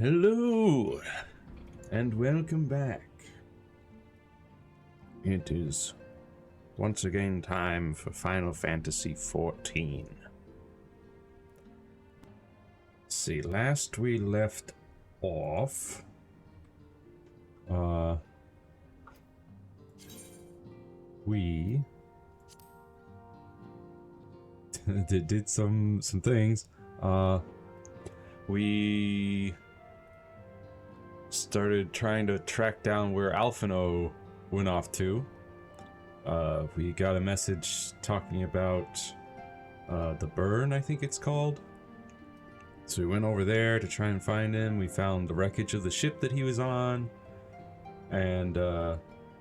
Hello, and welcome back. It is once again time for Final Fantasy XIV. See, last we left off, we did some things. We started trying to track down where Alphino went off to. We got a message talking about the burn, I think it's called. So we went over there to try and find him. We found the wreckage of the ship that he was on, and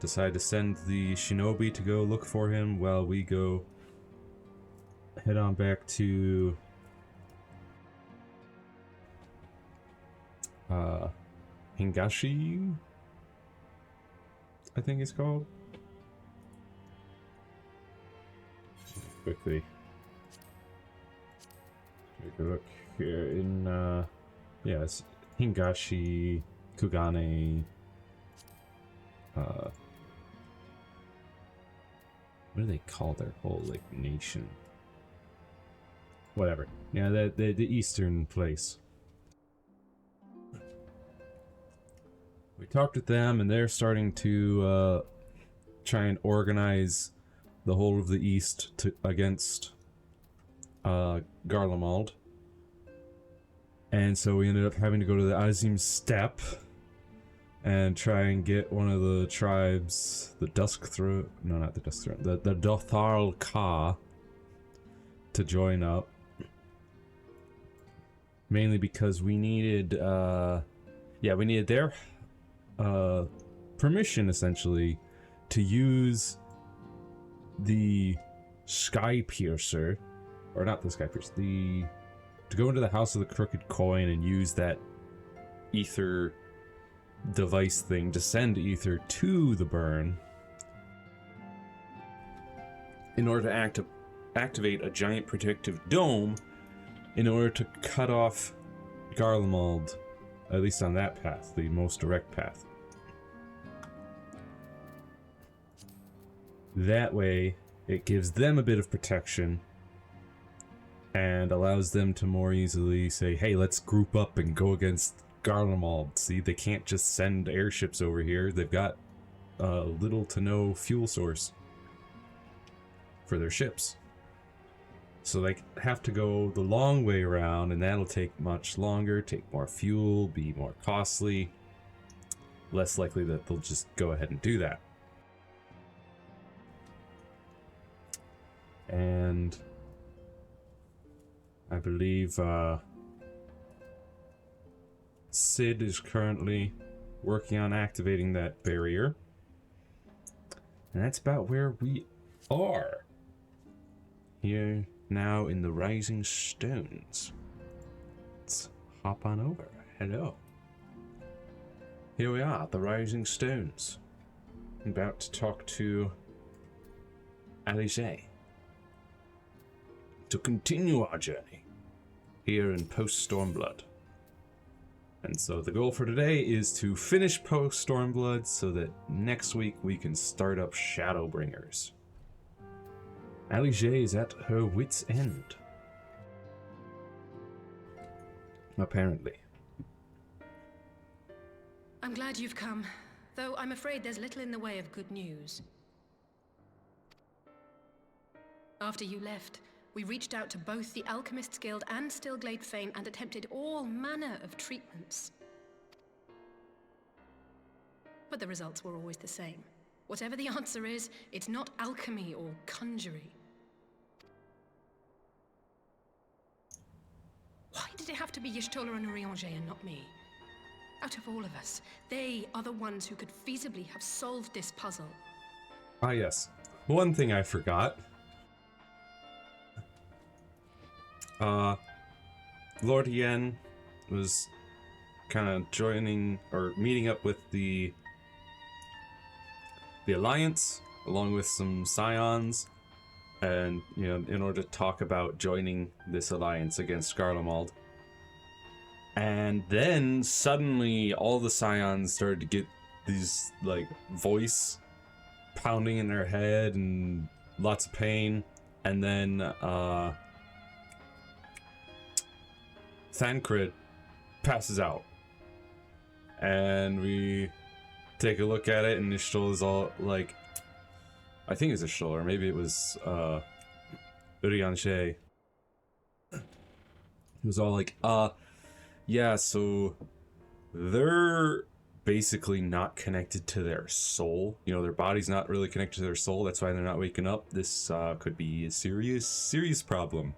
decided to send the shinobi to go look for him while we go head on back to Hingashi, I think it's called. Quickly take a look here in it's Hingashi Kugane. What do they call their whole like nation? Whatever. Yeah, the eastern place. We talked with them, and they're starting to try and organize the whole of the East against Garlemald. And so we ended up having to go to the Azim Steppe and try and get one of the tribes, the Duskthroat, no, not the Duskthroat, the Dotharl Ka, to join up. Mainly because we needed, we needed their permission, essentially, to use the Sky Piercer, or not the Sky Piercer, to go into the House of the Crooked Coin and use that ether device thing to send ether to the burn in order to activate a giant protective dome in order to cut off Garlemald, at least on that path, the most direct path. That way, it gives them a bit of protection and allows them to more easily say, hey, let's group up and go against Garlemald. See, they can't just send airships over here. They've got little to no fuel source for their ships. So they have to go the long way around, and that'll take much longer, take more fuel, be more costly. Less likely that they'll just go ahead and do that. And I believe Sid is currently working on activating that barrier. And that's about where we are. Here now in the Rising Stones. Let's hop on over. Hello. Here we are, the Rising Stones. I'm about to talk to Alice to continue our journey here in Post-Stormblood. And so the goal for today is to finish Post-Stormblood so that next week we can start up Shadowbringers. Alice is at her wit's end. Apparently. I'm glad you've come, though I'm afraid there's little in the way of good news. After you left, we reached out to both the Alchemists Guild and Stillglade Fane and attempted all manner of treatments. But the results were always the same. Whatever the answer is, it's not alchemy or conjury. Why did it have to be Y'shtola and Urianger and not me? Out of all of us, they are the ones who could feasibly have solved this puzzle. Ah yes, one thing I forgot. Lord Yen was kind of joining or meeting up with the Alliance along with some Scions, and in order to talk about joining this alliance against Garlemald. And then suddenly all the scions started to get these like voice pounding in their head and lots of pain. And then Thancred passes out. And we take a look at it, and Ishtal is all like, I think it's Ishtal, or maybe it was Urianshe. He was all like, yeah, so they're basically not connected to their soul. You know, their body's not really connected to their soul. That's why they're not waking up. This could be a serious problem.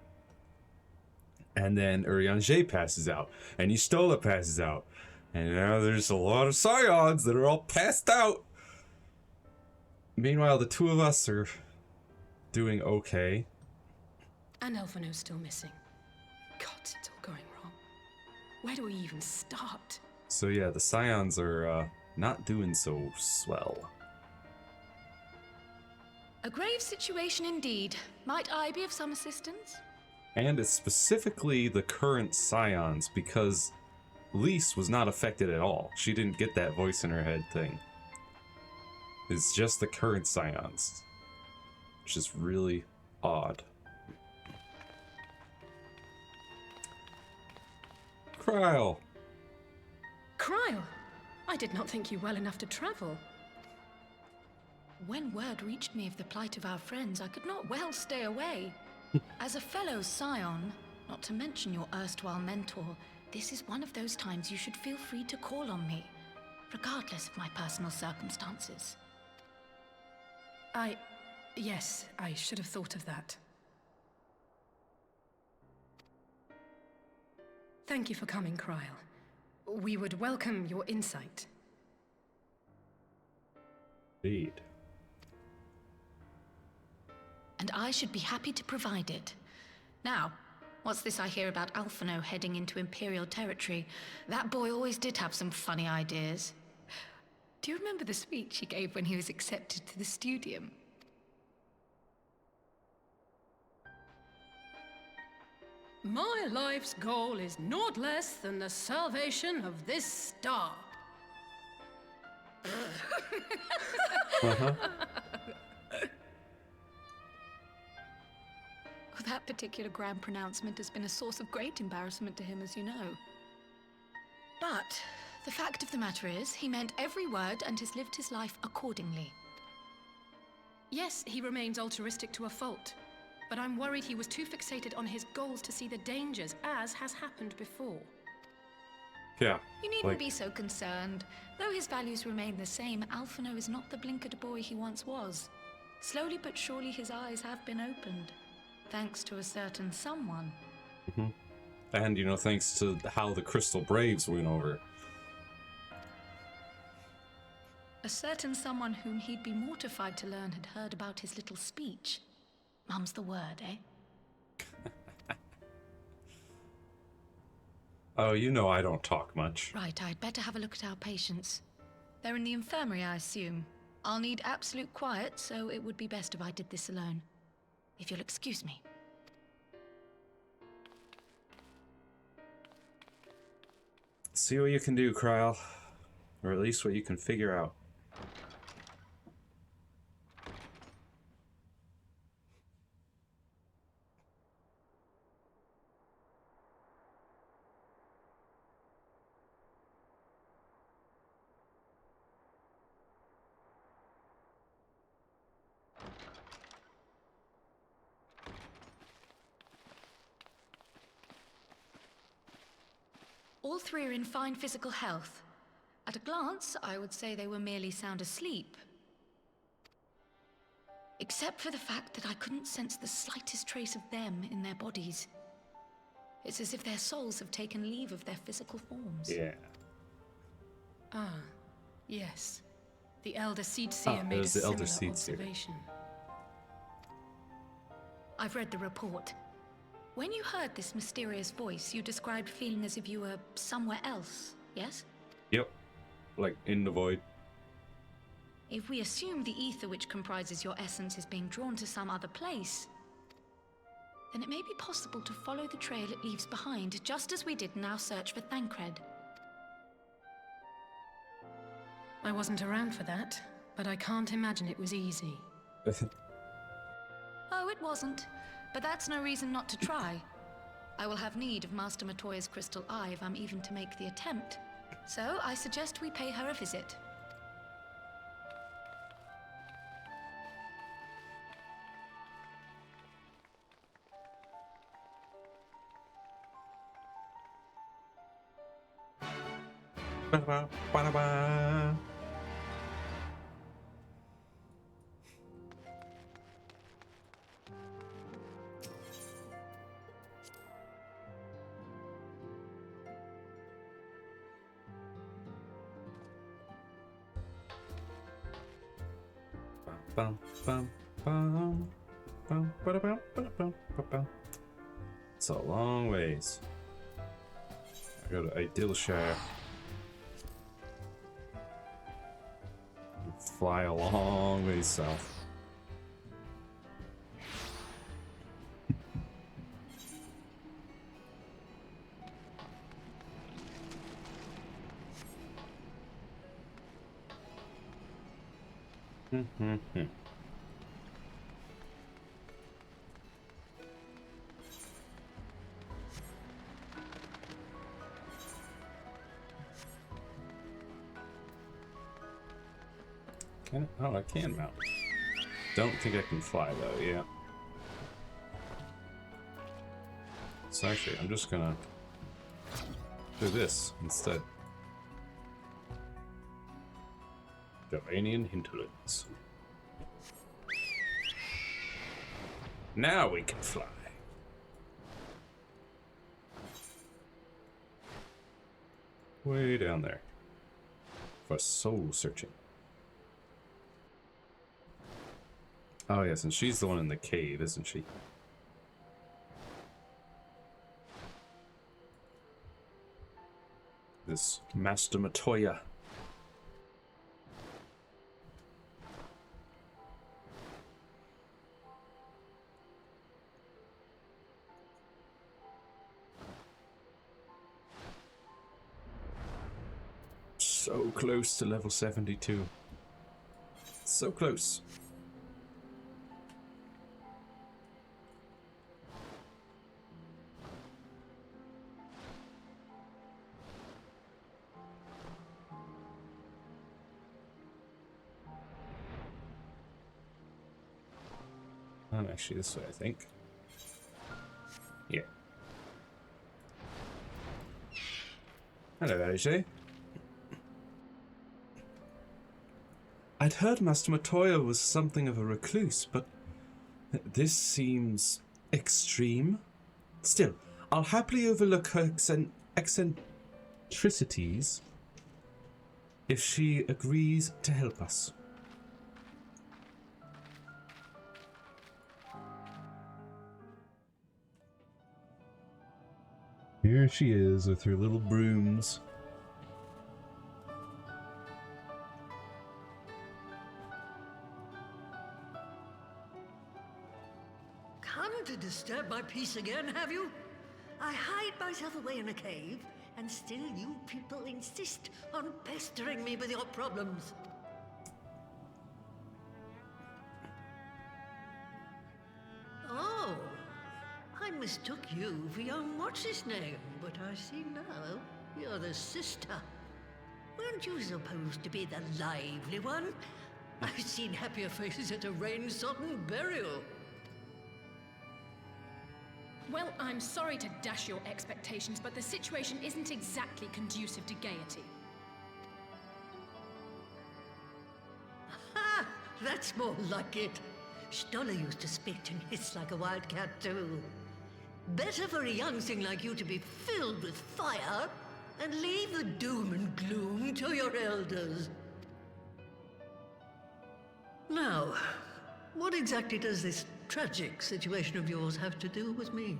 And then Urianshe passes out, and Ishtola passes out. And now there's a lot of scions that are all passed out. Meanwhile, the two of us are doing okay. And Elphino's still missing. God, it's all going wrong. Where do we even start? So yeah, the scions are not doing so swell. A grave situation indeed. Might I be of some assistance? And it's specifically the current scions, because Lise was not affected at all. She didn't get that voice in her head thing. It's just the current scions, which is really odd. Kryle! Kryle! I did not think you well enough to travel. When word reached me of the plight of our friends, I could not well stay away. As a fellow scion, not to mention your erstwhile mentor, this is one of those times you should feel free to call on me, regardless of my personal circumstances. Yes, I should have thought of that. Thank you for coming, Kryle. We would welcome your insight. Indeed. And I should be happy to provide it. Now, what's this I hear about Alphino heading into Imperial territory? That boy always did have some funny ideas. Do you remember the speech he gave when he was accepted to the Studium? My life's goal is naught less than the salvation of this star. Uh-huh. That particular grand pronouncement has been a source of great embarrassment to him, as you know. But the fact of the matter is, he meant every word and has lived his life accordingly. Yes, he remains altruistic to a fault. But I'm worried he was too fixated on his goals to see the dangers, as has happened before. Yeah. You needn't be so concerned. Though his values remain the same, Alphino is not the blinkered boy he once was. Slowly but surely his eyes have been opened, thanks to a certain someone. Mm-hmm. And, you know, thanks to how the Crystal Braves went over. A certain someone whom he'd be mortified to learn had heard about his little speech. Mum's the word, eh? Oh, you know I don't talk much. Right, I'd better have a look at our patients. They're in the infirmary, I assume. I'll need absolute quiet, so it would be best if I did this alone. If you'll excuse me. See what you can do, Kryle. Or at least what you can figure out. All three are in fine physical health. At a glance, I would say they were merely sound asleep. Except for the fact that I couldn't sense the slightest trace of them in their bodies. It's as if their souls have taken leave of their physical forms. Yeah. Ah, yes. The Elder Seedseer made a the Elder similar Seedseer. observation. I've read the report. When you heard this mysterious voice, you described feeling as if you were somewhere else, yes? Yep. Like, in the void. If we assume the ether which comprises your essence is being drawn to some other place, then it may be possible to follow the trail it leaves behind, just as we did in our search for Thancred. I wasn't around for that, but I can't imagine it was easy. Oh, it wasn't. But that's no reason not to try. I will have need of Master Matoya's crystal eye if I'm even to make the attempt. So I suggest we pay her a visit. Ba-da-ba, ba-da-ba. Bum, bum, bum, bum, ba-da-bum, ba-da-bum, ba-bum. It's a long ways. I go to Idylshire. Fly a long way south. Can I? Oh, I can mount. Don't think I can fly though, yeah. So actually, I'm just gonna do this instead. Geranian hinterlands. Now we can fly. Way down there. For soul searching. Oh yes, and she's the one in the cave, isn't she? This Master Matoya. So close to level 72. So close. I'm actually this way, I think. Yeah. Hello, AJ. I'd heard Master Matoya was something of a recluse, but this seems extreme. Still, I'll happily overlook her eccentricities if she agrees to help us. Here she is with her little brooms. Come to disturb my peace again, have you? I hide myself away in a cave, and still you people insist on pestering me with your problems. Oh, I mistook you for young what's-his-name, but I see now you're the sister. Weren't you supposed to be the lively one? I've seen happier faces at a rain-sodden burial. Well, I'm sorry to dash your expectations, but the situation isn't exactly conducive to gaiety. Ha! That's more like it. Stoller used to spit and hiss like a wildcat too. Better for a young thing like you to be filled with fire and leave the doom and gloom to your elders. Now, what exactly does this tragic situation of yours have to do with me?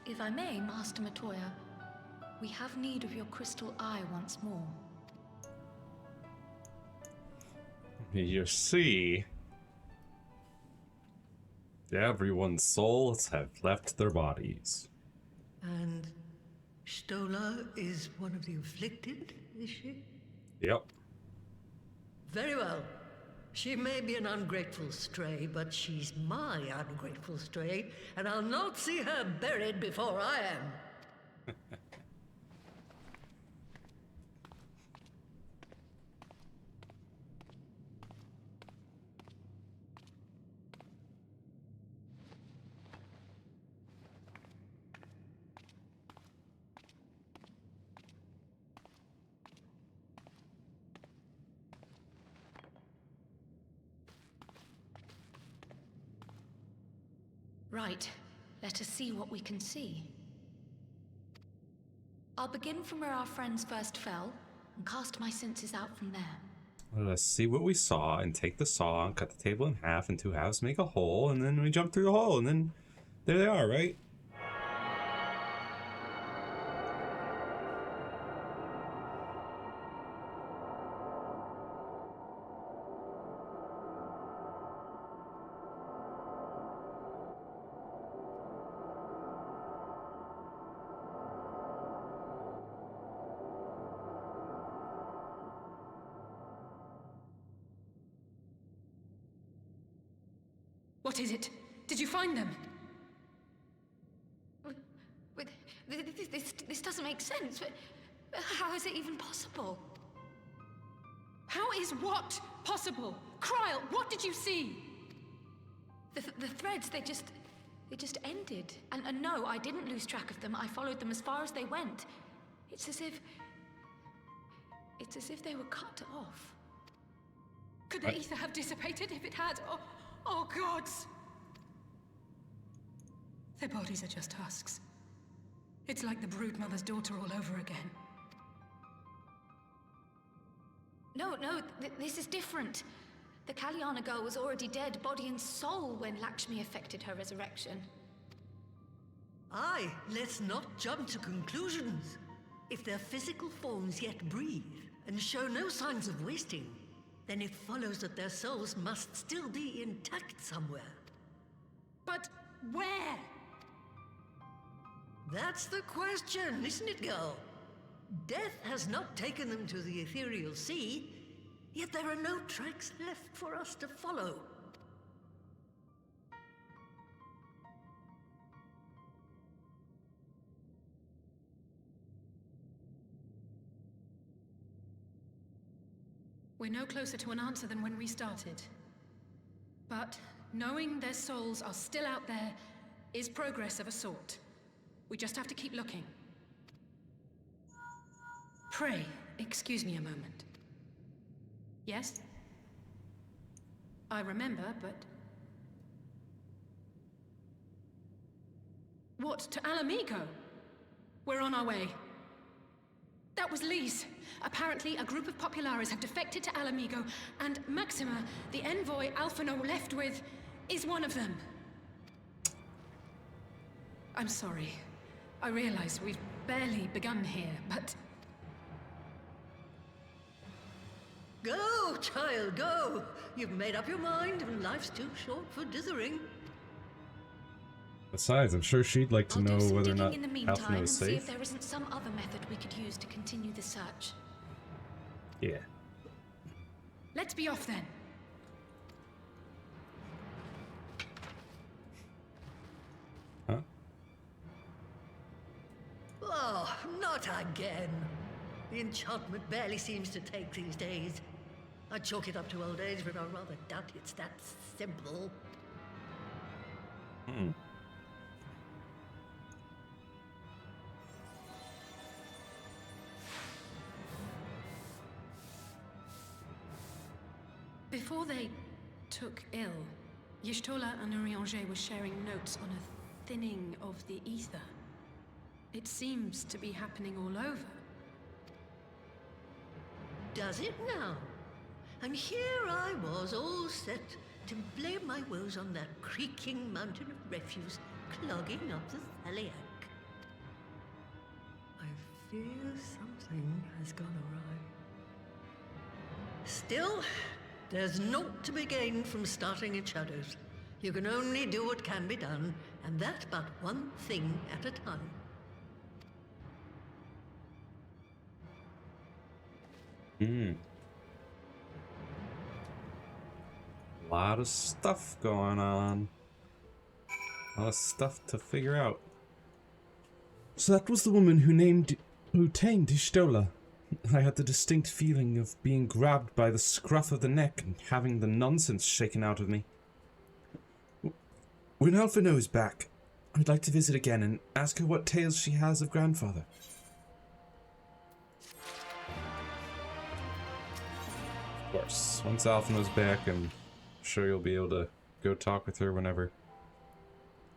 If I may, Master Matoya, we have need of your crystal eye once more. You see, Everyone's souls have left their bodies. And Stola is one of the afflicted, is she? Yep. Very well. She may be an ungrateful stray, but she's my ungrateful stray, and I'll not see her buried before I am. Right. Let us see what we can see. I'll begin from where our friends first fell, and cast my senses out from there. Let us see what we saw, and take the saw, and cut the table in half, and 2 halves make a hole, and then we jump through the hole, and then there they are, right? What is it? Did you find them? This doesn't make sense. How is it even possible? How is what possible? Kryl, what did you see? The threads, they just ended. And no, I didn't lose track of them. I followed them as far as they went. It's as if they were cut off. Could the ether have dissipated if it had? Oh, gods! Their bodies are just husks. It's like the Broodmother's daughter all over again. No, this is different. The Kalyana girl was already dead, body and soul, when Lakshmi effected her resurrection. Aye, let's not jump to conclusions. If their physical forms yet breathe, and show no signs of wasting, then it follows that their souls must still be intact somewhere. But where? That's the question, isn't it, girl? Death has not taken them to the ethereal sea, yet there are no tracks left for us to follow. We're no closer to an answer than when we started. But knowing their souls are still out there is progress of a sort. We just have to keep looking. Pray, excuse me a moment. Yes? I remember, but... What, to Alamigo? We're on our way. That was Lee's. Apparently, a group of Populares have defected to Alamigo, and Maxima, the envoy Alphino left with, is one of them. I'm sorry. I realize we've barely begun here, but... Go, child, go! You've made up your mind, and life's too short for dithering. Besides, I'm sure she'd like to I'll know do some whether or digging not in the meantime Alphino and is see if safe. there isn't some other method we could use to continue the search. Yeah. Let's be off then. Huh? Oh, not again. The enchantment barely seems to take these days. I chalk it up to old age, but I rather doubt it's that simple. Before they took ill, Y'shtola and Urianger were sharing notes on a thinning of the ether. It seems to be happening all over. Does it now? And here I was, all set to blame my woes on that creaking mountain of refuse clogging up the Thaliac. I fear something has gone awry. Still, there's naught to be gained from starting in shadows. You can only do what can be done, and that but one thing at a time. A lot of stuff going on. A lot of stuff to figure out. So that was the woman who tamed Ishtola. I had the distinct feeling of being grabbed by the scruff of the neck and having the nonsense shaken out of me. When Alphino is back, I'd like to visit again and ask her what tales she has of grandfather. Of course, once Alphino's back, I'm sure you'll be able to go talk with her whenever.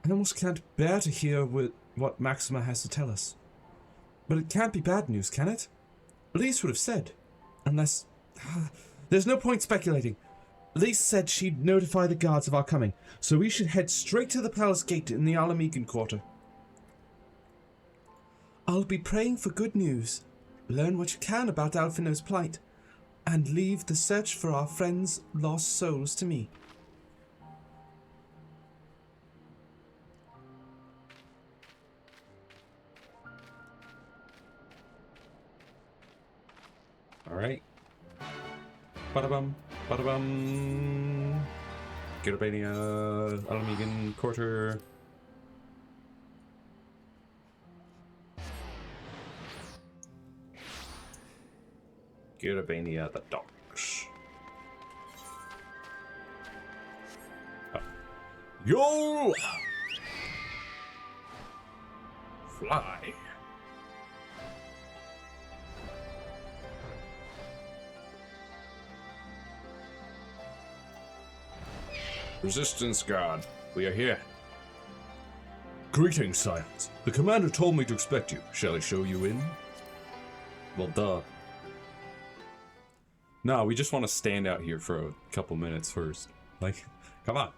I almost can't bear to hear what Maxima has to tell us. But it can't be bad news, can it? Elise would have said. Unless... There's no point speculating. Elise said she'd notify the guards of our coming, so we should head straight to the palace gate in the Alamegan quarter. I'll be praying for good news. Learn what you can about Alphino's plight, and leave the search for our friends' lost souls to me. Alright. Bada-bum, bada-bum. Gerabania, Alamegan quarter. Gerabania the docks. Oh. Yo! Fly. Resistance Guard, we are here. Greetings, Silence. The commander told me to expect you. Shall I show you in? Well, duh. No, we just want to stand out here for a couple minutes first. Like, come on.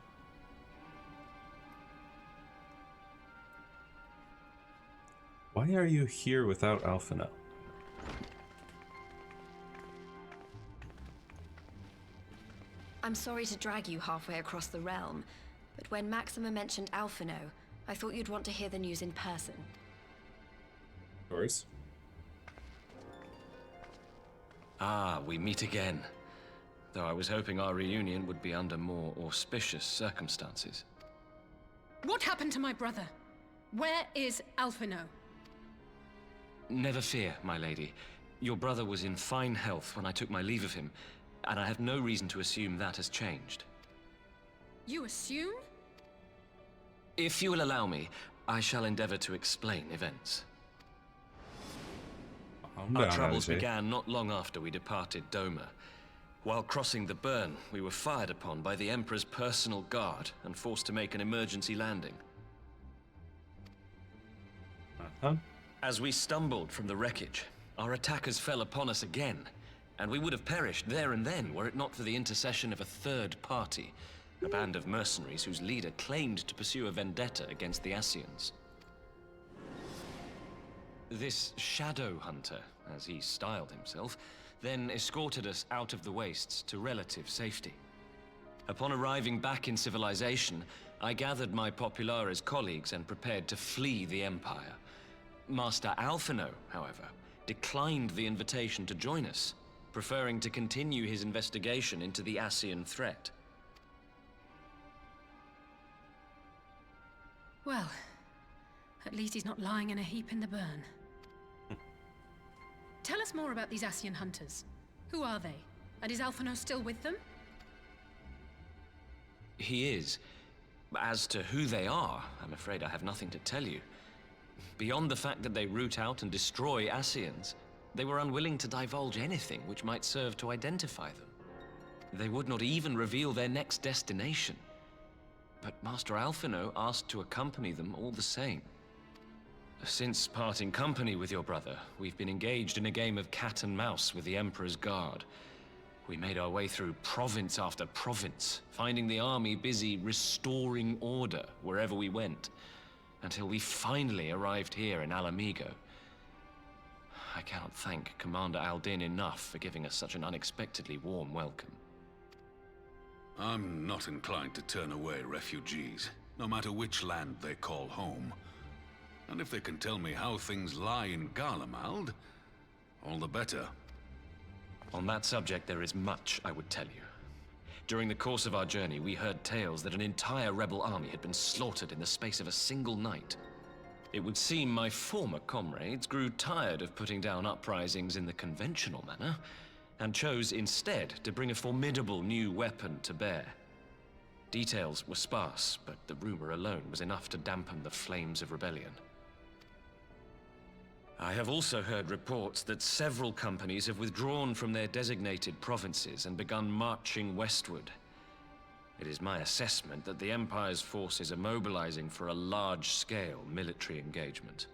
Why are you here without Alphino? I'm sorry to drag you halfway across the realm, but when Maxima mentioned Alphino, I thought you'd want to hear the news in person. Of course. Ah, we meet again. Though I was hoping our reunion would be under more auspicious circumstances. What happened to my brother? Where is Alphino? Never fear, my lady. Your brother was in fine health when I took my leave of him, and I have no reason to assume that has changed. You assume? If you will allow me, I shall endeavor to explain events. Our troubles began not long after we departed Doma. While crossing the burn, we were fired upon by the Emperor's personal guard and forced to make an emergency landing. As we stumbled from the wreckage, our attackers fell upon us again, and we would have perished there and then were it not for the intercession of a third party, a band of mercenaries whose leader claimed to pursue a vendetta against the Ascians. This shadow hunter, as he styled himself, then escorted us out of the wastes to relative safety. Upon arriving back in civilization, I gathered my Populares colleagues and prepared to flee the Empire. Master Alphino, however, declined the invitation to join us, preferring to continue his investigation into the Ascian threat. Well, at least he's not lying in a heap in the burn. Tell us more about these Ascian hunters. Who are they? And is Alphino still with them? He is. As to who they are, I'm afraid I have nothing to tell you. Beyond the fact that they root out and destroy Ascians, they were unwilling to divulge anything which might serve to identify them. They would not even reveal their next destination. But Master Alphino asked to accompany them all the same. Since parting company with your brother, we've been engaged in a game of cat and mouse with the Emperor's guard. We made our way through province after province, finding the army busy restoring order wherever we went, until we finally arrived here in Alamigo. I cannot thank Commander Aldin enough for giving us such an unexpectedly warm welcome. I'm not inclined to turn away refugees, no matter which land they call home. And if they can tell me how things lie in Garlemald, all the better. On that subject, there is much I would tell you. During the course of our journey, we heard tales that an entire rebel army had been slaughtered in the space of a single night. It would seem my former comrades grew tired of putting down uprisings in the conventional manner, and chose instead to bring a formidable new weapon to bear. Details were sparse, but the rumor alone was enough to dampen the flames of rebellion. I have also heard reports that several companies have withdrawn from their designated provinces and begun marching westward. It is my assessment that the Empire's forces are mobilizing for a large-scale military engagement.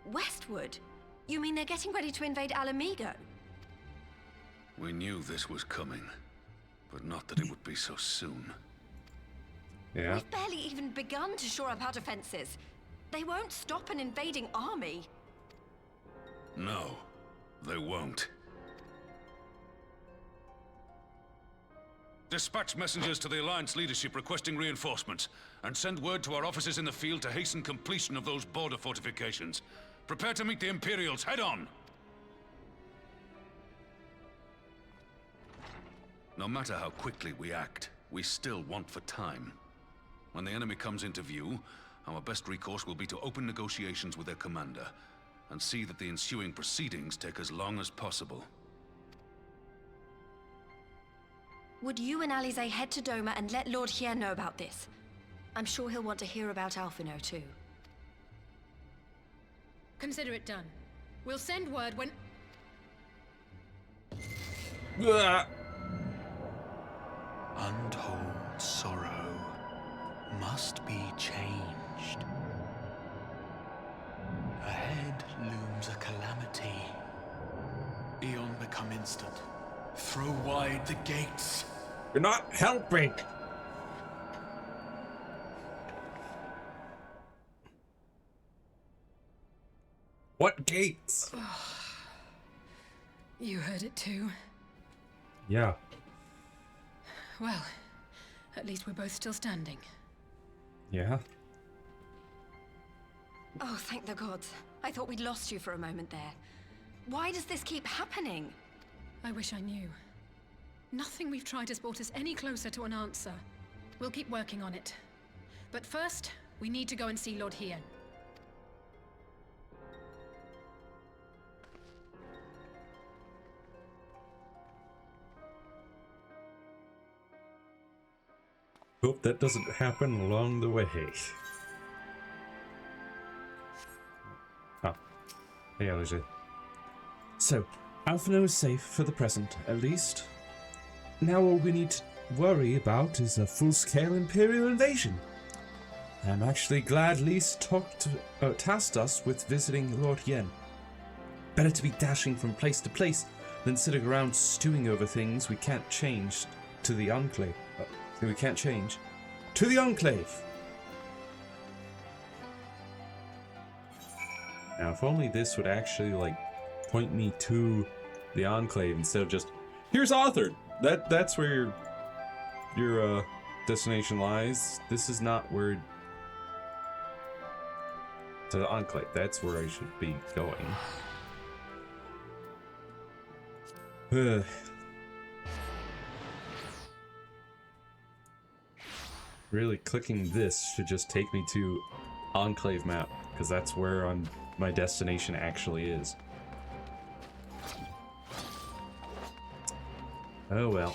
Westward? You mean they're getting ready to invade Alamigo? We knew this was coming, but not that it would be so soon. Yeah. We've barely even begun to shore up our defenses. They won't stop an invading army. No, they won't. Dispatch messengers to the Alliance leadership requesting reinforcements, and send word to our officers in the field to hasten completion of those border fortifications. Prepare to meet the Imperials head on! No matter how quickly we act, we still want for time. When the enemy comes into view, our best recourse will be to open negotiations with their commander, and see that the ensuing proceedings take as long as possible. Would you and Alize head to Doma and let Lord Hien know about this? I'm sure he'll want to hear about Alphino too. Consider it done. We'll send word when... Blah. Untold sorrow must be changed. Ahead looms a calamity. Beyond become instant. Throw wide the gates. You're not helping. What gates? You heard it too. Yeah. Well, at least we're both still standing. Yeah. Oh, thank the gods. I thought we'd lost you for a moment there. Why does this keep happening? I wish I knew. Nothing we've tried has brought us any closer to an answer. We'll keep working on it. But first, we need to go and see Lord Hien. Hope that doesn't happen along the way. Oh. Hey, Alize. So, Alphino is safe for the present, at least. Now all we need to worry about is a full-scale Imperial invasion. I'm actually glad Lys tasked us with visiting Lord Hien. Better to be dashing from place to place than sitting around stewing over things we can't change to the Enclave. We can't change. To the Enclave! Now, if only this would actually, like, point me to the Enclave instead of just, here's Arthur! That's where your destination lies. This is not where... To the Enclave. That's where I should be going. Ugh. Really, clicking this should just take me to Enclave map, because that's where my destination actually is. Oh well.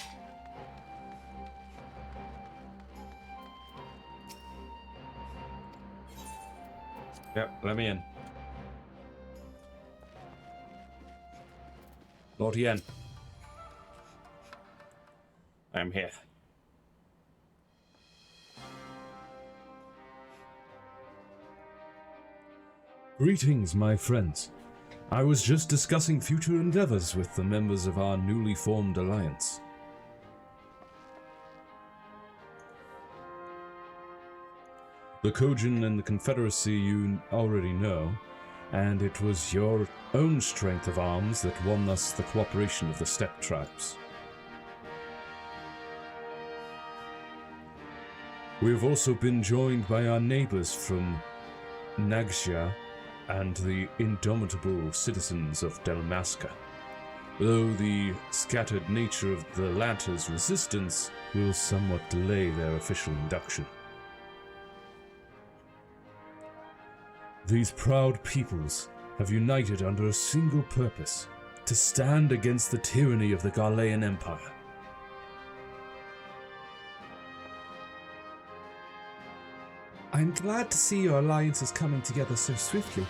Yep, let me in. Lord Hien. I'm here. Greetings, my friends. I was just discussing future endeavors with the members of our newly formed alliance. The Kojin and the Confederacy you already know, and it was your own strength of arms that won us the cooperation of the steppe tribes. We have also been joined by our neighbors from Nagsha and the indomitable citizens of Dalmasca, though the scattered nature of the latter's resistance will somewhat delay their official induction. These proud peoples have united under a single purpose: to stand against the tyranny of the Galean Empire. I'm glad to see your alliance is coming together so swiftly.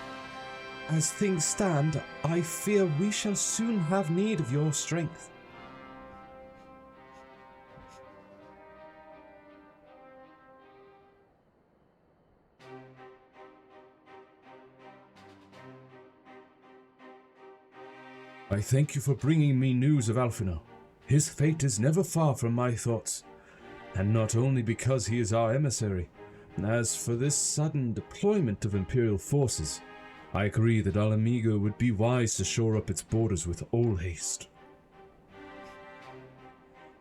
As things stand, I fear we shall soon have need of your strength. I thank you for bringing me news of Alphino. His fate is never far from my thoughts, and not only because he is our emissary. As for this sudden deployment of Imperial forces, I agree that Alamigo would be wise to shore up its borders with all haste.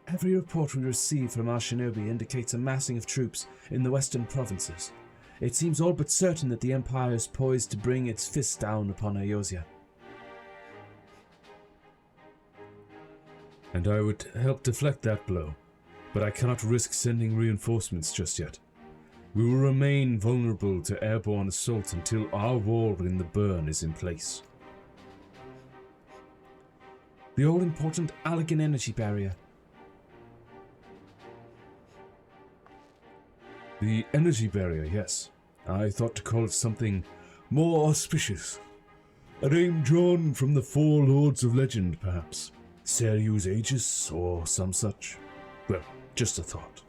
Every report we receive from our shinobi indicates a massing of troops in the western provinces. It seems all but certain that the Empire is poised to bring its fist down upon Eosia. And I would help deflect that blow, but I cannot risk sending reinforcements just yet. We will remain vulnerable to airborne assault until our wall in the burn is in place. The all-important Allegan energy barrier. The energy barrier, yes. I thought to call it something more auspicious. A name drawn from the four lords of legend, perhaps. Serious Aegis, or some such. Well, just a thought.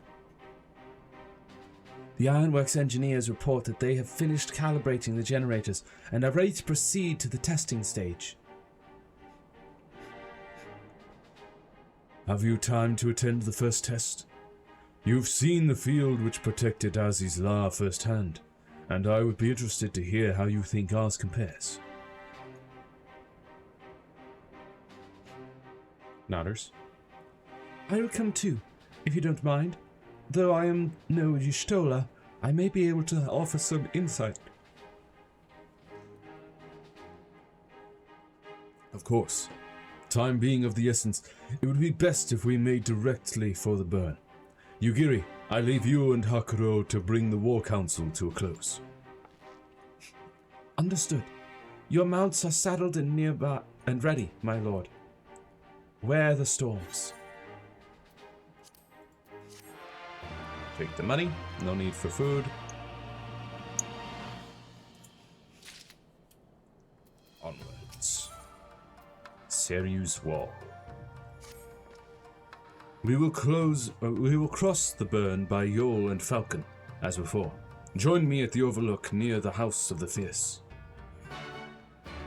The Ironworks engineers report that they have finished calibrating the generators and are ready to proceed to the testing stage. Have you time to attend the first test? You've seen the field which protected Aziz's La firsthand, and I would be interested to hear how you think ours compares. Nodders. I will come too, if you don't mind. Though I am no Y'shtola, I may be able to offer some insight. Of course. Time being of the essence, it would be best if we made directly for the burn. Yugiri, I leave you and Hakuro to bring the War Council to a close. Understood. Your mounts are saddled and nearby and ready, my lord. Wear the storms. Take the money, no need for food. Onwards. Serious Wall. We will cross the burn by Yol and Falcon, as before. Join me at the overlook near the House of the Fierce.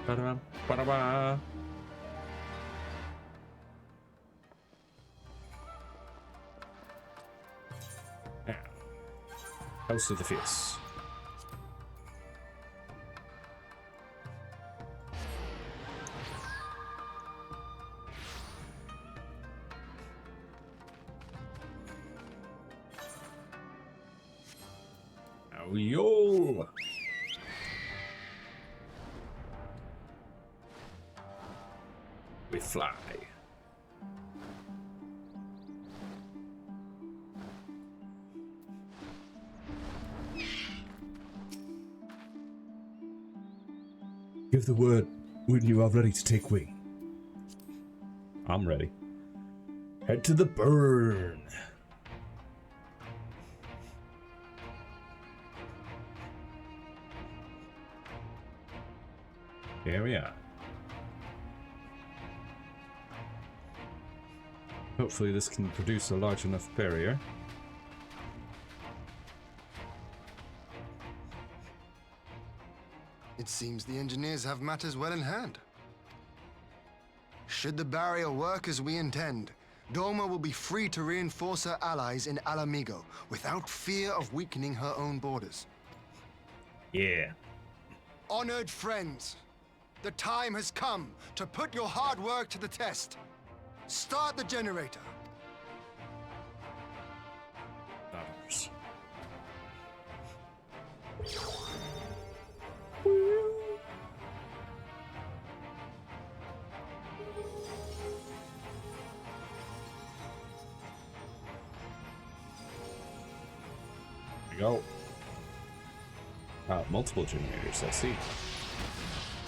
Ba-da-ba, ba-da-ba. House of the Fierce. Now, yo! We fly. Give the word when you are ready to take wing. I'm ready. Head to the burn. Here we are. Hopefully this can produce a large enough barrier. It seems the engineers have matters well in hand. Should the barrier work as we intend, Doma will be free to reinforce her allies in Alamigo without fear of weakening her own borders. Yeah. Honored friends, the time has come to put your hard work to the test. Start the generator. Others. we go. Multiple generators, I see.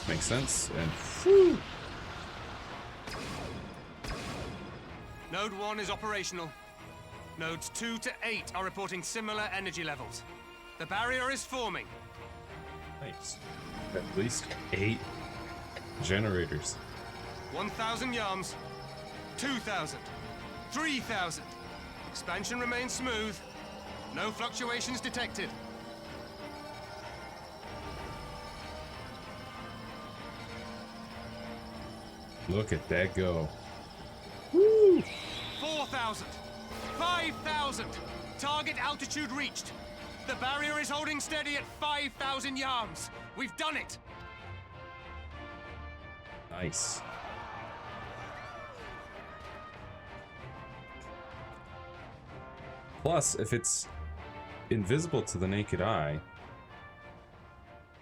Makes sense, and whew. Node 1 is operational. Nodes 2 to 8 are reporting similar energy levels. The barrier is forming. Nice. At least 8 generators. 1,000 yards. 2,000. 3,000. Expansion remains smooth. No fluctuations detected. Look at that go. 4,000. 5,000. Target altitude reached. The barrier is holding steady at 5,000 yards. We've done it. Nice. Plus, if it's invisible to the naked eye...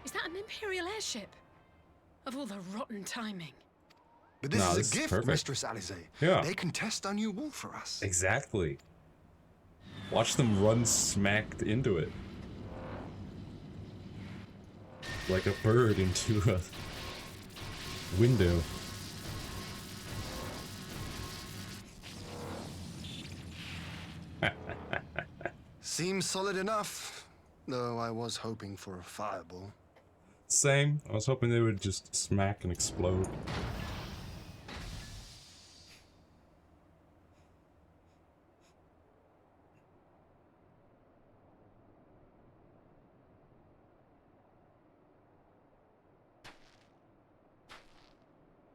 Is that an Imperial airship? Of all the rotten timing. But this No, is this a is gift, perfect. Mistress Alize. Yeah. They can test our new wall for us. Exactly. Watch them run smacked into it. Like a bird into a window. Seems solid enough, though I was hoping for a fireball. Same. I was hoping they would just smack and explode.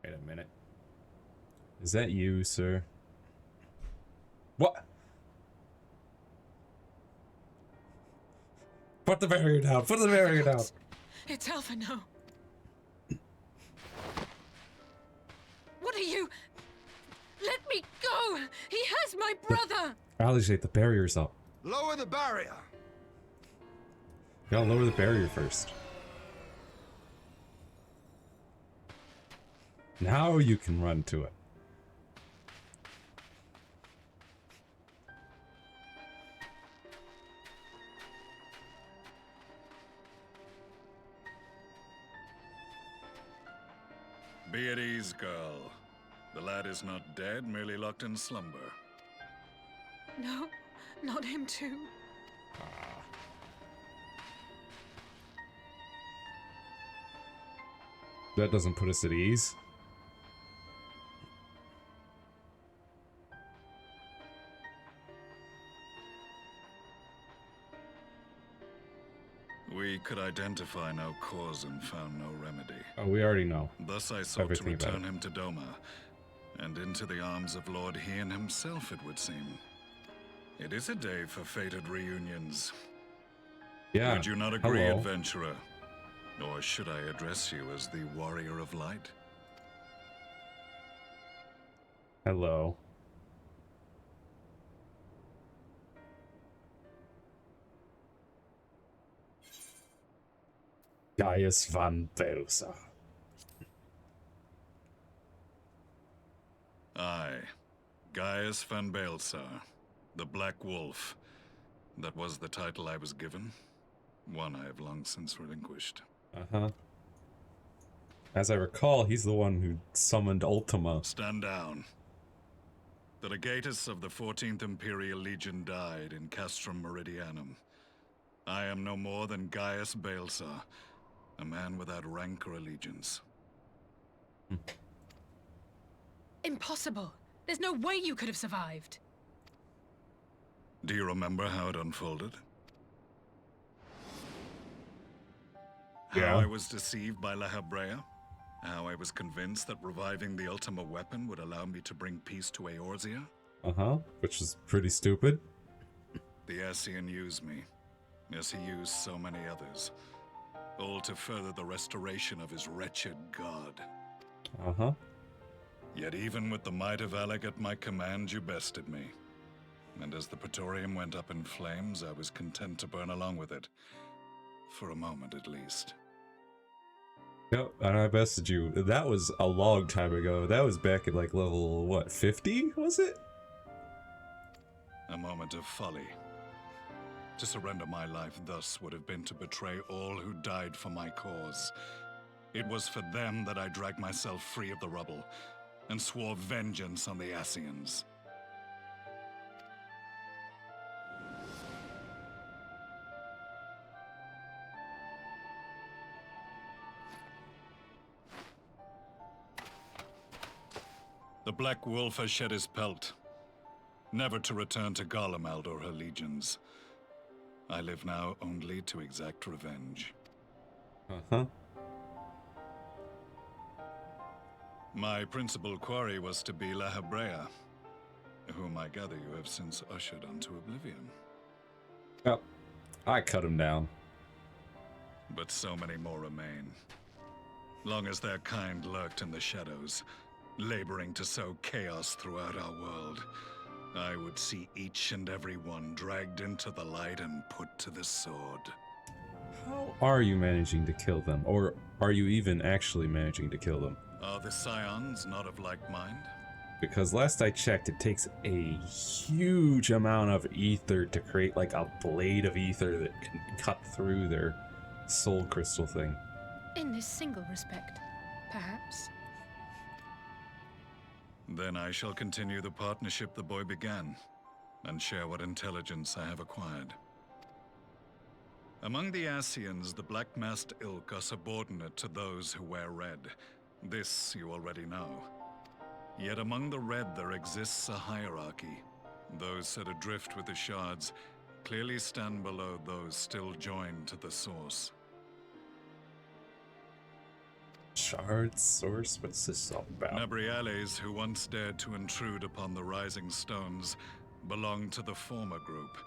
Wait a minute. Is that you, sir? What? Put the barrier down! Put the barrier down! It's Alphino. What are you? Let me go! He has my brother! Alize, the barrier's up. Lower the barrier! You gotta lower the barrier first. Now you can run to it. Be at ease, girl. The lad is not dead, merely locked in slumber. No, not him too. That doesn't put us at ease. We could identify no cause and found no remedy. Oh, we already know. Thus I sought to Everything about return it. him to Doma, and into the arms of Lord Hien himself, it would seem. It is a day for fated reunions. Yeah. Would you not agree, Hello. adventurer? Or should I address you as the Warrior of Light? Hello. Gaius van Velsa. Aye. Gaius van Baelsar, the Black Wolf. That was the title I was given. One I have long since relinquished. Uh-huh. As I recall, he's the one who summoned Ultima. Stand down. The legatus of the 14th Imperial Legion died in Castrum Meridianum. I am no more than Gaius Baelsar, a man without rank or allegiance. Impossible. There's no way you could have survived. Do you remember how it unfolded? Yeah. How I was deceived by La Habrea? How I was convinced that reviving the Ultima weapon would allow me to bring peace to Eorzea? Uh-huh. Which is pretty stupid. The Ascian used me, as he used so many others, all to further the restoration of his wretched god. Uh-huh. Yet even with the might of Alec at my command, you bested me. And as the Praetorium went up in flames, I was content to burn along with it. For a moment, at least. Yep, and I bested you. That was a long time ago. That was back at like level, what, 50, was it? A moment of folly. To surrender my life thus would have been to betray all who died for my cause. It was for them that I dragged myself free of the rubble, and swore vengeance on the Ascians. The Black Wolf has shed his pelt, never to return to Garlemald or her legions. I live now only to exact revenge. Uh-huh. My principal quarry was to be La Hebrea, whom I gather you have since ushered onto oblivion. Well, I cut him down. But so many more remain. Long as their kind lurked in the shadows, laboring to sow chaos throughout our world, I would see each and every one dragged into the light and put to the sword. How are you managing to kill them? Or are you even actually managing to kill them? Are the Scions not of like mind? Because last I checked, it takes a huge amount of ether to create like a blade of ether that can cut through their soul crystal thing. In this single respect, perhaps. Then I shall continue the partnership the boy began, and share what intelligence I have acquired. Among the Ascians, the Black-Masked Ilk are subordinate to those who wear red. This you already know. Yet among the Red there exists a hierarchy. Those set adrift with the shards clearly stand below those still joined to the source. Shard source? What's this all about? Nabriales, who once dared to intrude upon the Rising Stones, belonged to the former group,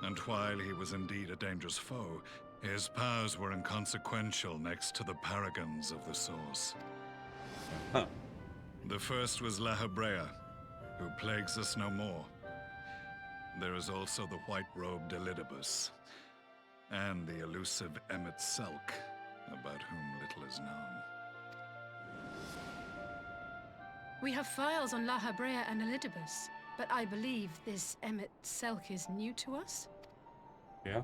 and while he was indeed a dangerous foe, his powers were inconsequential next to the paragons of the source. Huh. The first was La Hebrea, who plagues us no more. There is also the white-robed Elidibus, and the elusive Emmet Selk, about whom little is known. We have files on La Hebrea and Elidibus, but I believe this Emmet Selk is new to us? Yeah.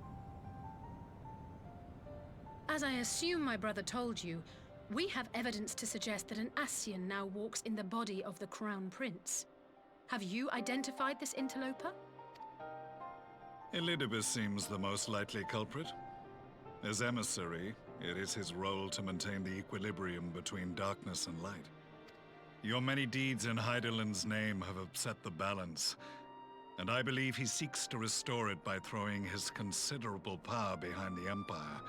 As I assume my brother told you, we have evidence to suggest that an Ascian now walks in the body of the Crown Prince. Have you identified this interloper? Elidibus seems the most likely culprit. As emissary, it is his role to maintain the equilibrium between darkness and light. Your many deeds in Hydaelyn's name have upset the balance, and I believe he seeks to restore it by throwing his considerable power behind the Empire.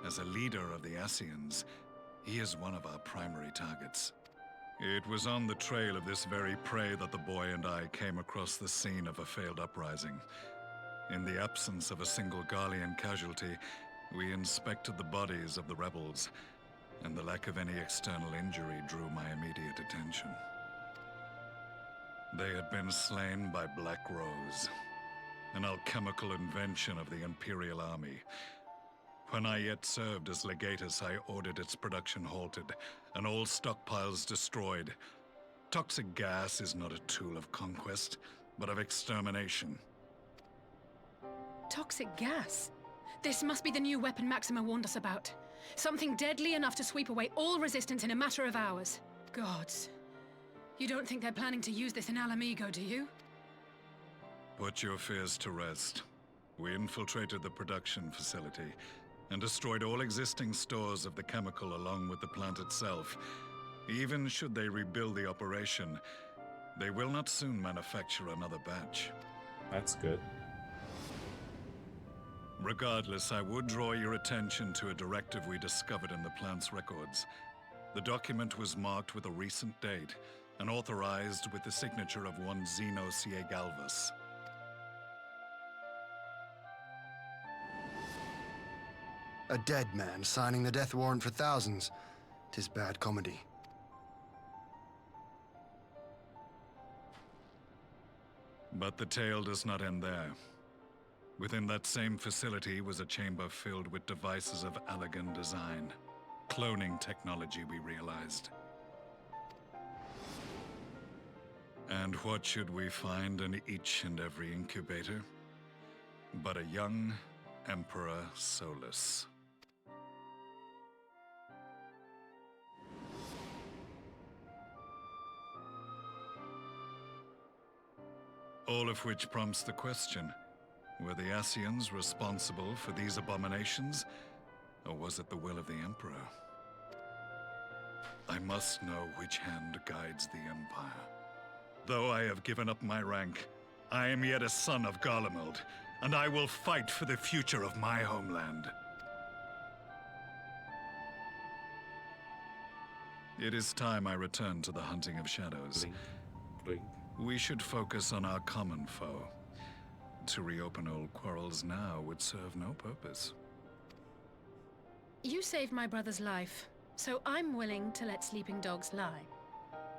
As a leader of the Ascians, he is one of our primary targets. It was on the trail of this very prey that the boy and I came across the scene of a failed uprising. In the absence of a single Garlean casualty, we inspected the bodies of the rebels, and the lack of any external injury drew my immediate attention. They had been slain by Black Rose, an alchemical invention of the Imperial Army. When I yet served as legatus, I ordered its production halted, and all stockpiles destroyed. Toxic gas is not a tool of conquest, but of extermination. Toxic gas? This must be the new weapon Maxima warned us about. Something deadly enough to sweep away all resistance in a matter of hours. Gods. You don't think they're planning to use this in Alamigo, do you? Put your fears to rest. We infiltrated the production facility and destroyed all existing stores of the chemical along with the plant itself. Even should they rebuild the operation, they will not soon manufacture another batch. That's good. Regardless, I would draw your attention to a directive we discovered in the plant's records. The document was marked with a recent date and authorized with the signature of one Zeno Ciegalvus. A dead man signing the death warrant for thousands. 'Tis bad comedy. But the tale does not end there. Within that same facility was a chamber filled with devices of elegant design. Cloning technology, we realized. And what should we find in each and every incubator? but a young Emperor Solus. All of which prompts the question, were the Ascians responsible for these abominations, or was it the will of the Emperor? I must know which hand guides the Empire. Though I have given up my rank, I am yet a son of Garlemald, and I will fight for the future of my homeland. It is time I return to the hunting of shadows. Blink, blink. We should focus on our common foe. To reopen old quarrels now would serve no purpose. You saved my brother's life, so I'm willing to let sleeping dogs lie.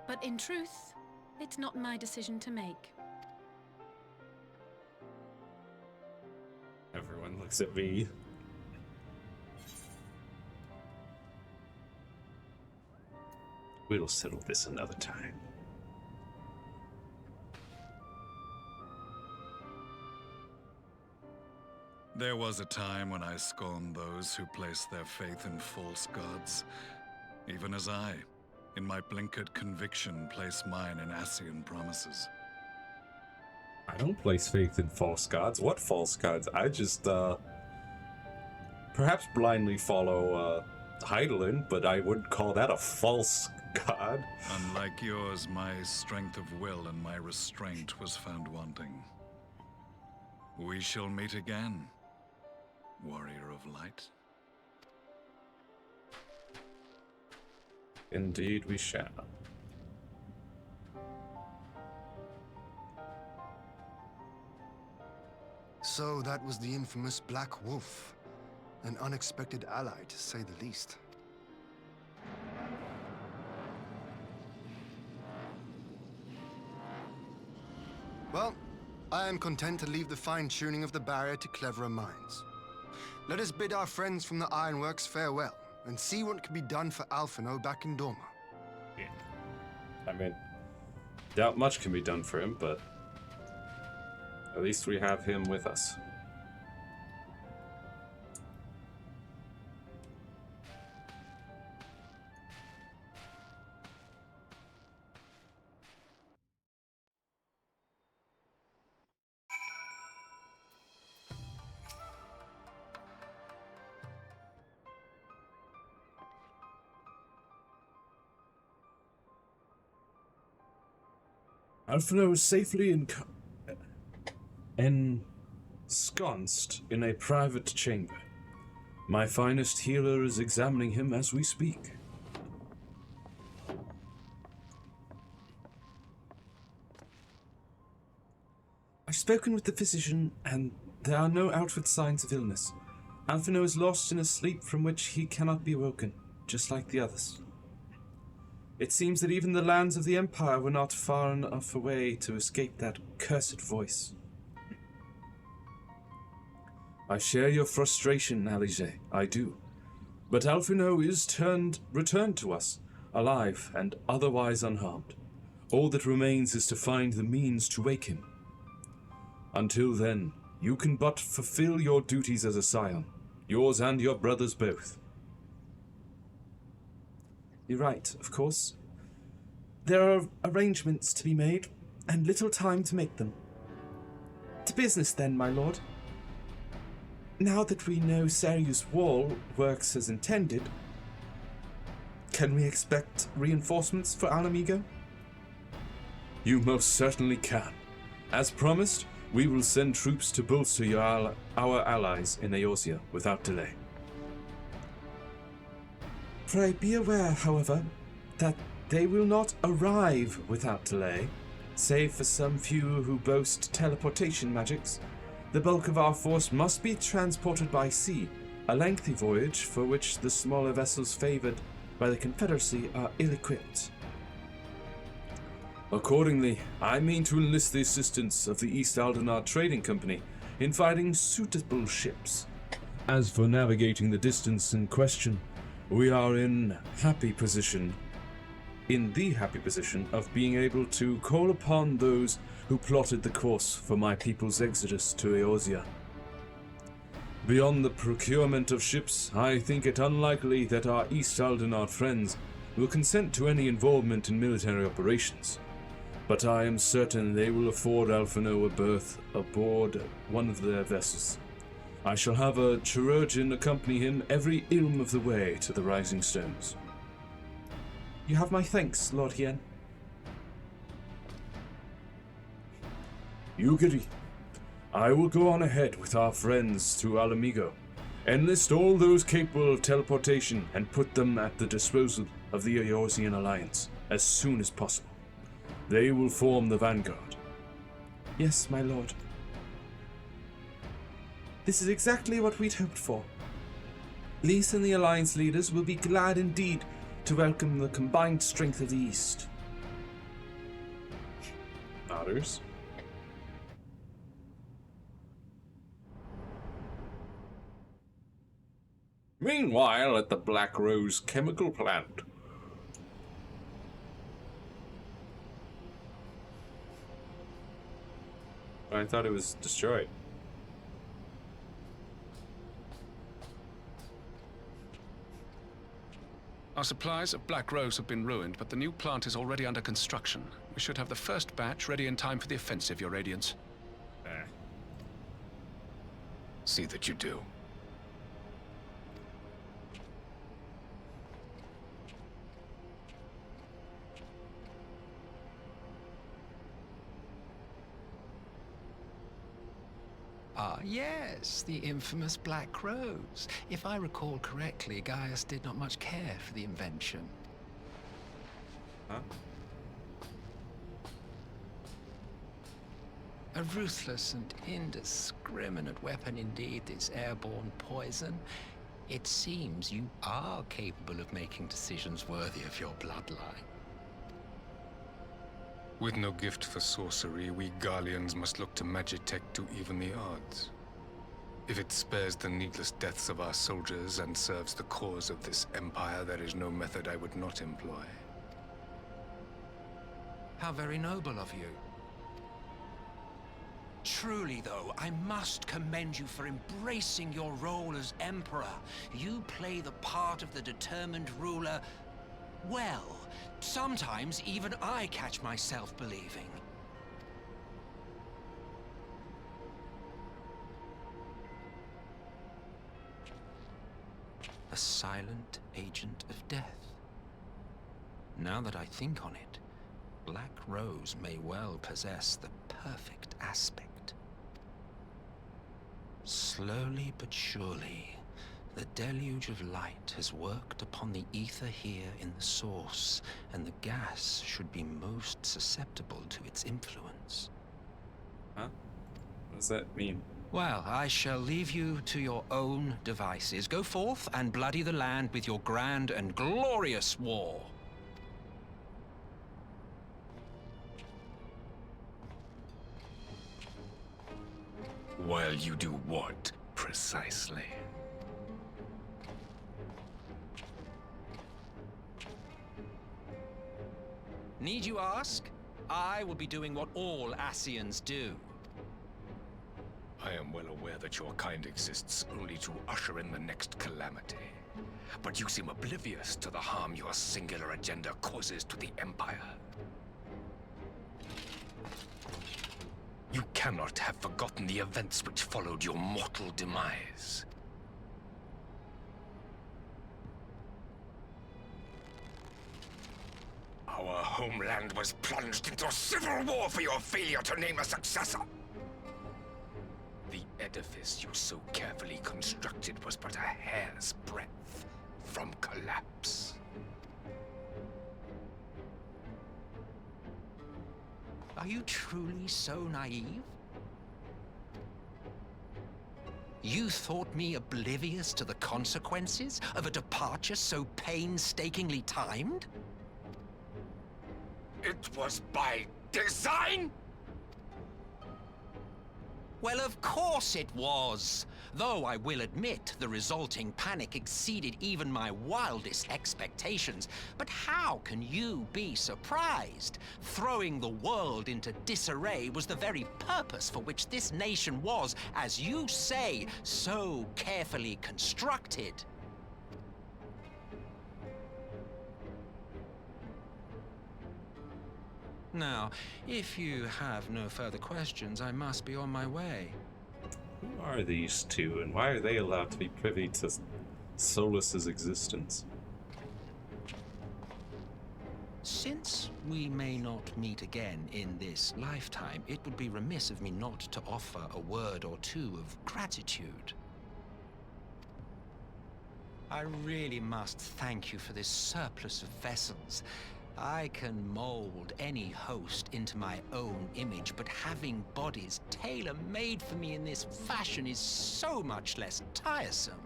But in truth, it's not my decision to make. Everyone looks at me. We'll settle this another time. There was a time when I scorned those who placed their faith in false gods, even as I, in my blinkered conviction, place mine in Ascian promises. I don't place faith in false gods. What false gods? I just, perhaps blindly follow, Hydaelyn, but I wouldn't call that a false god. Unlike yours, my strength of will and my restraint was found wanting. We shall meet again, warrior of light. Indeed we shall. So that was the infamous Black Wolf. An unexpected ally, to say the least. Well, I am content to leave the fine-tuning of the barrier to cleverer minds. Let us bid our friends from the Ironworks farewell, and see what can be done for Alphino back in Dorma. Yeah. I mean, doubt much can be done for him, but at least we have him with us. Alphino is safely ensconced in a private chamber. My finest healer is examining him as we speak. I've spoken with the physician, and there are no outward signs of illness. Alphino is lost in a sleep from which he cannot be woken, just like the others. It seems that even the lands of the Empire were not far enough away to escape that cursed voice. I share your frustration, Alice, I do. But Alphino is returned to us, alive and otherwise unharmed. All that remains is to find the means to wake him. Until then, you can but fulfill your duties as a scion, yours and your brother's both. You're right, of course. There are arrangements to be made, and little time to make them. To business then, my lord. Now that we know Serious Wall works as intended, can we expect reinforcements for Alamigo? You most certainly can. As promised, we will send troops to bolster our allies in Eorzea without delay. Pray be aware, however, that they will not arrive without delay, save for some few who boast teleportation magics. The bulk of our force must be transported by sea, a lengthy voyage for which the smaller vessels favored by the Confederacy are ill-equipped. Accordingly, I mean to enlist the assistance of the East Aldenar Trading Company in finding suitable ships. As for navigating the distance in question, we are in the happy position of being able to call upon those who plotted the course for my people's exodus to Eorzea. Beyond the procurement of ships, I think it unlikely that our East Aldenard friends will consent to any involvement in military operations. But I am certain they will afford Alphino a berth aboard one of their vessels. I shall have a chirurgeon accompany him every ilm of the way to the Rising Stones. You have my thanks, Lord Hien. Yugiri, I will go on ahead with our friends to Alamigo, enlist all those capable of teleportation and put them at the disposal of the Eorzean Alliance as soon as possible. They will form the vanguard. Yes, my lord. This is exactly what we'd hoped for. Lys and the Alliance leaders will be glad indeed to welcome the combined strength of the East. Others? Meanwhile, at the Black Rose chemical plant. I thought it was destroyed. Our supplies of Black Rose have been ruined, but the new plant is already under construction. We should have the first batch ready in time for the offensive, Your Radiance. See that you do. Ah, yes, the infamous Black Rose. If I recall correctly, Gaius did not much care for the invention. Huh? A ruthless and indiscriminate weapon indeed, this airborne poison. It seems you are capable of making decisions worthy of your bloodline. With no gift for sorcery, we Garleans must look to Magitech to even the odds. If it spares the needless deaths of our soldiers and serves the cause of this empire, there is no method I would not employ. How very noble of you. Truly, though, I must commend you for embracing your role as Emperor. You play the part of the determined ruler well. Sometimes even I catch myself believing. A silent agent of death. Now that I think on it, Black Rose may well possess the perfect aspect. Slowly but surely, the deluge of light has worked upon the ether here in the source, and the gas should be most susceptible to its influence. Huh? What does that mean? Well, I shall leave you to your own devices. Go forth and bloody the land with your grand and glorious war. While you do what, precisely? Need you ask? I will be doing what all Ascians do. I am well aware that your kind exists only to usher in the next calamity. But you seem oblivious to the harm your singular agenda causes to the Empire. You cannot have forgotten the events which followed your mortal demise. Our homeland was plunged into civil war for your failure to name a successor. The edifice you so carefully constructed was but a hair's breadth from collapse. Are you truly so naive? You thought me oblivious to the consequences of a departure so painstakingly timed? It was by design? Well, of course it was. Though I will admit the resulting panic exceeded even my wildest expectations. But how can you be surprised? Throwing the world into disarray was the very purpose for which this nation was, as you say, so carefully constructed. Now, if you have no further questions, I must be on my way. Who are these two, and why are they allowed to be privy to Solus's existence? Since we may not meet again in this lifetime, it would be remiss of me not to offer a word or two of gratitude. I really must thank you for this surplus of vessels. I can mold any host into my own image, but having bodies tailor-made for me in this fashion is so much less tiresome.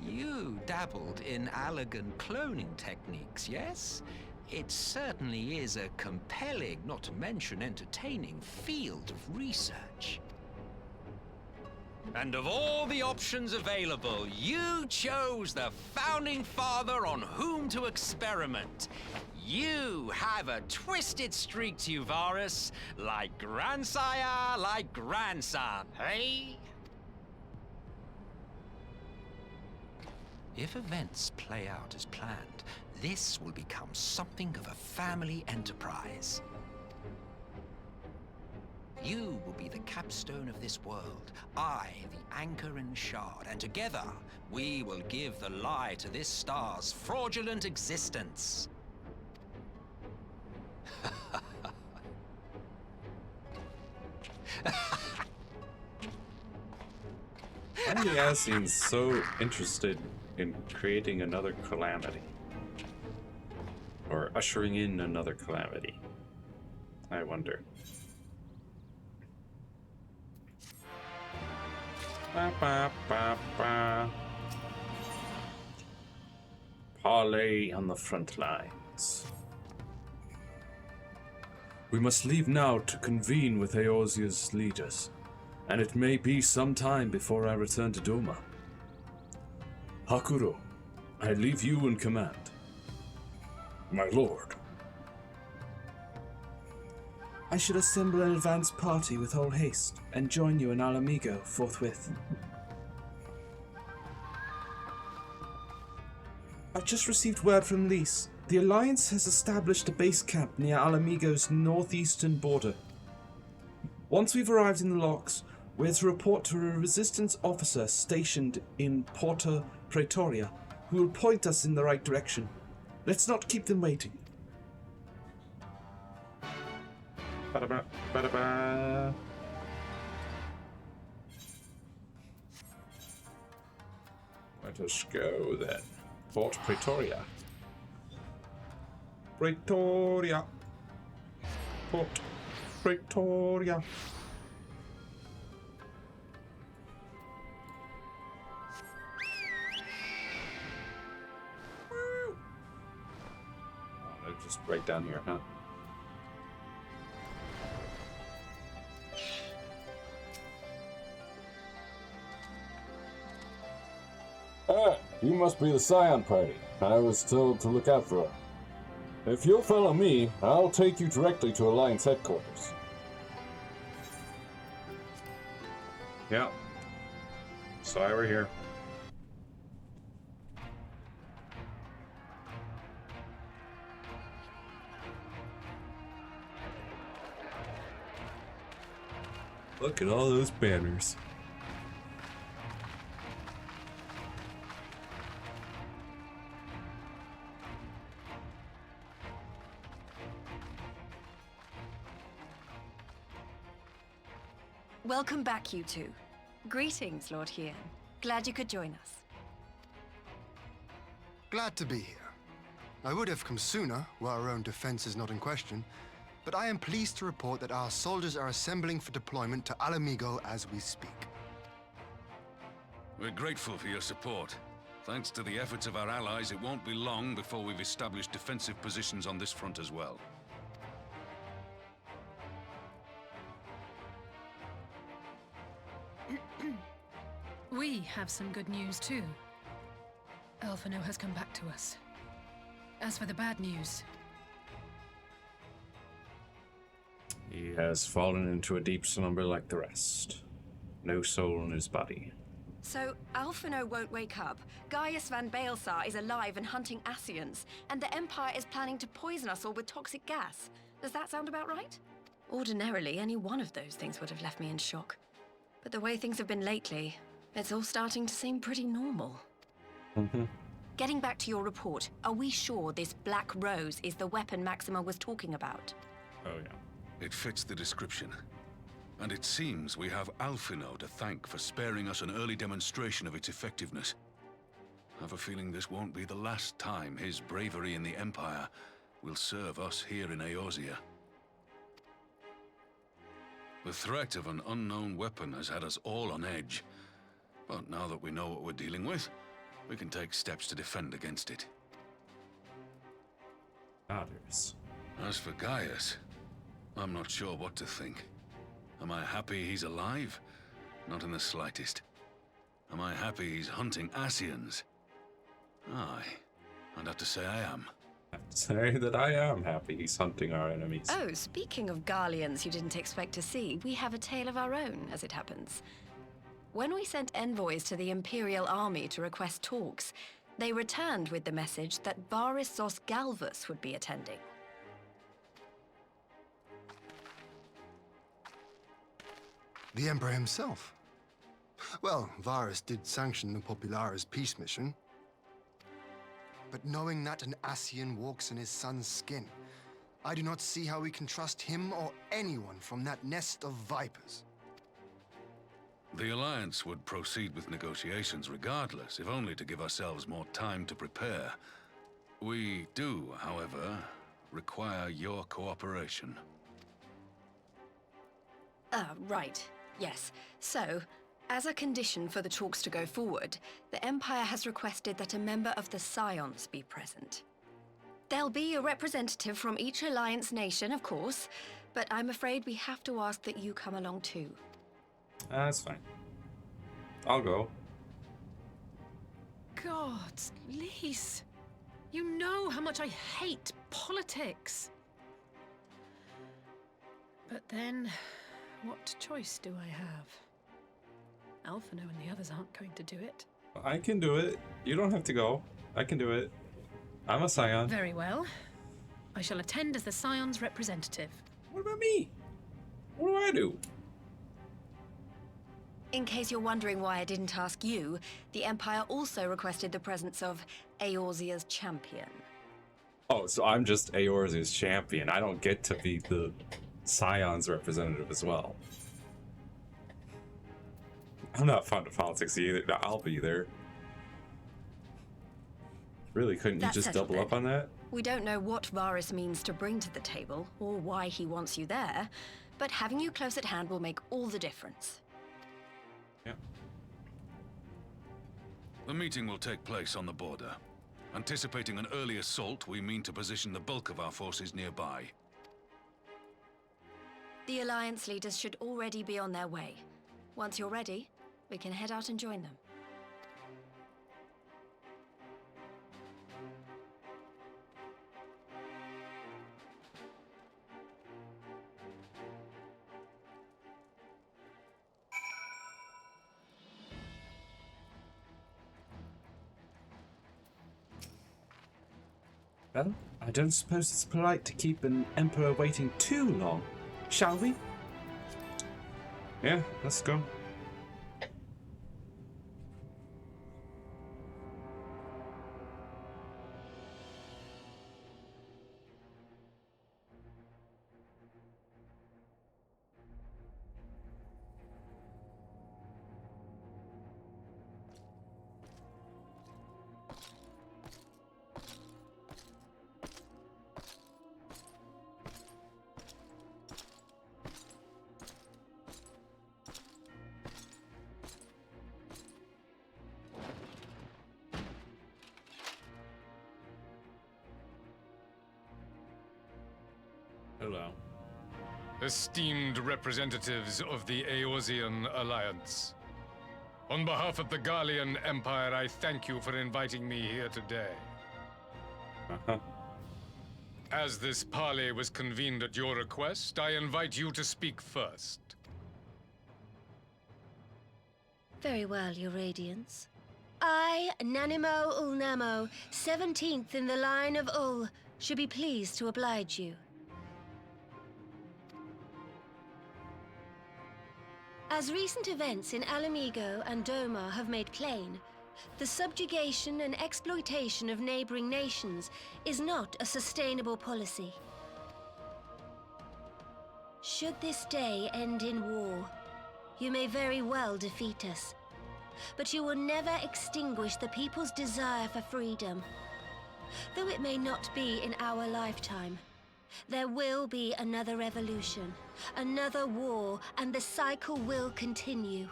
You dabbled in Allagan cloning techniques, yes? It certainly is a compelling, not to mention entertaining, field of research. And of all the options available, you chose the Founding Father on whom to experiment. You have a twisted streak to you, Varus, like grandsire, like grandson, hey? If events play out as planned, this will become something of a family enterprise. You will be the capstone of this world, I the anchor and shard, and together we will give the lie to this star's fraudulent existence. Why are the Ascians so interested in creating another calamity? Or ushering in another calamity? I wonder. Ba, ba, ba, ba. Parley on the front lines. We must leave now to convene with Eorzea's leaders, and it may be some time before I return to Doma. Hakuro, I leave you in command. My lord. I should assemble an advance party with all haste and join you in Alamigo forthwith. I've just received word from Lys. The Alliance has established a base camp near Alamigo's northeastern border. Once we've arrived in the locks, we're to report to a resistance officer stationed in Porta Praetoria, who will point us in the right direction. Let's not keep them waiting. Ba-da-ba, ba-da-ba. Let us go then. Fort Praetoria. Praetoria. Fort Praetoria. Oh, they're just right down here, huh? Ah, you must be the Scion party. I was told to look out for her. If you'll follow me, I'll take you directly to Alliance headquarters. Yeah. So I were here. Look at all those banners. Welcome back, you two. Greetings, Lord Hien. Glad you could join us. Glad to be here. I would have come sooner, were our own defense is not in question, but I am pleased to report that our soldiers are assembling for deployment to Alamigo as we speak. We're grateful for your support. Thanks to the efforts of our allies, it won't be long before we've established defensive positions on this front as well. have some good news too. Alphino has come back to us. As for the bad news, he has fallen into a deep slumber like the rest. No soul in his body. So, Alphino won't wake up, Gaius van Baelsar is alive and hunting Ascians, and the Empire is planning to poison us all with toxic gas. Does that sound about right? Ordinarily, any one of those things would have left me in shock. But the way things have been lately, it's all starting to seem pretty normal. Getting back to your report, are we sure this Black Rose is the weapon Maxima was talking about? Oh, yeah. It fits the description. And it seems we have Alphino to thank for sparing us an early demonstration of its effectiveness. I have a feeling this won't be the last time his bravery in the Empire will serve us here in Eorzea. The threat of an unknown weapon has had us all on edge. But now that we know what we're dealing with, we can take steps to defend against it. Others. As for Gaius, I'm not sure what to think. Am I happy he's alive? Not in the slightest. Am I happy he's hunting Ascians? Aye. I'd have to say I am. I have to say that I am happy he's hunting our enemies. Oh, speaking of Garleans you didn't expect to see, we have a tale of our own, as it happens. When we sent envoys to the Imperial Army to request talks, they returned with the message that Varys Zos Galvus would be attending. The Emperor himself. Well, Varys did sanction the Popularis peace mission. But knowing that an Ascian walks in his son's skin, I do not see how we can trust him or anyone from that nest of vipers. The Alliance would proceed with negotiations regardless, if only to give ourselves more time to prepare. We do, however, require your cooperation. Right. Yes. So, as a condition for the talks to go forward, the Empire has requested that a member of the Scions be present. There'll be a representative from each Alliance nation, of course, but I'm afraid we have to ask that you come along too. That's fine. I'll go. God, Lise, you know how much I hate politics. But then, what choice do I have? Alphino and the others aren't going to do it. I can do it. You don't have to go. I can do it. I'm a Scion. Very well. I shall attend as the Scion's representative. What about me? What do I do? In case you're wondering why I didn't ask you, the Empire also requested the presence of Eorzea's champion. Oh, so I'm just Eorzea's champion. I don't get to be the Scion's representative as well. I'm not fond of politics either. I'll be there. Really, couldn't you just double up on that? We don't know what Varys means to bring to the table, or why he wants you there, but having you close at hand will make all the difference. Yeah. The meeting will take place on the border. Anticipating an early assault, we mean to position the bulk of our forces nearby. The Alliance leaders should already be on their way. Once you're ready, we can head out and join them. Well, I don't suppose it's polite to keep an emperor waiting too long, shall we? Yeah, let's go. Hello. Esteemed representatives of the Eorzean Alliance. On behalf of the Gallian Empire, I thank you for inviting me here today. As this parley was convened at your request, I invite you to speak first. Very well, Your Radiance. I, Nanimo Ulnamo, 17th in the line of Ul, should be pleased to oblige you. As recent events in Alamigo and Doma have made plain, the subjugation and exploitation of neighboring nations is not a sustainable policy. Should this day end in war, you may very well defeat us, but you will never extinguish the people's desire for freedom. Though it may not be in our lifetime, there will be another revolution, another war, and the cycle will continue.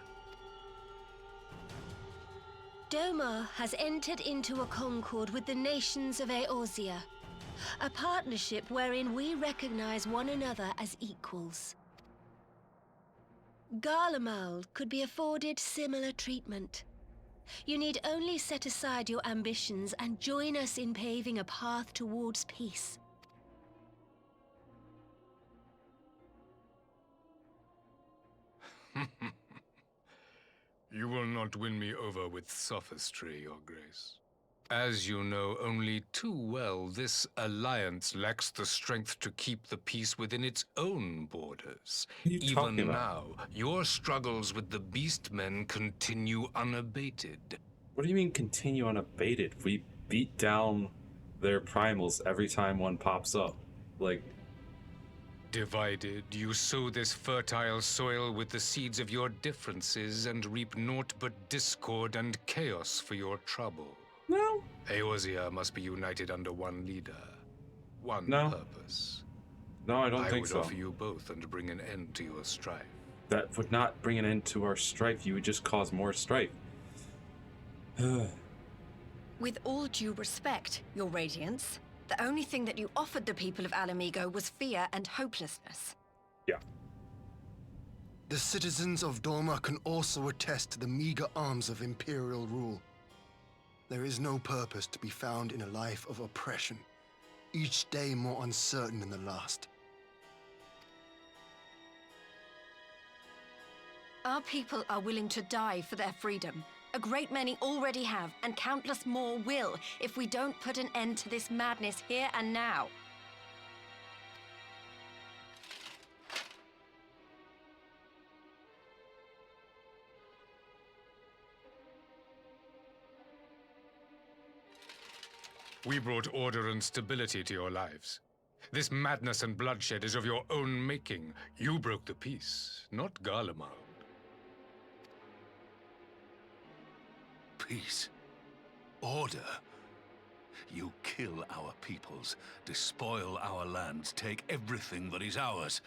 Doma has entered into a concord with the nations of Eorzea, a partnership wherein we recognize one another as equals. Garlemald could be afforded similar treatment. You need only set aside your ambitions and join us in paving a path towards peace. You will not win me over with sophistry, Your Grace. As you know only too well, this alliance lacks the strength to keep the peace within its own borders. Even now, your struggles with the Beastmen continue unabated. What do you mean continue unabated? We beat down their primals every time one pops up. Like, divided, you sow this fertile soil with the seeds of your differences and reap naught but discord and chaos for your trouble. No. Eorzea must be united under one leader, one purpose. No, I don't think so. I would offer you both and bring an end to your strife. That would not bring an end to our strife. You would just cause more strife. With all due respect, Your Radiance, the only thing that you offered the people of Alamigo was fear and hopelessness. Yeah. The citizens of Doma can also attest to the meager arms of Imperial rule. There is no purpose to be found in a life of oppression, each day more uncertain than the last. Our people are willing to die for their freedom. A great many already have, and countless more will, if we don't put an end to this madness here and now. We brought order and stability to your lives. This madness and bloodshed is of your own making. You broke the peace, not Garlemald. Peace. Order. You kill our peoples, despoil our lands, take everything that is ours.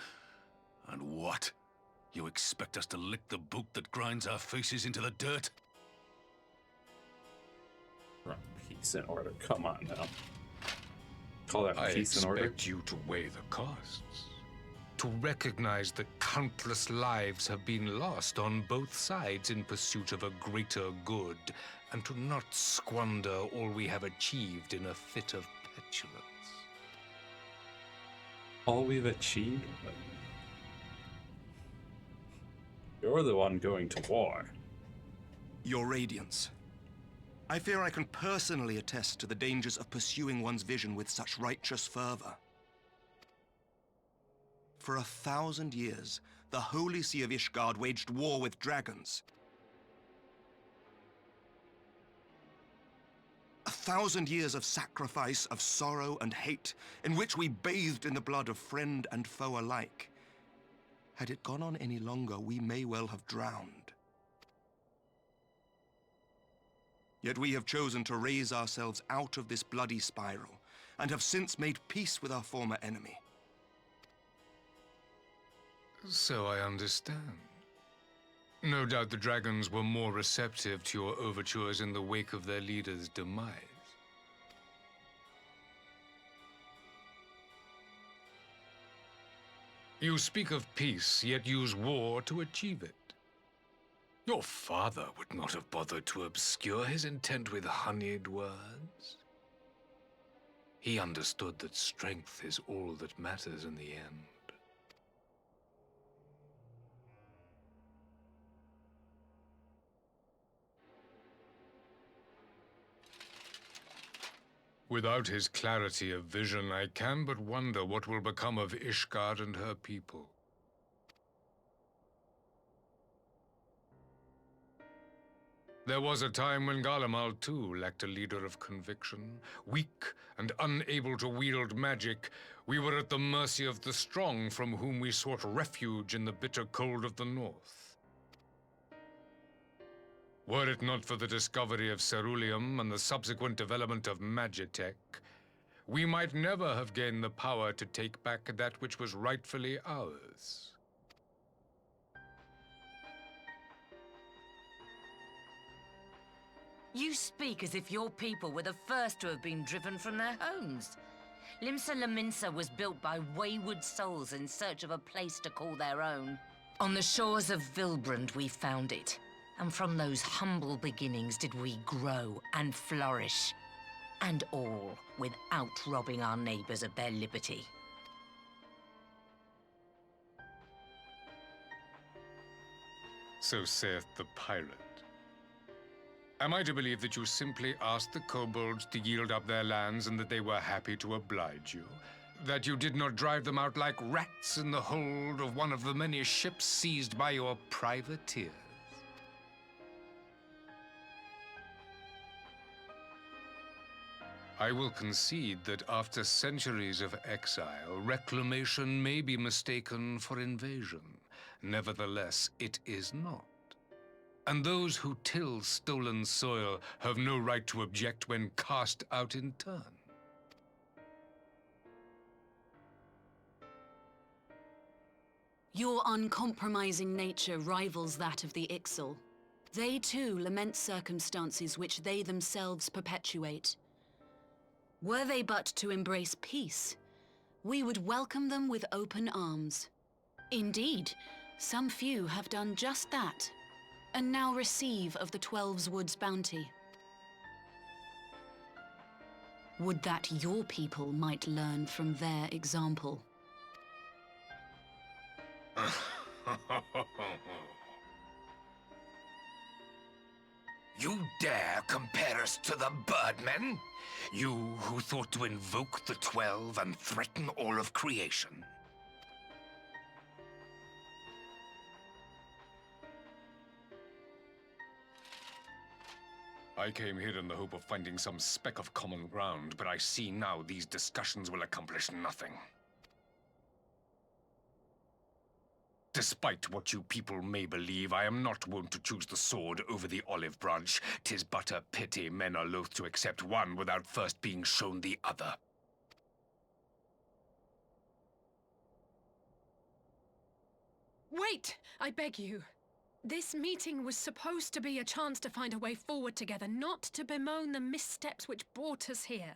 And what? You expect us to lick the boot that grinds our faces into the dirt? Peace and order. Come on now. Call that peace and order? I expect you to weigh the costs. To recognize that countless lives have been lost on both sides in pursuit of a greater good, and to not squander all we have achieved in a fit of petulance. All we've achieved? You're the one going to war. Your Radiance. I fear I can personally attest to the dangers of pursuing one's vision with such righteous fervor. For 1,000 years, the Holy See of Ishgard waged war with dragons. 1,000 years of sacrifice, of sorrow and hate, in which we bathed in the blood of friend and foe alike. Had it gone on any longer, we may well have drowned. Yet we have chosen to raise ourselves out of this bloody spiral, and have since made peace with our former enemy. So I understand. No doubt the dragons were more receptive to your overtures in the wake of their leader's demise. You speak of peace, yet use war to achieve it. Your father would not have bothered to obscure his intent with honeyed words. He understood that strength is all that matters in the end. Without his clarity of vision, I can but wonder what will become of Ishgard and her people. There was a time when Garlemald, too, lacked a leader of conviction. Weak and unable to wield magic, we were at the mercy of the strong, from whom we sought refuge in the bitter cold of the north. Were it not for the discovery of ceruleum and the subsequent development of Magitech, we might never have gained the power to take back that which was rightfully ours. You speak as if your people were the first to have been driven from their homes. Limsa Lominsa was built by wayward souls in search of a place to call their own. On the shores of Vilbrand we found it, and from those humble beginnings did we grow and flourish. And all without robbing our neighbors of their liberty. So saith the pirate. Am I to believe that you simply asked the kobolds to yield up their lands and that they were happy to oblige you? That you did not drive them out like rats in the hold of one of the many ships seized by your privateers? I will concede that after centuries of exile, reclamation may be mistaken for invasion. Nevertheless, it is not. And those who till stolen soil have no right to object when cast out in turn. Your uncompromising nature rivals that of the Ixal. They too lament circumstances which they themselves perpetuate. Were they but to embrace peace, we would welcome them with open arms. Indeed, some few have done just that, and now receive of the Twelve's Wood's bounty. Would that your people might learn from their example. You dare compare us to the Birdmen? You who thought to invoke the 12 and threaten all of creation? I came here in the hope of finding some speck of common ground, but I see now these discussions will accomplish nothing. Despite what you people may believe, I am not wont to choose the sword over the olive branch. 'Tis but a pity men are loath to accept one without first being shown the other. Wait, I beg you. This meeting was supposed to be a chance to find a way forward together, not to bemoan the missteps which brought us here.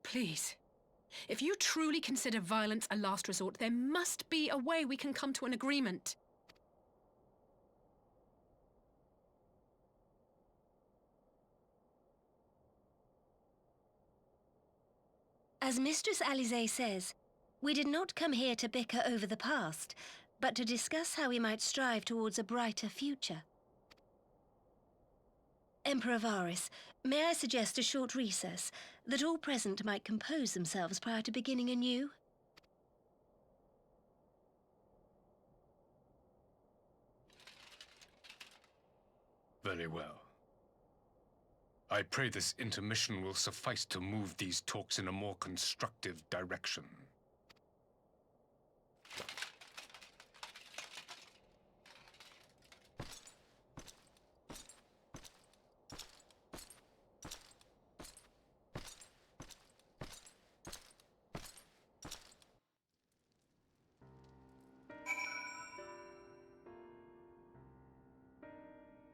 Please. If you truly consider violence a last resort, there must be a way we can come to an agreement. As Mistress Alisaie says, we did not come here to bicker over the past, but to discuss how we might strive towards a brighter future. Emperor Varys, may I suggest a short recess, that all present might compose themselves prior to beginning anew? Very well. I pray this intermission will suffice to move these talks in a more constructive direction.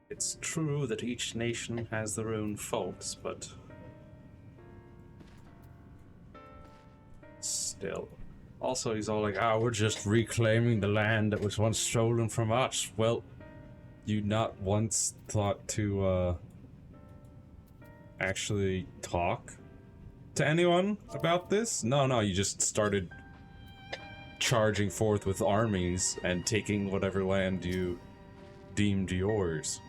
It's true that each nation has their own faults, but still, Also, he's all like, we're just reclaiming the land that was once stolen from us. Well, you not once thought to, actually talk to anyone about this? No, you just started charging forth with armies and taking whatever land you deemed yours.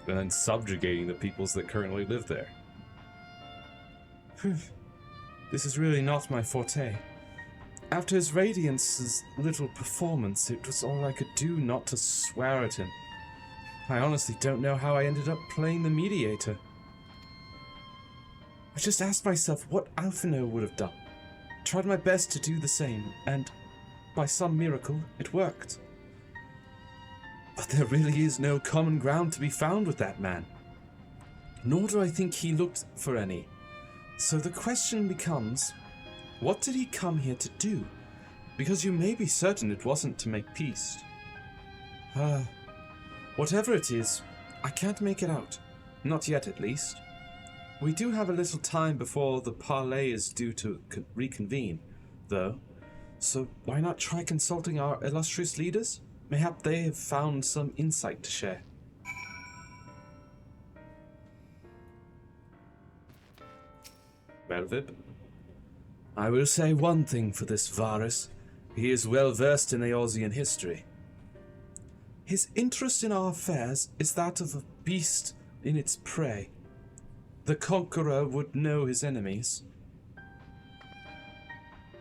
And then subjugating the peoples that currently live there. This is really not my forte. After his Radiance's little performance, it was all I could do not to swear at him. I honestly don't know how I ended up playing the mediator. I just asked myself what Alphino would have done. Tried my best to do the same, and by some miracle, it worked. But there really is no common ground to be found with that man. Nor do I think he looked for any. So the question becomes, what did he come here to do? Because you may be certain it wasn't to make peace. Whatever it is, I can't make it out. Not yet, at least. We do have a little time before the parley is due to reconvene, though. So why not try consulting our illustrious leaders? Mayhap they have found some insight to share. Melvib? I will say one thing for this Varus. He is well versed in Eorzean history. His interest in our affairs is that of a beast in its prey. The conqueror would know his enemies.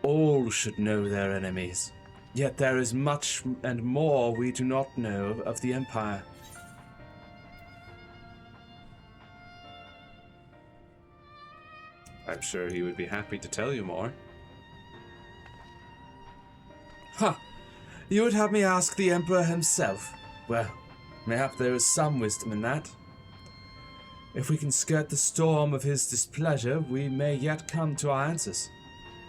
All should know their enemies. Yet there is much and more we do not know of the Empire. I'm sure he would be happy to tell you more. Ha! You would have me ask the Emperor himself. Well, mayhap there is some wisdom in that. If we can skirt the storm of his displeasure, we may yet come to our answers.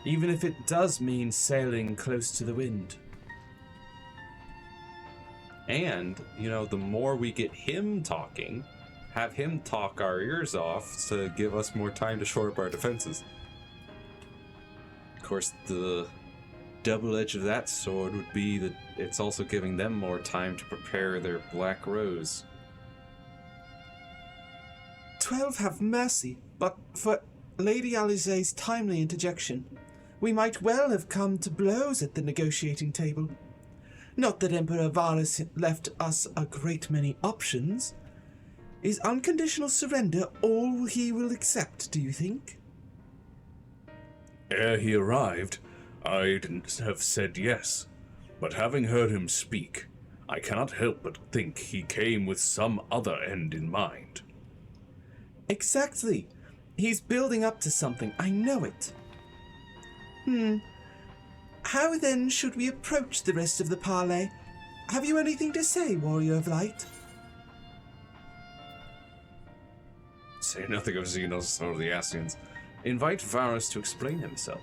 Even if it does mean sailing close to the wind. And, the more we get him talking, have him talk our ears off to give us more time to shore up our defenses. Of course, the double edge of that sword would be that it's also giving them more time to prepare their Black Rose. 12 have mercy, but for Lady Alize's timely interjection, we might well have come to blows at the negotiating table. Not that Emperor Varus left us a great many options. Is unconditional surrender all he will accept, do you think? Ere he arrived, I'd have said yes, but having heard him speak, I cannot help but think he came with some other end in mind. Exactly. He's building up to something, I know it. How then should we approach the rest of the parley? Have you anything to say, Warrior of Light? Say nothing of Xenos or the Ascians. Invite Varus to explain himself.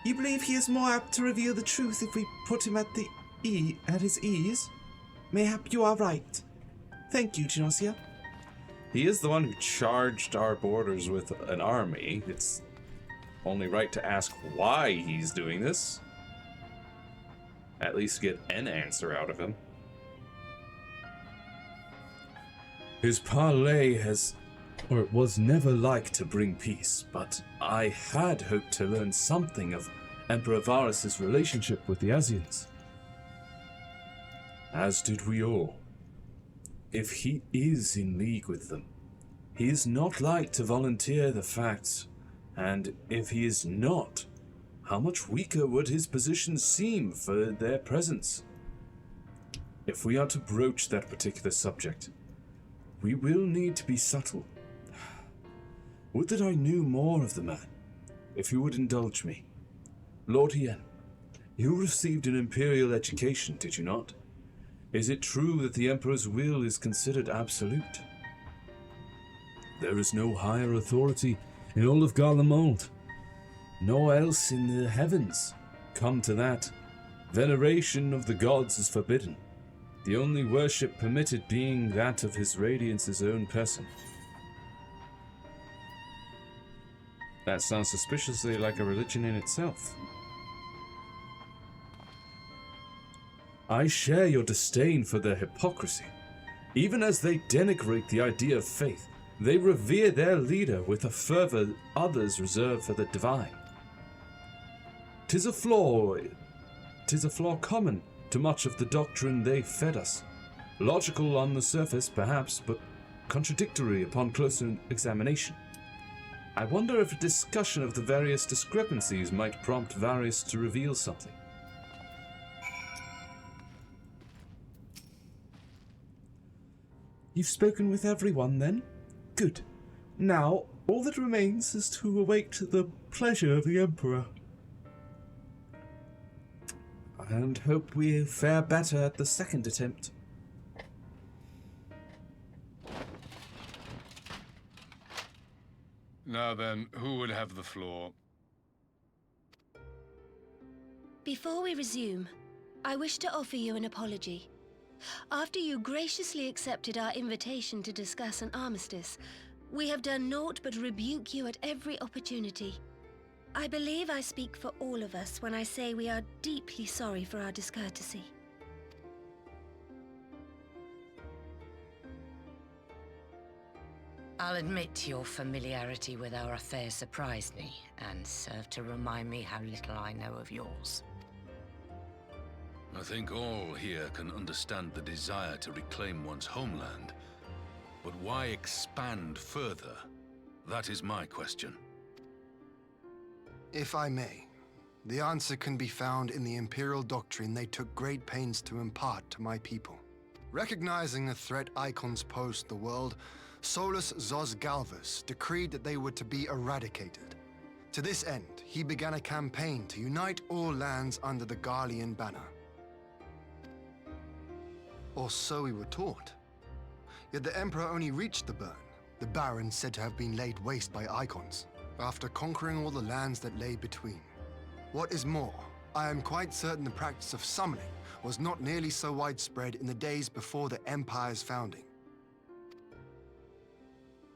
You believe he is more apt to reveal the truth if we put him at his ease? Mayhap you are right. Thank you, Genosia. He is the one who charged our borders with an army. It's only right to ask why he's doing this. At least get an answer out of him. His parley was never like to bring peace, but I had hoped to learn something of Emperor Varus's relationship with the Ascians. As did we all. If he is in league with them, he is not like to volunteer the facts, and if he is not, how much weaker would his position seem for their presence? If we are to broach that particular subject, we will need to be subtle. Would that I knew more of the man, if you would indulge me. Lord Hien, you received an imperial education, did you not? Is it true that the Emperor's will is considered absolute? There is no higher authority in all of Garlemald, nor else in the heavens. Come to that, veneration of the gods is forbidden, the only worship permitted being that of His Radiance's own person. That sounds suspiciously like a religion in itself. I share your disdain for their hypocrisy. Even as they denigrate the idea of faith, they revere their leader with a fervor others reserve for the divine. 'Tis a flaw common to much of the doctrine they fed us. Logical on the surface, perhaps, but contradictory upon closer examination. I wonder if a discussion of the various discrepancies might prompt Varius to reveal something. You've spoken with everyone, then? Good. Now, all that remains is to await the pleasure of the Emperor. And hope we fare better at the second attempt. Now then, who would have the floor? Before we resume, I wish to offer you an apology. After you graciously accepted our invitation to discuss an armistice, we have done naught but rebuke you at every opportunity. I believe I speak for all of us when I say we are deeply sorry for our discourtesy. I'll admit your familiarity with our affairs surprised me, and served to remind me how little I know of yours. I think all here can understand the desire to reclaim one's homeland. But why expand further? That is my question. If I may, the answer can be found in the Imperial doctrine they took great pains to impart to my people. Recognizing the threat icons pose to the world, Solus Zos Galvus decreed that they were to be eradicated. To this end, he began a campaign to unite all lands under the Garlean banner. Or so we were taught. Yet the Emperor only reached the burn, the Baron said to have been laid waste by icons, after conquering all the lands that lay between. What is more, I am quite certain the practice of summoning was not nearly so widespread in the days before the Empire's founding.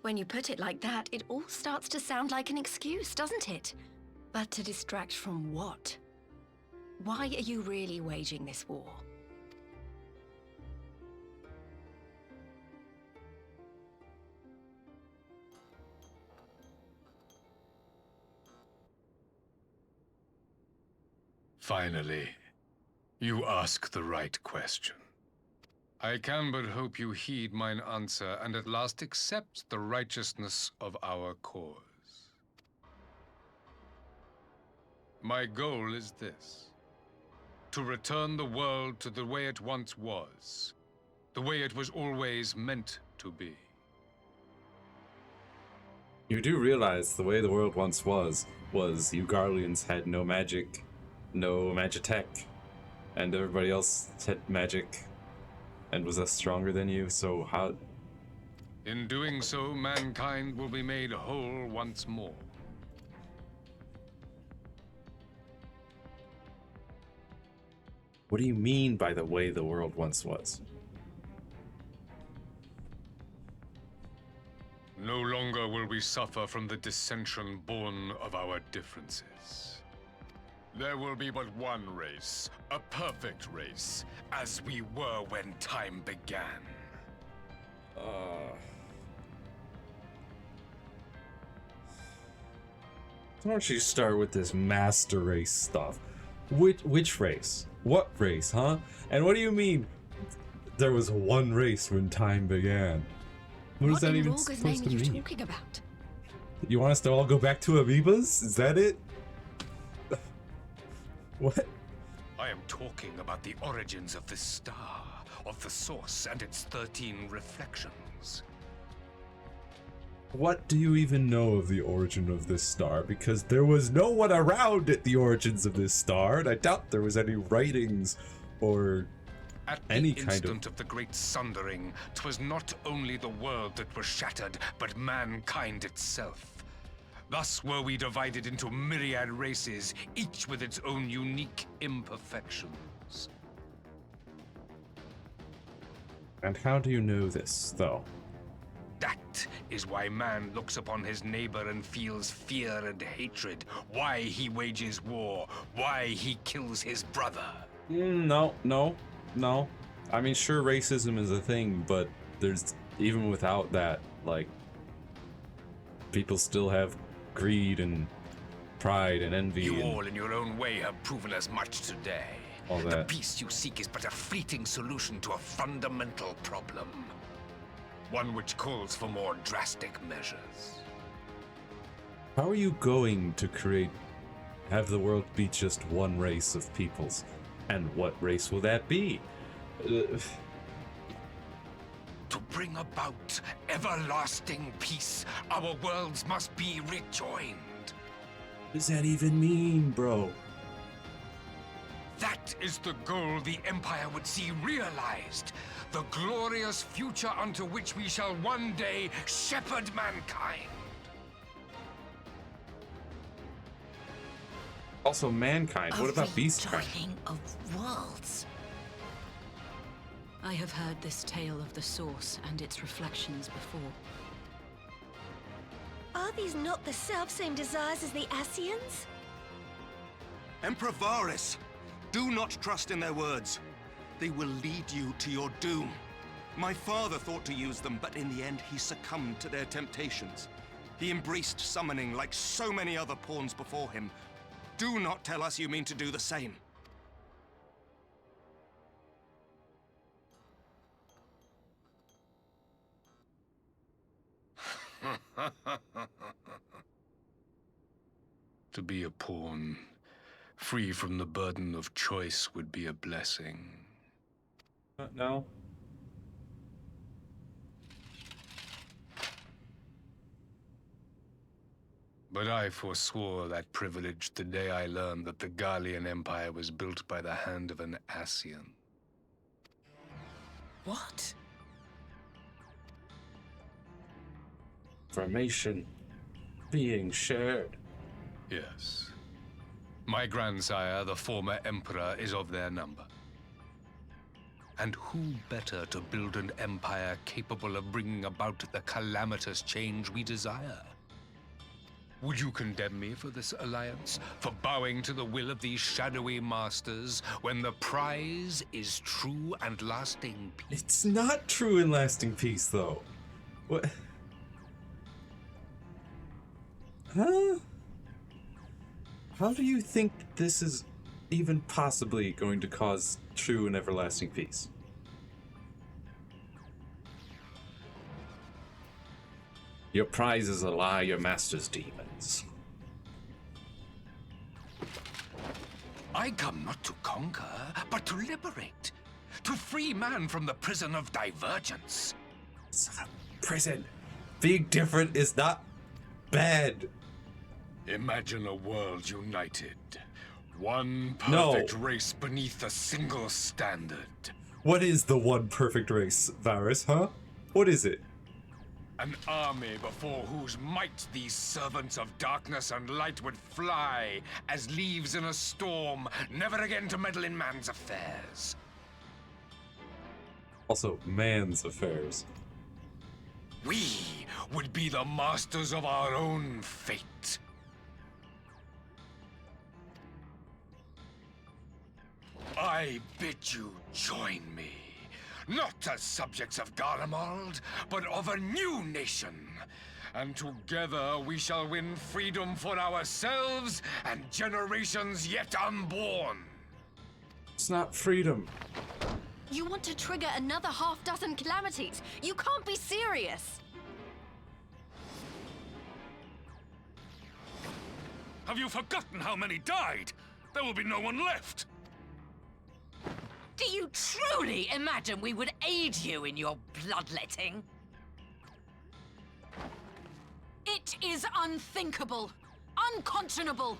When you put it like that, it all starts to sound like an excuse, doesn't it? But to distract from what? Why are you really waging this war? Finally, you ask the right question. I can but hope you heed mine answer and at last accept the righteousness of our cause. My goal is this: to return the world to the way it once was, the way it was always meant to be. You do realize the way the world once was you Garleans had no magic, no magitech, and everybody else had magic and was less stronger than you, so how... In doing so, mankind will be made whole once more. What do you mean by the way the world once was? No longer will we suffer from the dissension born of our differences. There will be but one race, a perfect race, as we were when time began. Don't you start with this master race stuff. Which race? What race, huh? And what do you mean there was one race when time began? What is that even supposed to mean? Talking about? You want us to all go back to amoebas? Is that it? What? I am talking about the origins of this star, of the source and its 13 reflections. What do you even know of the origin of this star? Because there was no one around at the origins of this star, and I doubt there was any writings or any kind of... At the instant of the great sundering, 'twas not only the world that was shattered, but mankind itself. Thus were we divided into myriad races, each with its own unique imperfections. And how do you know this, though? That is why man looks upon his neighbor and feels fear and hatred, why he wages war, why he kills his brother. No. I mean, sure, racism is a thing, but there's, even without that, like, people still have greed and pride and envy. You all in your own way have proven as much today. All The that. peace you seek is but a fleeting solution to a fundamental problem. One which calls for more drastic measures. How are you going to have the world be just one race of peoples? And what race will that be? To bring about everlasting peace, our worlds must be rejoined. What does that even mean, bro? That is the goal the Empire would see realized. The glorious future unto which we shall one day shepherd mankind. Also, mankind. What about beastkind? Rejoining of worlds. I have heard this tale of the Source and its reflections before. Are these not the self-same desires as the Ascians? Emperor Varys, do not trust in their words. They will lead you to your doom. My father thought to use them, but in the end he succumbed to their temptations. He embraced summoning like so many other pawns before him. Do not tell us you mean to do the same. To be a pawn, free from the burden of choice, would be a blessing. No. But I forswore that privilege the day I learned that the Garlean Empire was built by the hand of an Ascian. What? Information being shared. Yes. My grandsire, the former Emperor, is of their number. And who better to build an empire capable of bringing about the calamitous change we desire? Would you condemn me for this alliance? For bowing to the will of these shadowy masters, when the prize is true and lasting peace? It's not true and lasting peace, though. What? Huh? How do you think this is even possibly going to cause true and everlasting peace? Your prize is a lie, your master's demons. I come not to conquer, but to liberate. To free man from the prison of divergence. It's not a prison. Being different is not bad. Imagine a world united. One perfect No. race beneath a single standard. What is the one perfect race, Varys, huh? What is it? An army before whose might these servants of darkness and light would fly as leaves in a storm, never again to meddle in man's affairs. Also, man's affairs. We would be the masters of our own fate. I bid you join me. Not as subjects of Garlemald, but of a new nation. And together we shall win freedom for ourselves and generations yet unborn. It's not freedom. You want to trigger another half-dozen calamities? You can't be serious! Have you forgotten how many died? There will be no one left. Do you truly imagine we would aid you in your bloodletting? It is unthinkable! Unconscionable!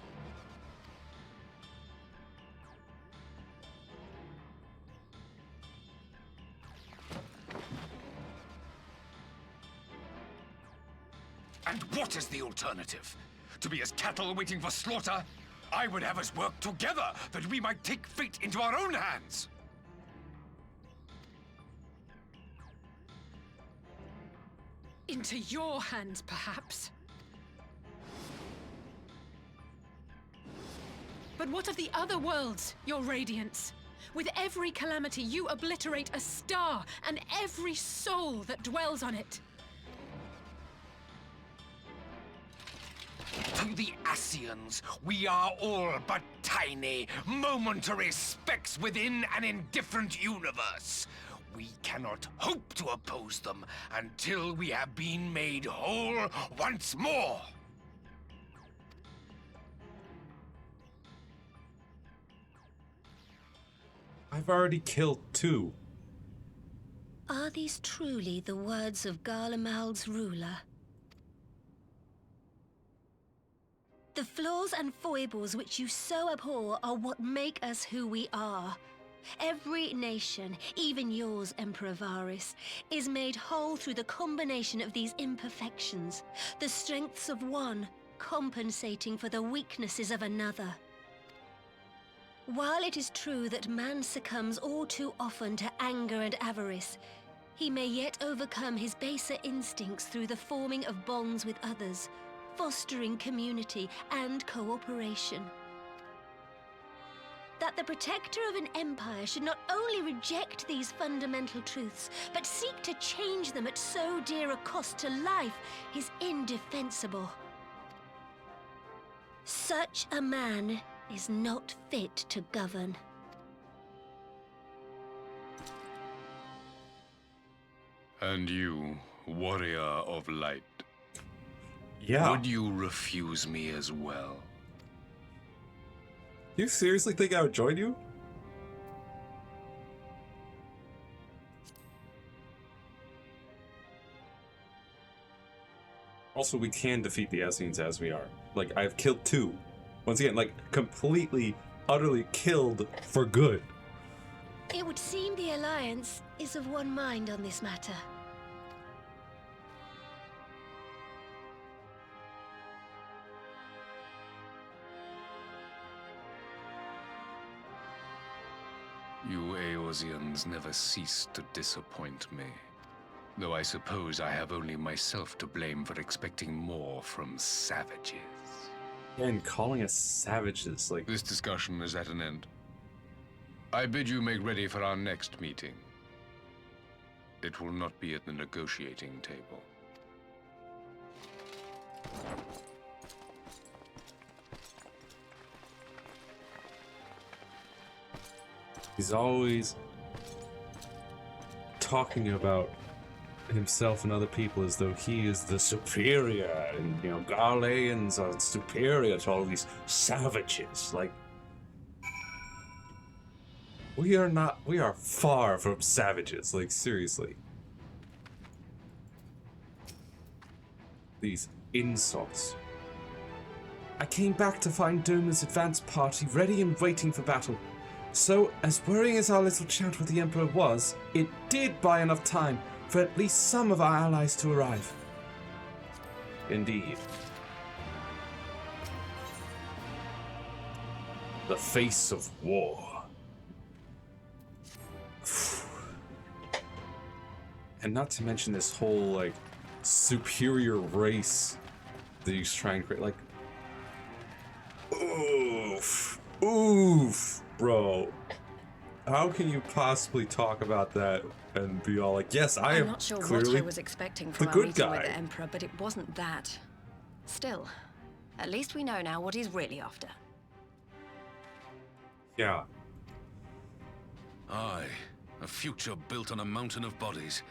And what is the alternative? To be as cattle waiting for slaughter? I would have us work together that we might take fate into our own hands. Into your hands, perhaps. But what of the other worlds, your radiance? With every calamity, you obliterate a star and every soul that dwells on it. To the Ascians, we are all but tiny, momentary specks within an indifferent universe. We cannot hope to oppose them until we have been made whole once more. I've already killed 2. Are these truly the words of Garlemald's ruler? The flaws and foibles which you so abhor are what make us who we are. Every nation, even yours, Emperor Varys, is made whole through the combination of these imperfections, the strengths of one compensating for the weaknesses of another. While it is true that man succumbs all too often to anger and avarice, he may yet overcome his baser instincts through the forming of bonds with others, fostering community and cooperation. That the protector of an empire should not only reject these fundamental truths, but seek to change them at so dear a cost to life is indefensible. Such a man is not fit to govern. And you, warrior of light. Yeah. Would you refuse me as well? You seriously think I would join you? Also, we can defeat the Essenes as we are. Like, I've killed 2. Once again, like, completely, utterly killed for good. It would seem the Alliance is of one mind on this matter. You Eorzeans never cease to disappoint me. Though I suppose I have only myself to blame for expecting more from savages. And calling us savages, like... This discussion is at an end. I bid you make ready for our next meeting. It will not be at the negotiating table. He's always talking about himself and other people as though he is the superior, and, you know, Garleans are superior to all these savages. Like, we are not, we are far from savages, like, seriously. These insults. I came back to find Derma's advance party ready and waiting for battle. So, as worrying as our little chat with the Emperor was, it did buy enough time for at least some of our allies to arrive. Indeed. The face of war. And not to mention this whole, like, superior race that he's trying to create, like... Oof. Oof. Bro, how can you possibly talk about that and be all like, yes, I am not sure clearly what I was expecting from the our good meeting guy. with the Emperor, but it wasn't that. Still, at least we know now what he's really after. Yeah. Aye, a future built on a mountain of bodies.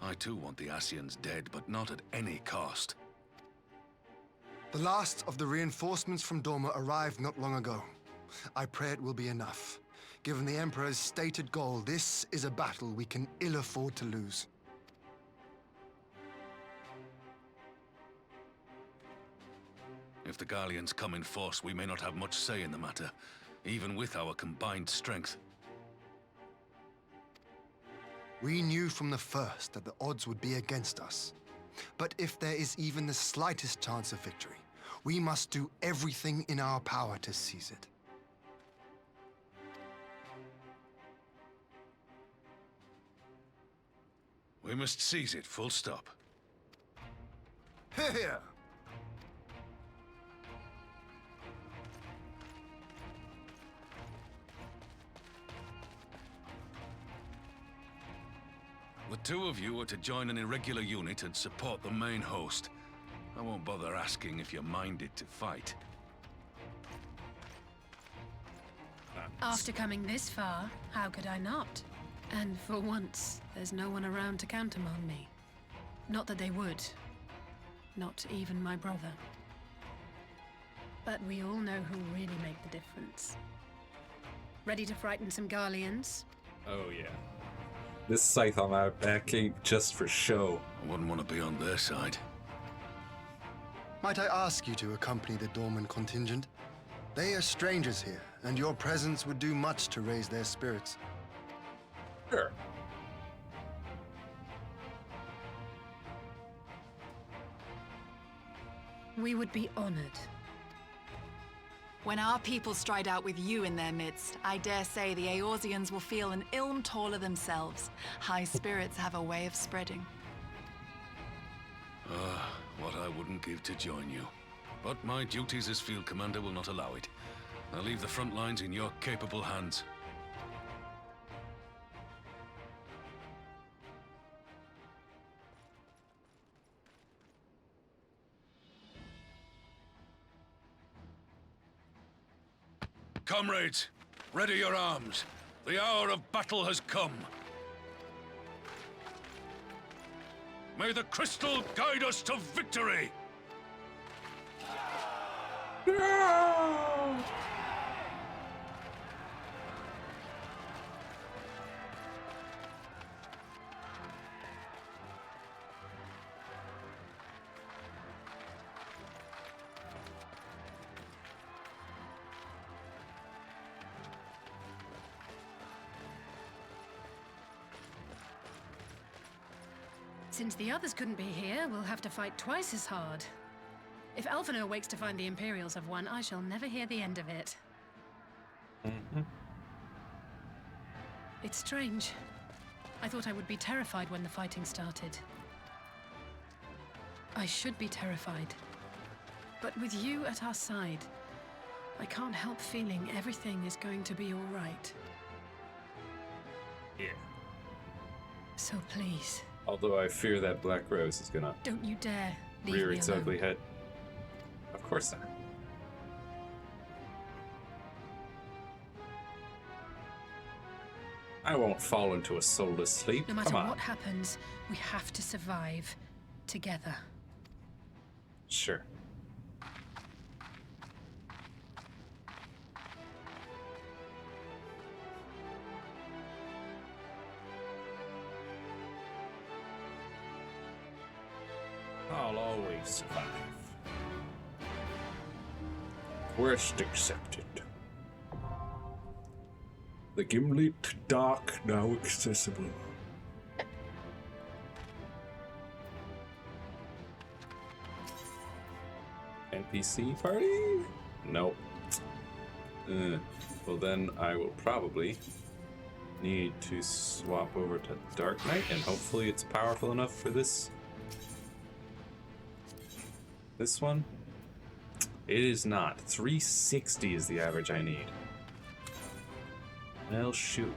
I too want the Ascians dead, but not at any cost. The last of the reinforcements from Dorma arrived not long ago. I pray it will be enough. Given the Emperor's stated goal, this is a battle we can ill afford to lose. If the Garleans come in force, we may not have much say in the matter, even with our combined strength. We knew from the first that the odds would be against us. But if there is even the slightest chance of victory, we must do everything in our power to seize it. We must seize it, full stop. Here! The two of you are to join an irregular unit and support the main host. I won't bother asking if you're minded to fight. After coming this far, how could I not? And for once, there's no one around to countermand me. Not that they would. Not even my brother. But we all know who'll really make the difference. Ready to frighten some Garleans? Oh, yeah. This scythe on my back ain't just for show. I wouldn't want to be on their side. Might I ask you to accompany the Dorman contingent? They are strangers here, and your presence would do much to raise their spirits. Sure. We would be honored. When our people stride out with you in their midst, I dare say the Eorzeans will feel an ilm taller themselves. High spirits have a way of spreading. What I wouldn't give to join you. But my duties as field commander will not allow it. I'll leave the front lines in your capable hands. Comrades, ready your arms. The hour of battle has come. May the crystal guide us to victory! Since the others couldn't be here, we'll have to fight twice as hard. If Alphinaud wakes to find the Imperials have won, I shall never hear the end of it. It's strange. I thought I would be terrified when the fighting started. I should be terrified. But with you at our side, I can't help feeling everything is going to be all right. Yeah. So please. Although I fear that Black Rose is gonna Don't you dare leave rear me its alone. ugly head. Of course not. I won't fall into a soulless sleep. No matter Come on. what happens, we have to survive together. Sure. I'll always survive. Quest accepted. The Gimlet Dark now accessible. NPC party? Nope. Well then I will probably need to swap over to Dark Knight, and hopefully it's powerful enough for this one. It is not. 360 is the average I need. Well, shoot.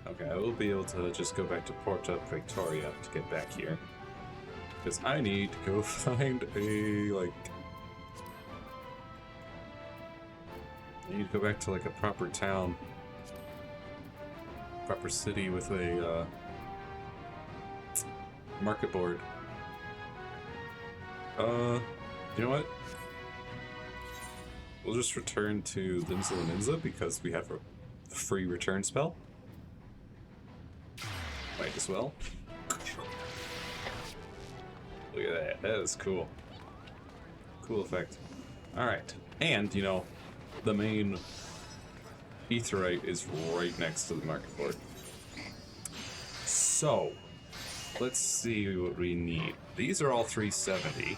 Okay, I will be able to just go back to Porta Victoria to get back here. Because I need to go find a, like... I need to go back to, like, a proper town. Proper city with a, market board. You know what? We'll just return to Limsa Lominsa because we have a free return spell. Might as well. Look at that. That is cool. Cool effect. Alright. And, you know, the main Aetheryte is right next to the market board. So, let's see what we need. These are all 370.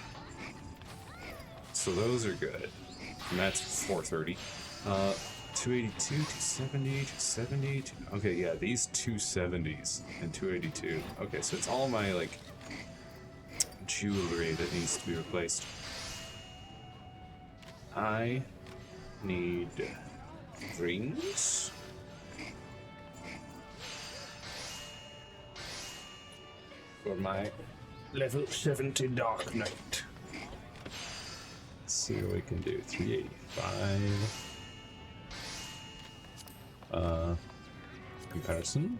So those are good. And that's 430. 282, 270, 270. Okay, yeah, these 270s and 282. Okay, so it's all my, like, jewelry that needs to be replaced. I need rings. For my level 70 Dark Knight. Let's see what we can do. 385. Comparison.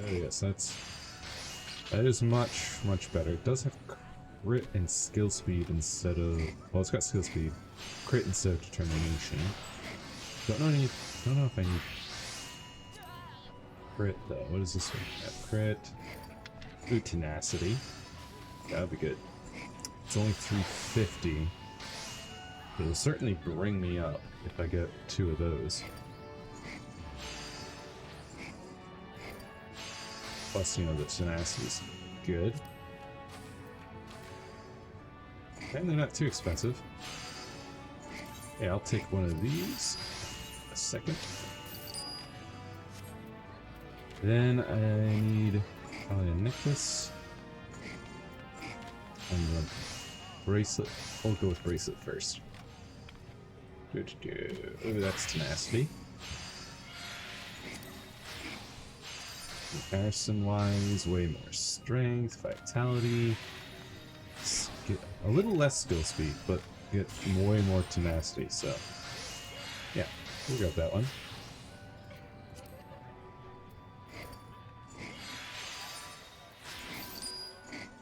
Oh yes, that is much better. It does have crit and skill speed instead of, well, it's got skill speed, crit instead of determination. Don't know if I need crit though. What is this one? Crit. Ooh, tenacity. That would be good. It's only 350. It'll certainly bring me up if I get 2 of those. Plus, you know, the tenacity is good. And they're not too expensive. Yeah, I'll take one of these. A second. Then I need probably a necklace. And the bracelet. I'll go with bracelet first. Ooh, that's tenacity. Comparison-wise, way more strength, vitality. Get a little less skill speed, but get way more tenacity, so... yeah, we'll grab that one.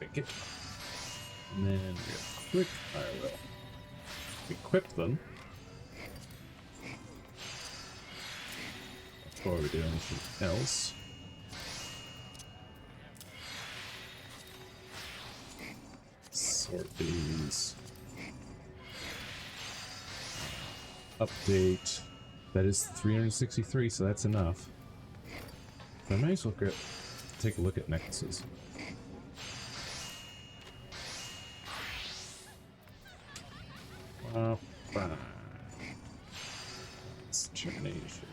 Pick it. And then real quick, I will equip them. Before we do anything else. Sort these. Update. That is 363, so that's enough. I might as well take a look at necklaces. Fine. It's determination.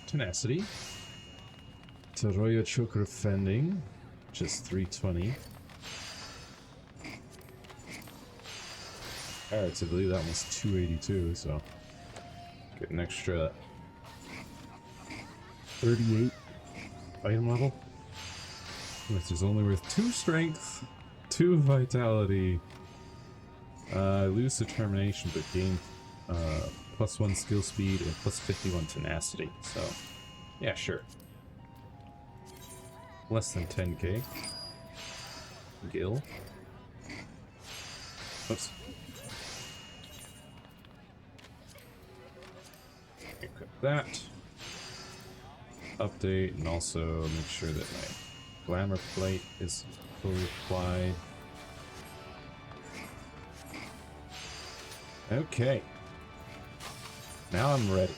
Tenacity. Taroya Chokra Fending, which is 320. Comparatively, that was 282, so get an extra 38 item level, which is only worth 2 strength, 2 vitality. I lose determination, but gain +1 skill speed and +51 tenacity. So, yeah, sure. Less than 10k. Gil. Oops. Equip that. Update, and also make sure that my glamour plate is fully applied. Okay. Now I'm ready.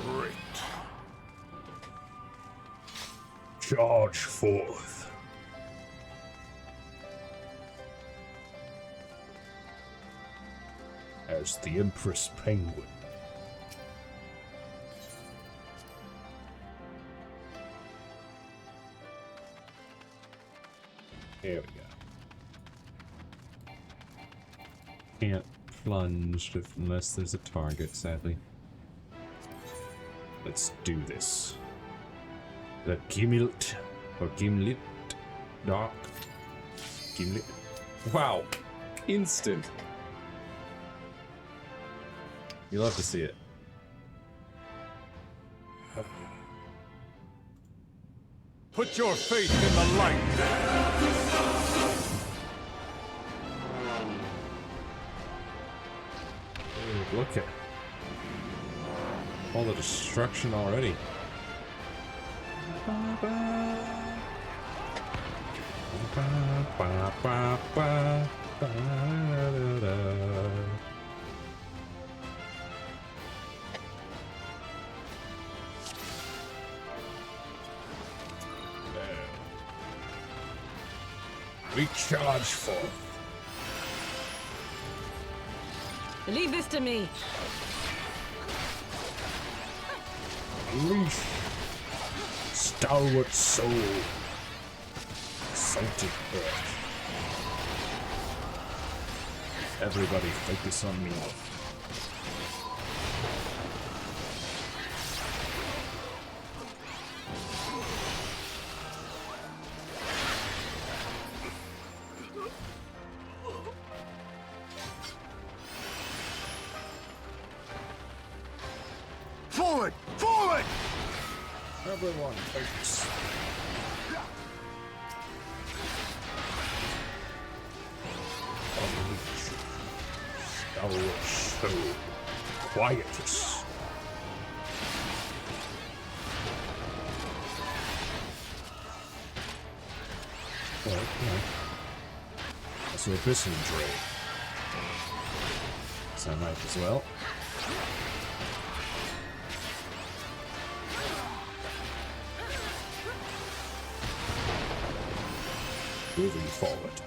Great. Charge forth. As the Empress Penguin. There we go. Can't plunge unless there's a target, sadly. Let's do this. The Gimlet, or Gimlet, Dark, Gimlet. Wow, instant. You love to see it. Put your faith in the light. Dude, look at all the destruction already. Ba, ba, ba, ba, da, da, da. We charge forth. Leave this to me. Unleash stalwart soul, salted earth. Everybody focus on me. Forward! Forward! Everyone focus. Unleash stalwart soul, quietus. Okay. That's an abyssal dray. So I might as well. Moving forward.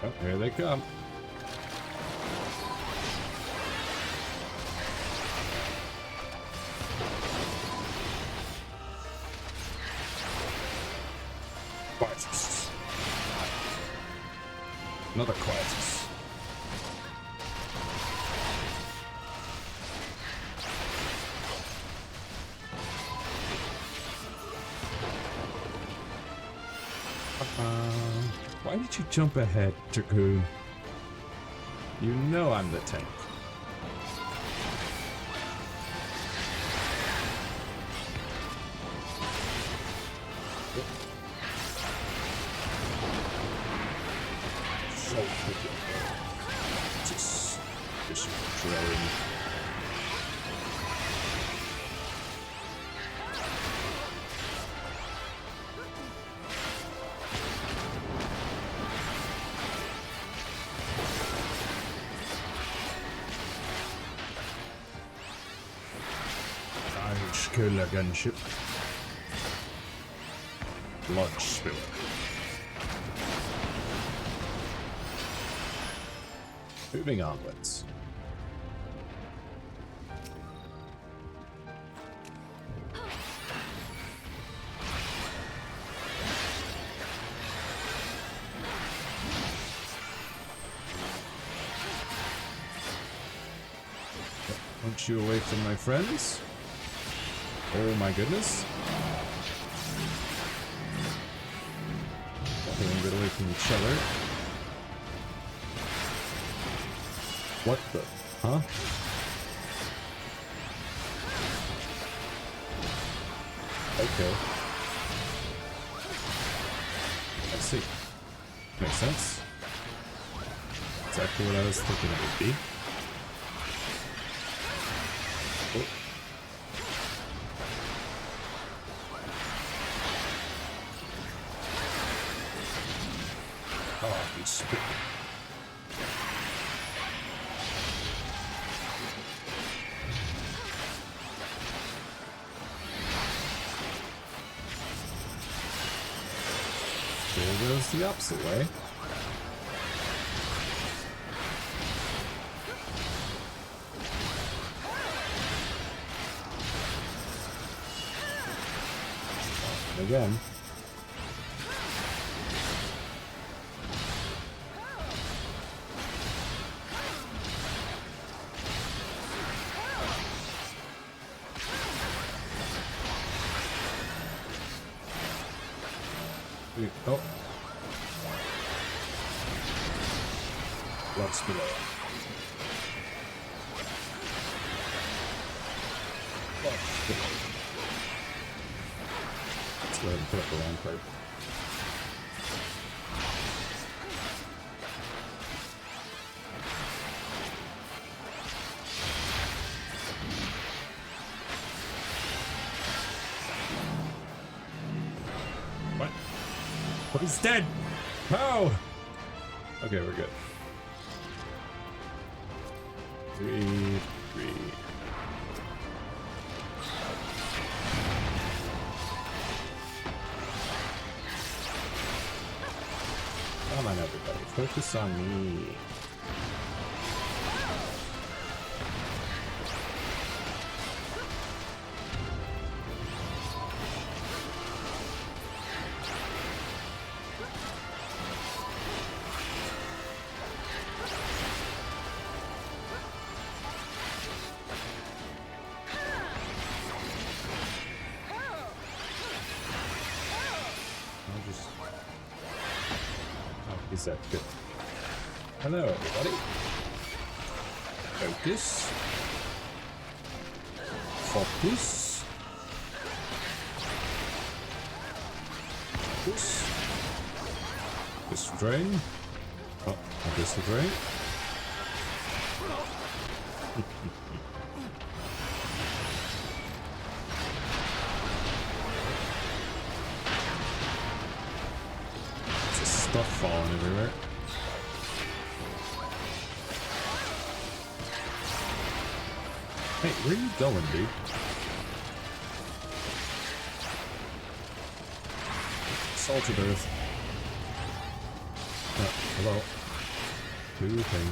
Oh, here they come. Quietus. Another quietus. Why did you jump ahead, Dragoon? You know I'm the tank. So just drone. Killer gunship. Blood spiller. Moving onwards. Punch you away from my friends. Oh my goodness. Pulling a bit away from each other. What the? Huh? Okay. I see. Makes sense. Exactly what I was thinking it would be. Oh. Oh, he's spitting. There goes the opposite way. Again. Oh. Blood spiller. Blood spiller. Let's go ahead and put up the wrong card. Oh, he's dead! Oh! Okay, we're good. 3. Come on, everybody. Focus on me. Is that good? Hello, everybody. Focus. Focus. Focus. This drain. Oh, I guess the drain. Stuff falling everywhere. Hey, where are you going, dude? Salted earth. Hello. Do your thing.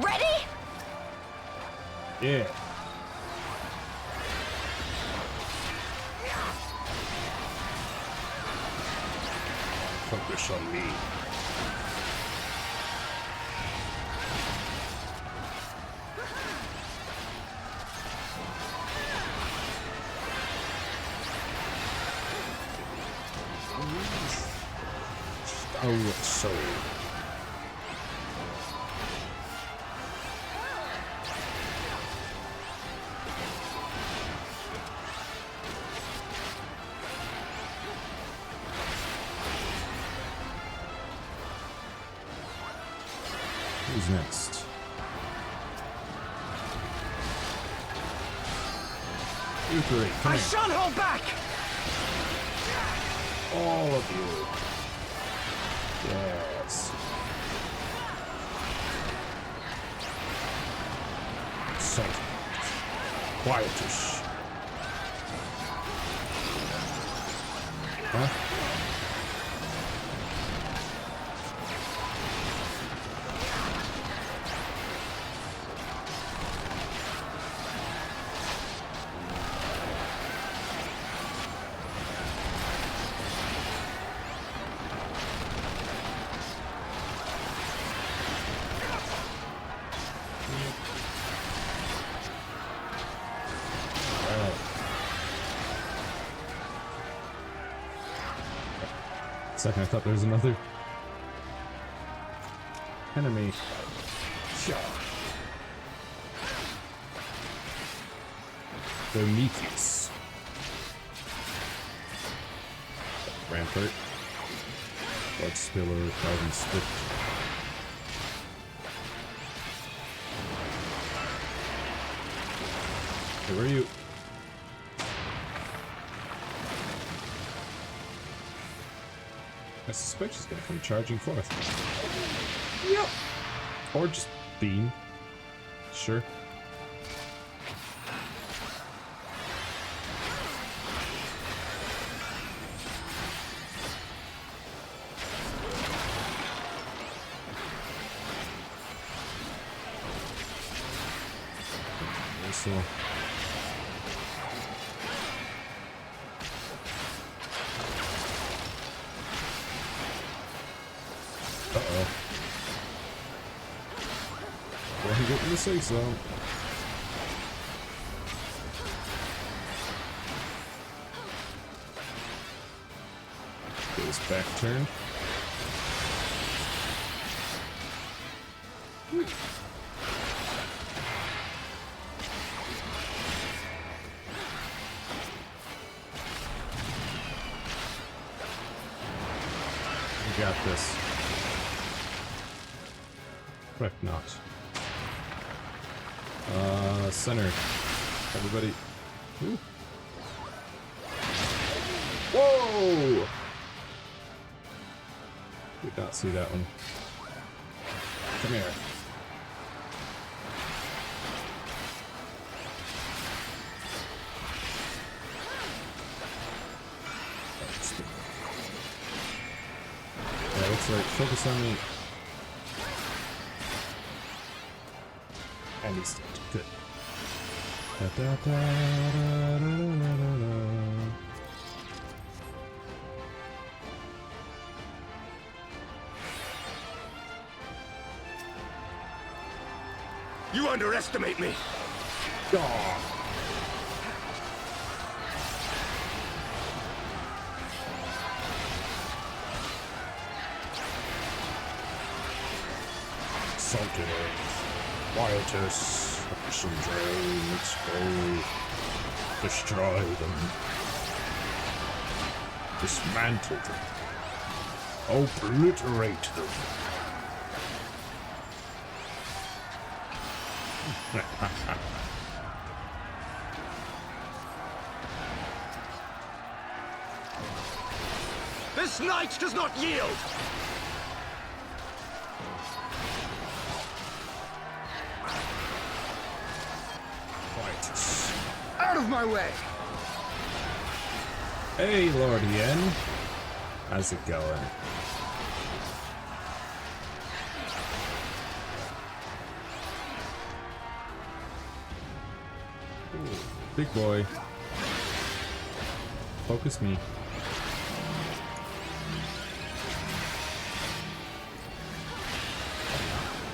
Ready? Yeah. Focus on me. Oh, so. Who's next? You three, come I here. shan't hold back! All of you. Yes. Salt. Quietish. Huh? Second, I thought there was another enemy. Prometheus. Rampart. Blood spiller, carbon spit. Hey, where are you? I suspect she's gonna come charging forth. Yep. Or just beam. Sure. So. Uh-oh. Well, he get in the safe zone. Get his back turn. We got this. Correct not. Center. Everybody. Ooh. Whoa! Did not see that one. Come here. Yeah, looks like focus on me. And he's dead. Good. Da, da, da, da, da, da, da. You underestimate me. Oh. Sunken earth, quietus, some drain, let's go. Destroy them. Dismantle them. Obliterate them. This knight does not yield! Quietus. Out of my way! Hey, Lord Yen. How's it going? Ooh, big boy. Focus me.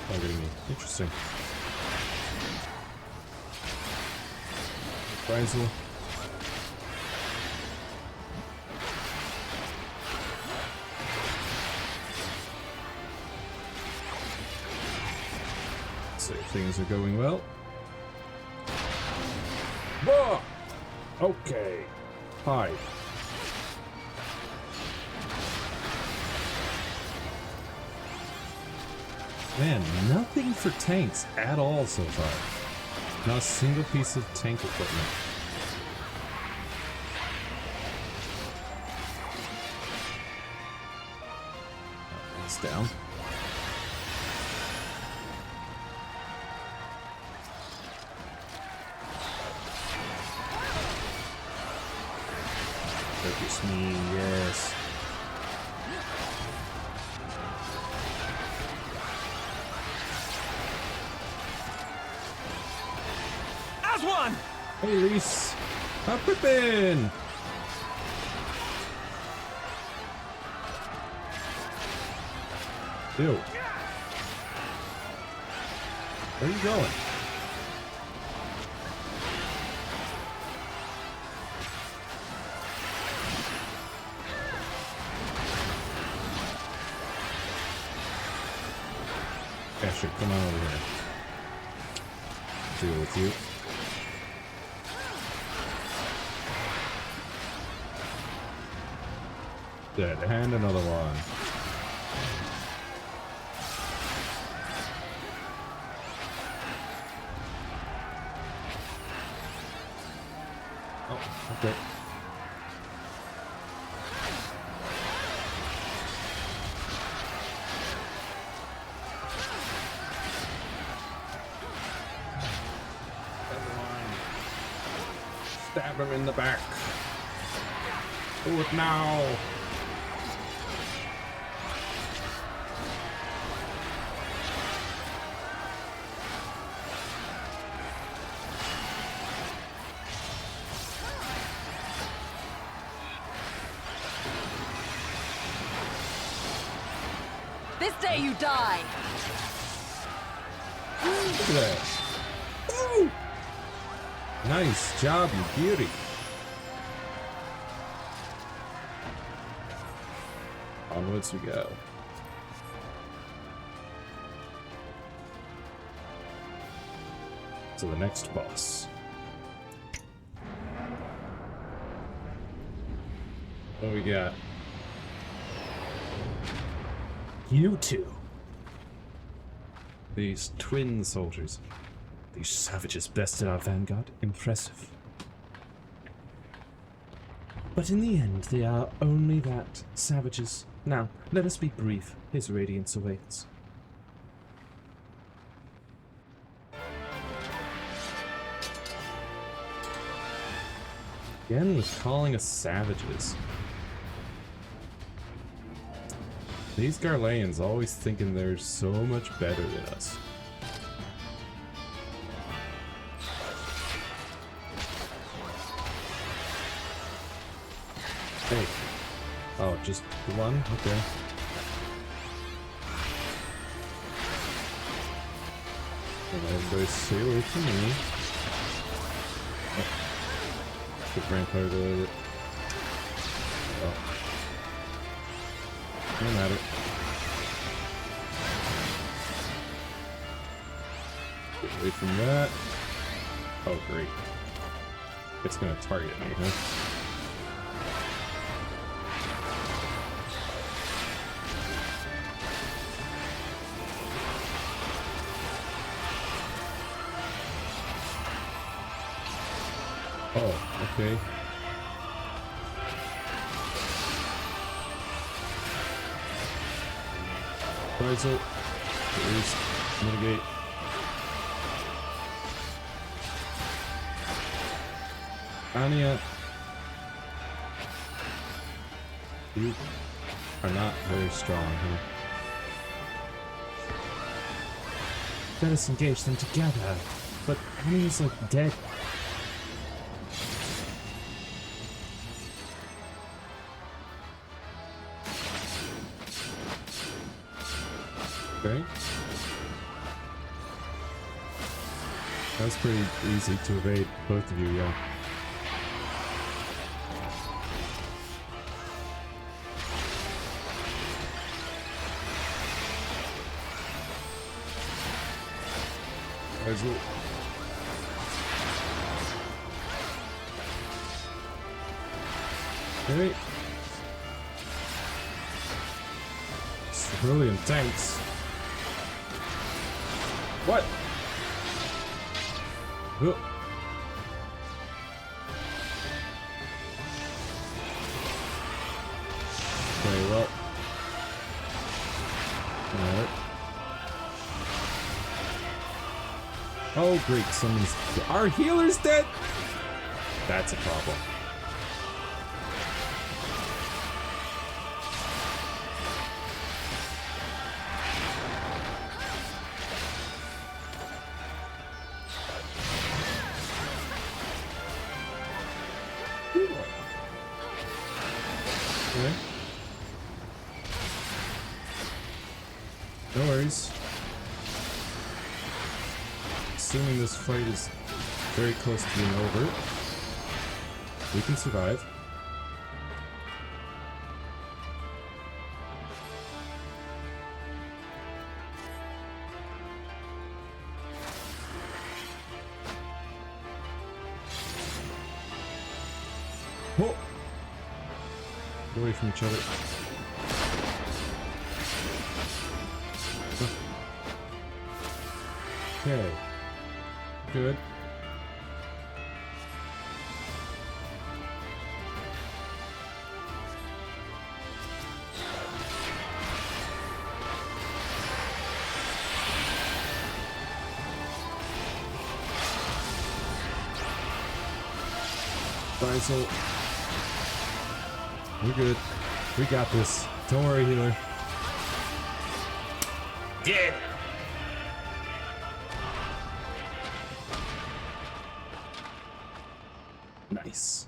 Targeting me. Interesting. Reprisal. So things are going well. Whoa! Okay. Hi. Man, nothing for tanks at all so far. Not a single piece of tank equipment. It's down. Focus me, yes. As one! Hey, Reese. A Pippin! Ew. Where are you going? Asher, come on over here. Deal with you. Dead. And another one. Oh, okay. Stab him in the back. Do it now. This day you die! Look at that. Woo! Nice job, you beauty. Onwards we go. To the next boss. What do we got? You two. These twin soldiers. These savages bested our vanguard. Impressive. But in the end, they are only that, savages. Now, let us be brief. His radiance awaits. Again with calling us savages. These Garleans always thinking they're so much better than us. Hey. Oh, just the one? Okay. Everybody stay away from me. The vampire related. Oh. No matter. Get away from that. Oh, great. It's gonna target me, huh? Oh, okay. Riser, release, mitigate. Anya, you are not very strong, huh? Let us engage them together. But Anya's like dead. Okay. That's pretty easy to evade, both of you, yeah. There's it. Okay. It's really intense. What? Oh. Okay, well. Alright. Oh, great. Someone's. Our healer's dead? That's a problem. Okay. No worries. Assuming this fight is very close to being over, we can survive. Whoa! Get away from each other. Okay. Good. Faisal. We're good. We got this. Don't worry, healer. Dead. Nice.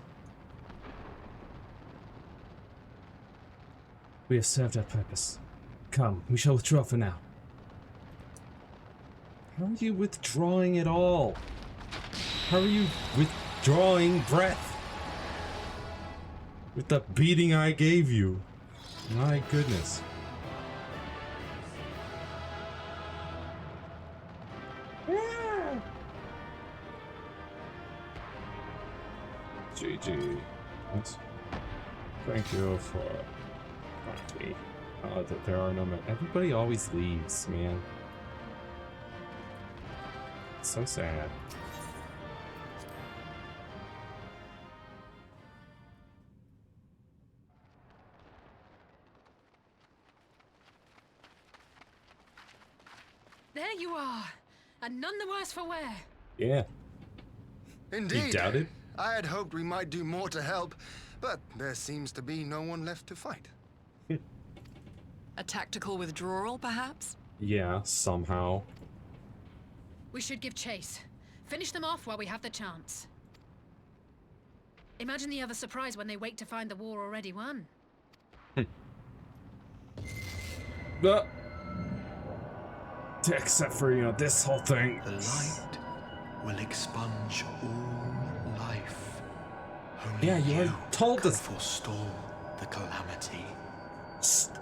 We have served our purpose. Come, we shall withdraw for now. How are you withdrawing at all? How are you withdrawing breath? With the beating I gave you. My goodness. GG. Thank you for party. That there are no men. Everybody always leaves, man. It's so sad. There you are, and none the worse for wear. Yeah. Indeed. You doubted? I had hoped we might do more to help, but there seems to be no one left to fight. A tactical withdrawal, perhaps? Yeah, somehow. We should give chase. Finish them off while we have the chance. Imagine the other surprise when they wake to find the war already won. Except for, you know, this whole thing. The light will expunge all life. Only Yeah, you already told can us. Forestall the calamity.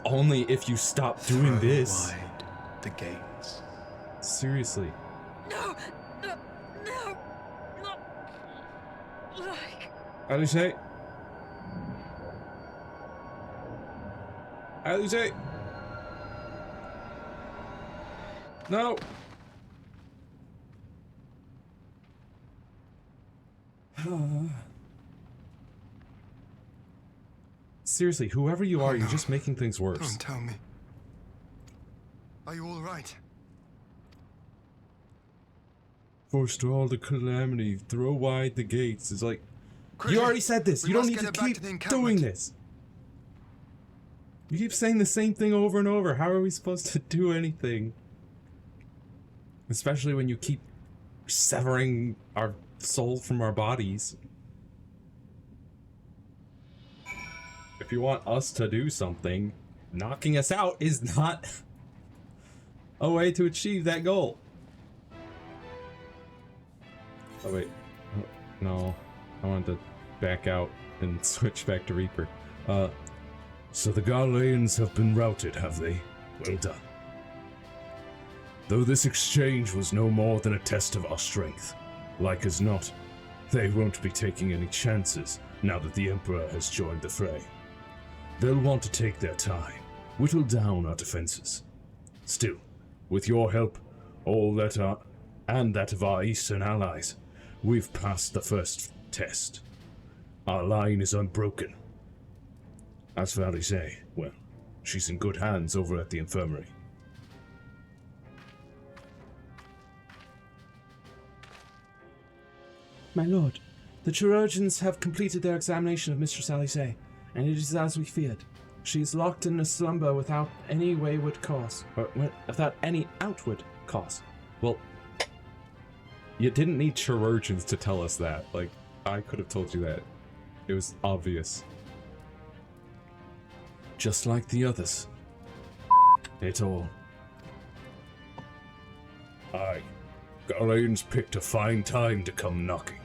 Only if you stop doing this. Wide the gates. Seriously. No! No! No! Not like... Alice? Alice? No! Seriously, whoever you are, you're just making things worse. Don't tell me. Are you all right? Forestall the calamity, throw wide the gates. It's like, you already said this. You don't need to keep doing this. You keep saying the same thing over and over. How are we supposed to do anything? Especially when you keep severing our soul from our bodies. If you want us to do something, knocking us out is not a way to achieve that goal. Oh wait, no, I wanted to back out and switch back to Reaper. So the Garleans have been routed, have they? Well done. Though this exchange was no more than a test of our strength, like as not, they won't be taking any chances now that the Emperor has joined the fray. They'll want to take their time, whittle down our defenses. Still, with your help, and that of our eastern allies, we've passed the first test. Our line is unbroken. As for Alice, well, she's in good hands over at the infirmary. My lord, the chirurgeons have completed their examination of Mistress Alice, and it is as we feared. She is locked in a slumber without any wayward cause, or without any outward cause. Well, you didn't need chirurgeons to tell us that. Like, I could have told you that. It was obvious. Just like the others. It all. Aye, Garleans picked a fine time to come knocking.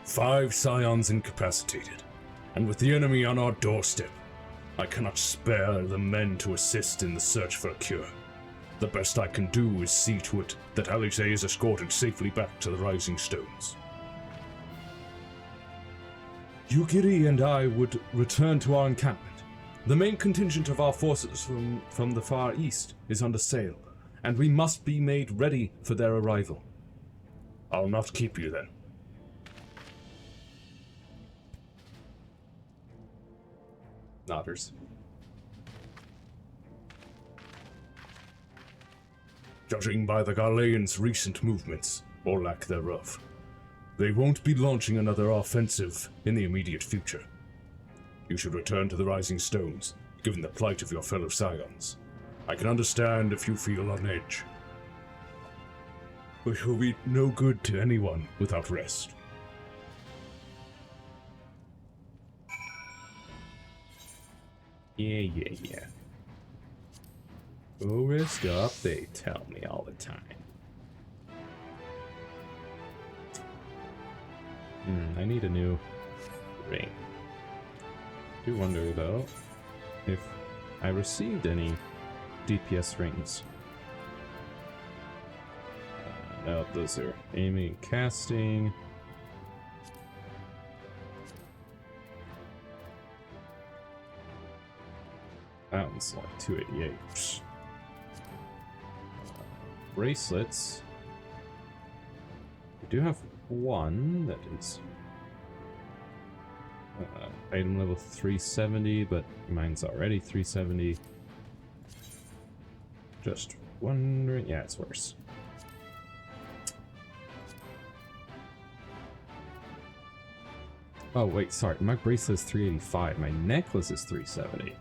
5 scions incapacitated, and with the enemy on our doorstep, I cannot spare the men to assist in the search for a cure. The best I can do is see to it that Alice is escorted safely back to the Rising Stones. Yugiri and I would return to our encampment. The main contingent of our forces from the far east is under sail, and we must be made ready for their arrival. I'll not keep you then. Nodders. Judging by the Garleans' recent movements, or lack thereof, they won't be launching another offensive in the immediate future. You should return to the Rising Stones, given the plight of your fellow scions. I can understand if you feel on edge. But it will be no good to anyone without rest. Yeah. Go rest up, they tell me all the time. I need a new ring. Do wonder though if I received any DPS rings. No, those are aiming and casting. It's like 288. Bracelets. We do have one that is item level 370, but mine's already 370. Just wondering. Yeah, it's worse. Oh, wait, sorry. My bracelet is 385. My necklace is 370.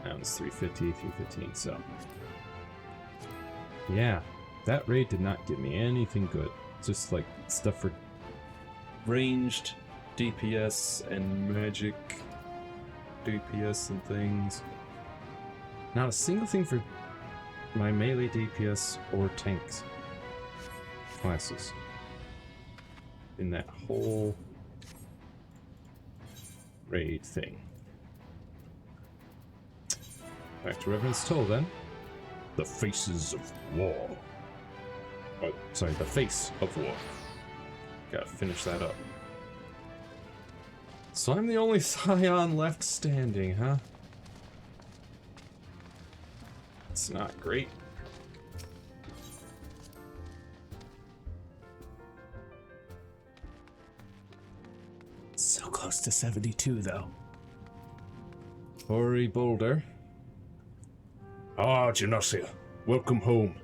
Now it's 350, 315, so. Yeah, that raid did not give me anything good. Just like stuff for ranged DPS and magic DPS and things. Not a single thing for my melee DPS or tanks classes in that whole raid thing. Back to Reverend's Toll then. The Faces of War. Oh, sorry, the Face of War. Gotta finish that up. So I'm the only Scion left standing, huh? It's not great. So close to 72, though. Ori Boulder. Ah, Genossia, welcome home.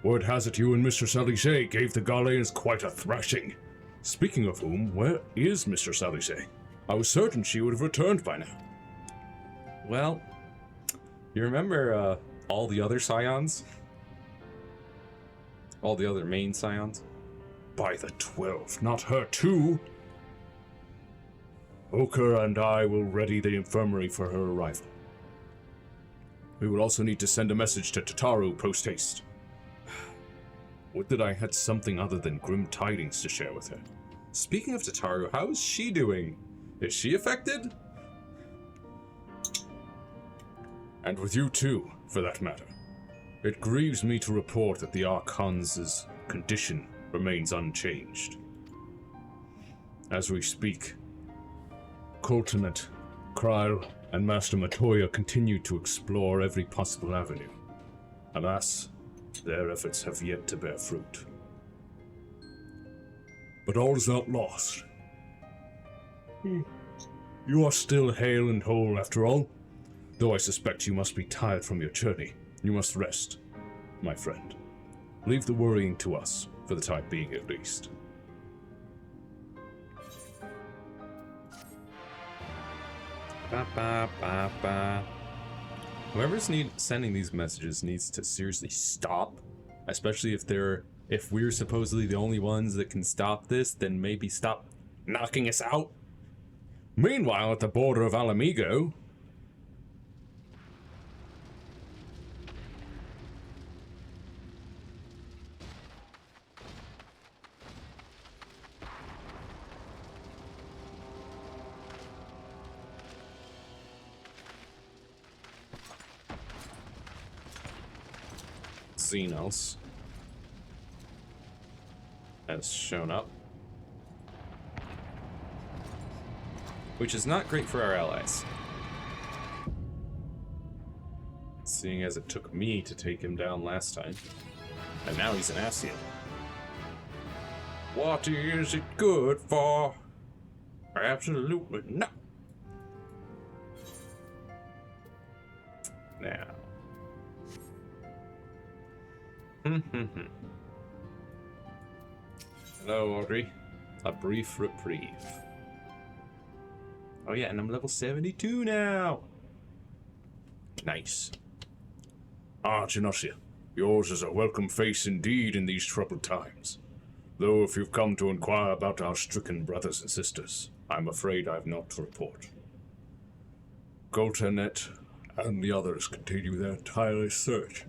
Word has it you and Mr. Salice gave the Galileans quite a thrashing. Speaking of whom, where is Mr. Salice? I was certain she would have returned by now. Well, you remember all the other Scions? All the other main Scions? By the 12, not her too! Oker and I will ready the infirmary for her arrival. We will also need to send a message to Tataru post-haste. Would that I had something other than grim tidings to share with her. Speaking of Tataru, how is she doing? Is she affected? And with you too, for that matter. It grieves me to report that the Archon's condition remains unchanged. As we speak, Coltonet, Kryl, and Master Matoya continue to explore every possible avenue. Alas, their efforts have yet to bear fruit. But all is not lost. You are still hale and whole after all, though I suspect you must be tired from your journey. You must rest, my friend. Leave the worrying to us, for the time being at least. Ba, ba, ba, ba. Whoever's sending these messages needs to seriously stop, especially if we're supposedly the only ones that can stop this, then maybe stop knocking us out. Meanwhile, at the border of Alamigo, Xenos has shown up, which is not great for our allies, seeing as it took me to take him down last time, and now he's an Ascian. what is it good for? Absolutely not. Now. Hello, Audrey. A brief reprieve. Oh yeah, and I'm level 72 now. Nice. Ah, Genossia, yours is a welcome face indeed in these troubled times. Though if you've come to inquire about our stricken brothers and sisters, I'm afraid I've not to report. Goltanet and the others continue their tireless search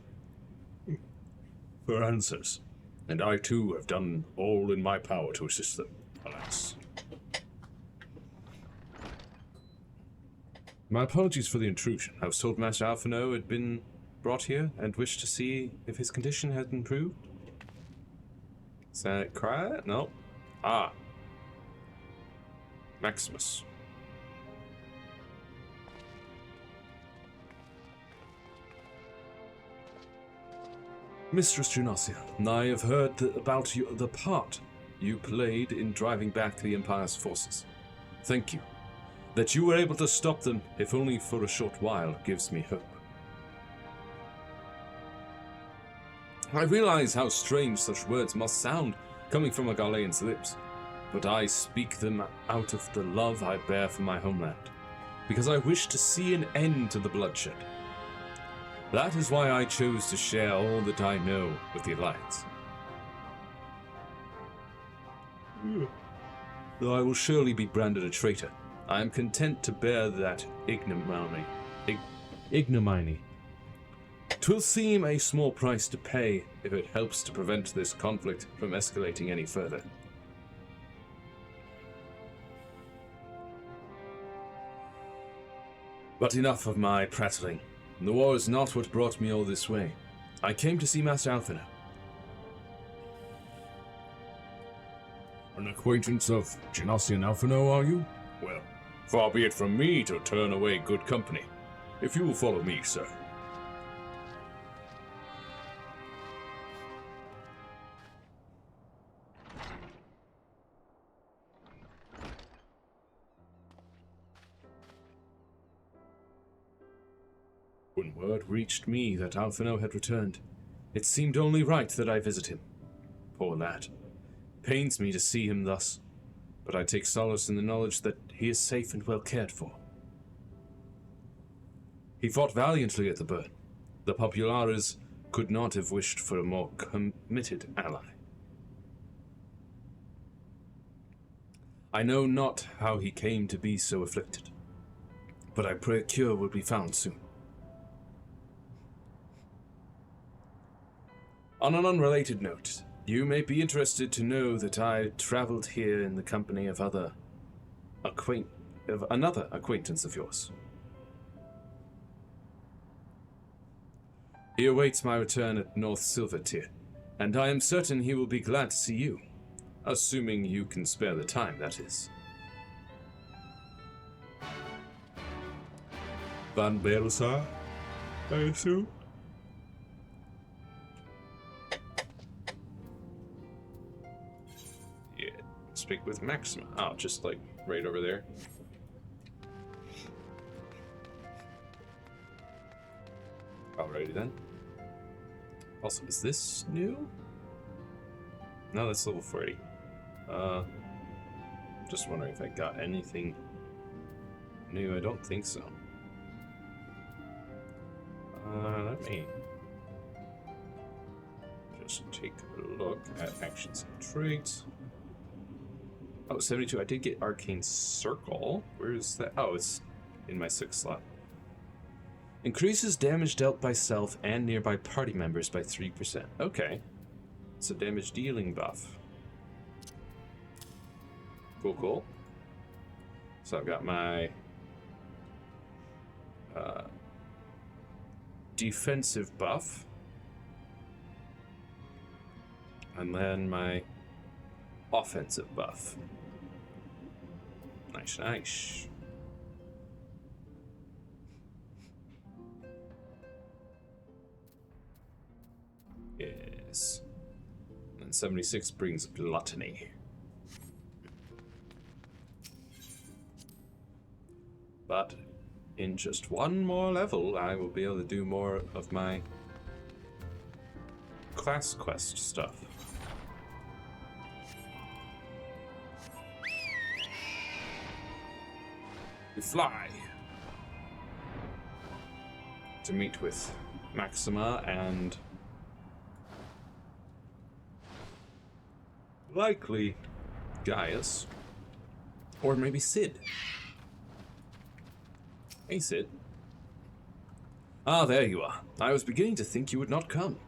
for answers, and I too have done all in my power to assist them, alas. My apologies for the intrusion. I was told Master Alphino had been brought here and wished to see if his condition had improved. Is that Cry? No. Ah. Maximus. Mistress Junasia, I have heard about the part you played in driving back the Empire's forces. Thank you. That you were able to stop them, if only for a short while, gives me hope. I realize how strange such words must sound coming from a Galean's lips, but I speak them out of the love I bear for my homeland, because I wish to see an end to the bloodshed. That is why I chose to share all that I know with the Alliance. Though I will surely be branded a traitor, I am content to bear that ignominy. Ignominy. 'Twill seem a small price to pay if it helps to prevent this conflict from escalating any further. But enough of my prattling. The war is not what brought me all this way. I came to see Master Alphino. An acquaintance of Genasi and Alphino, are you? Well, far be it from me to turn away good company. If you will follow me, sir. When word reached me that Alphino had returned, it seemed only right that I visit him. Poor lad. Pains me to see him thus, but I take solace in the knowledge that he is safe and well cared for. He fought valiantly at the burn. The Populares could not have wished for a more committed ally. I know not how he came to be so afflicted, but I pray a cure will be found soon. On an unrelated note, you may be interested to know that I traveled here in the company of another acquaintance of yours. He awaits my return at North Silvertier, and I am certain he will be glad to see you, assuming you can spare the time, that is. Van Baelsar, I assume? Speak with Maxima. Oh, just like right over there. Alrighty then. Also, is this new? No, that's level 40. Just wondering if I got anything new. I don't think so. Let me just take a look at actions and traits. Oh, 72. I did get Arcane Circle. Where is that? Oh, it's in my 6th slot. Increases damage dealt by self and nearby party members by 3%. Okay. It's a damage dealing buff. Cool, cool. So I've got my defensive buff. And then my offensive buff. Nice, nice. Yes. And 76 brings gluttony. But in just one more level, I will be able to do more of my class quest stuff. We fly to meet with Maxima and likely Gaius, or maybe Sid. Hey, Sid. Ah, there you are. I was beginning to think you would not come.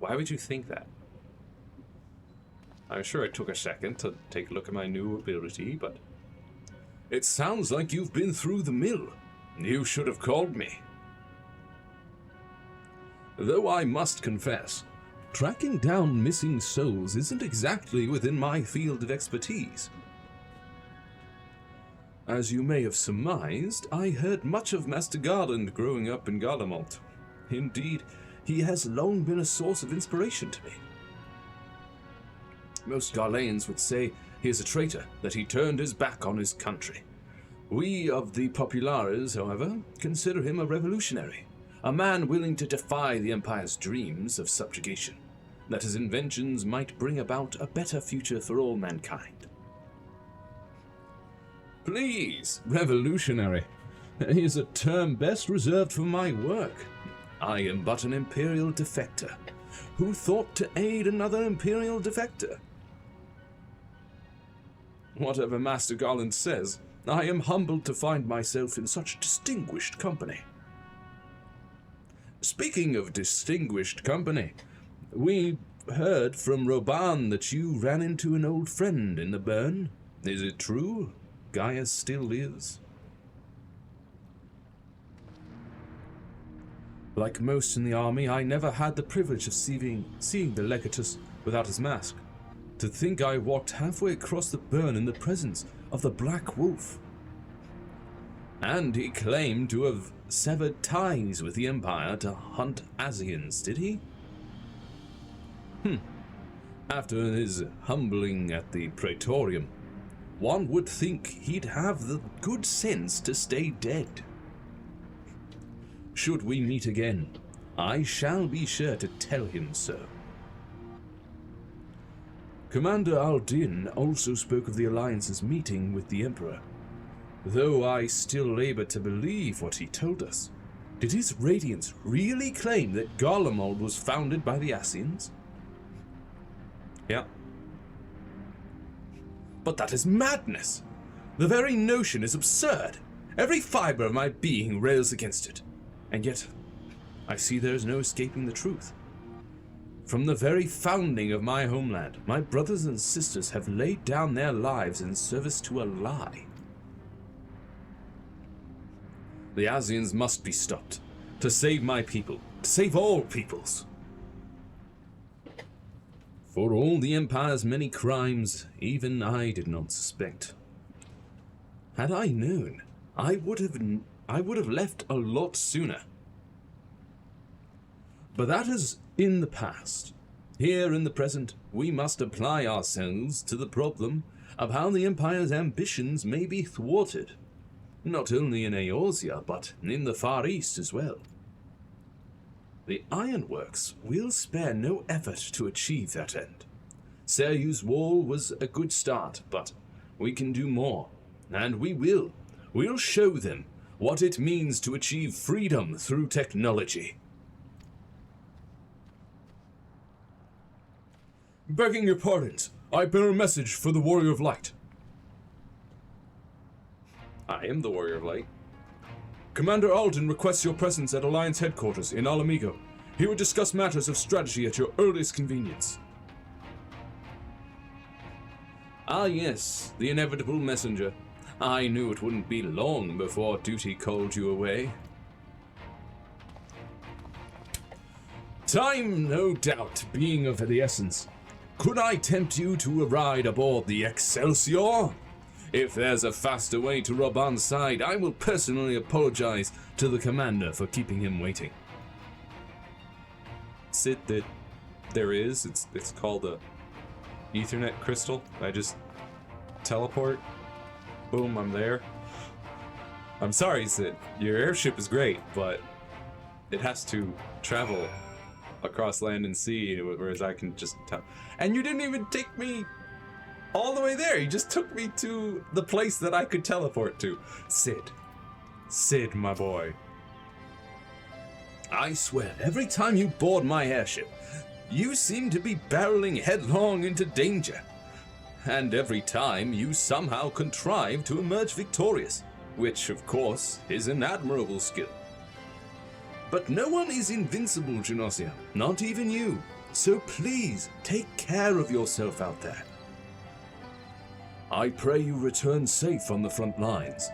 Why would you think that? I'm sure it took a second to take a look at my new ability, but it sounds like you've been through the mill. You should have called me. Though I must confess, tracking down missing souls isn't exactly within my field of expertise. As you may have surmised, I heard much of Master Garland growing up in Garlemald. Indeed, he has long been a source of inspiration to me. Most Garleans would say he is a traitor, that he turned his back on his country. We of the Populares, however, consider him a revolutionary, a man willing to defy the Empire's dreams of subjugation, that his inventions might bring about a better future for all mankind. Please, revolutionary. It is a term best reserved for my work. I am but an Imperial defector. Who thought to aid another Imperial defector? Whatever Master Garland says, I am humbled to find myself in such distinguished company. Speaking of distinguished company, we heard from Roban that you ran into an old friend in the burn. Is it true? Gaius still lives? Like most in the army, I never had the privilege of seeing the Legatus without his mask. To think I walked halfway across the burn in the presence of the Black Wolf. And he claimed to have severed ties with the Empire to hunt Asians, did he? After his humbling at the Praetorium, one would think he'd have the good sense to stay dead. Should we meet again, I shall be sure to tell him so. Commander Aldin also spoke of the Alliance's meeting with the Emperor. Though I still labor to believe what he told us. Did his Radiance really claim that Garlemald was founded by the Asians? Yeah. But that is madness! The very notion is absurd! Every fiber of my being rails against it. And yet, I see there is no escaping the truth. From the very founding of my homeland, my brothers and sisters have laid down their lives in service to a lie. The Asians must be stopped, to save my people, to save all peoples. For all the Empire's many crimes, even I did not suspect. Had I known, I would have left a lot sooner. But that is in the past. Here in the present, we must apply ourselves to the problem of how the Empire's ambitions may be thwarted, not only in Eorzea, but in the Far East as well. The Ironworks will spare no effort to achieve that end. Seryu's wall was a good start, but we can do more, and we will. We'll show them what it means to achieve freedom through technology. Begging your pardons, I bear a message for the Warrior of Light. I am the Warrior of Light. Commander Alden requests your presence at Alliance headquarters in Alamigo. He would discuss matters of strategy at your earliest convenience. Ah yes, the inevitable messenger. I knew it wouldn't be long before duty called you away. Time, no doubt, being of the essence. Could I tempt you to a ride aboard the Excelsior? If there's a faster way to Roban's side, I will personally apologize to the commander for keeping him waiting. Sid, that there is, it's called a Ethernet crystal. I just teleport. Boom, I'm there. I'm sorry, Sid. Your airship is great, but it has to travel across land and sea, whereas I can just and you didn't even take me all the way there. You just took me to the place that I could teleport to. Sid, my boy. I swear, every time you board my airship, you seem to be barreling headlong into danger. And every time, you somehow contrive to emerge victorious, which, of course, is an admirable skill. But no one is invincible, Genosia, not even you. So please, take care of yourself out there. I pray you return safe on the front lines.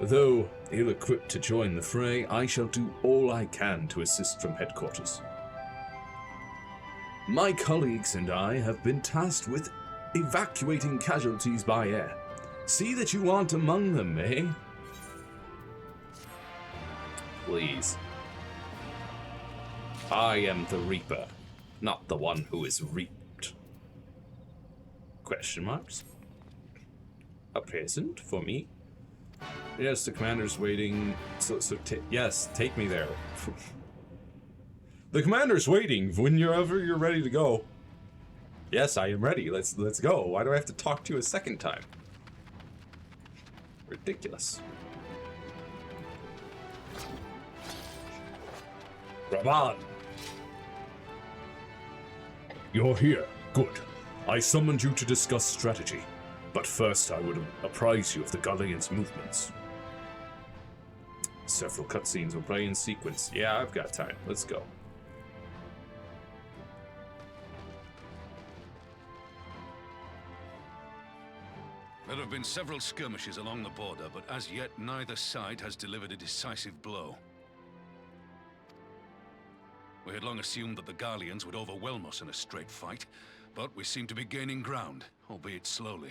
Though ill-equipped to join the fray, I shall do all I can to assist from headquarters. My colleagues and I have been tasked with evacuating casualties by air. See that you aren't among them, eh? Please. I am the Reaper, not the one who is reaped. Question marks? A present for me? Yes, the commander's waiting. Yes, take me there. The commander's waiting whenever you're ready to go. Yes, I am ready. Let's go. Why do I have to talk to you a second time? Ridiculous. Raban! You're here. Good. I summoned you to discuss strategy. But first I would apprise you of the Galleon's movements. Several cutscenes will play in sequence. Yeah, I've got time. Let's go. There have been several skirmishes along the border, but as yet neither side has delivered a decisive blow. We had long assumed that the Garleans would overwhelm us in a straight fight, but we seem to be gaining ground, albeit slowly.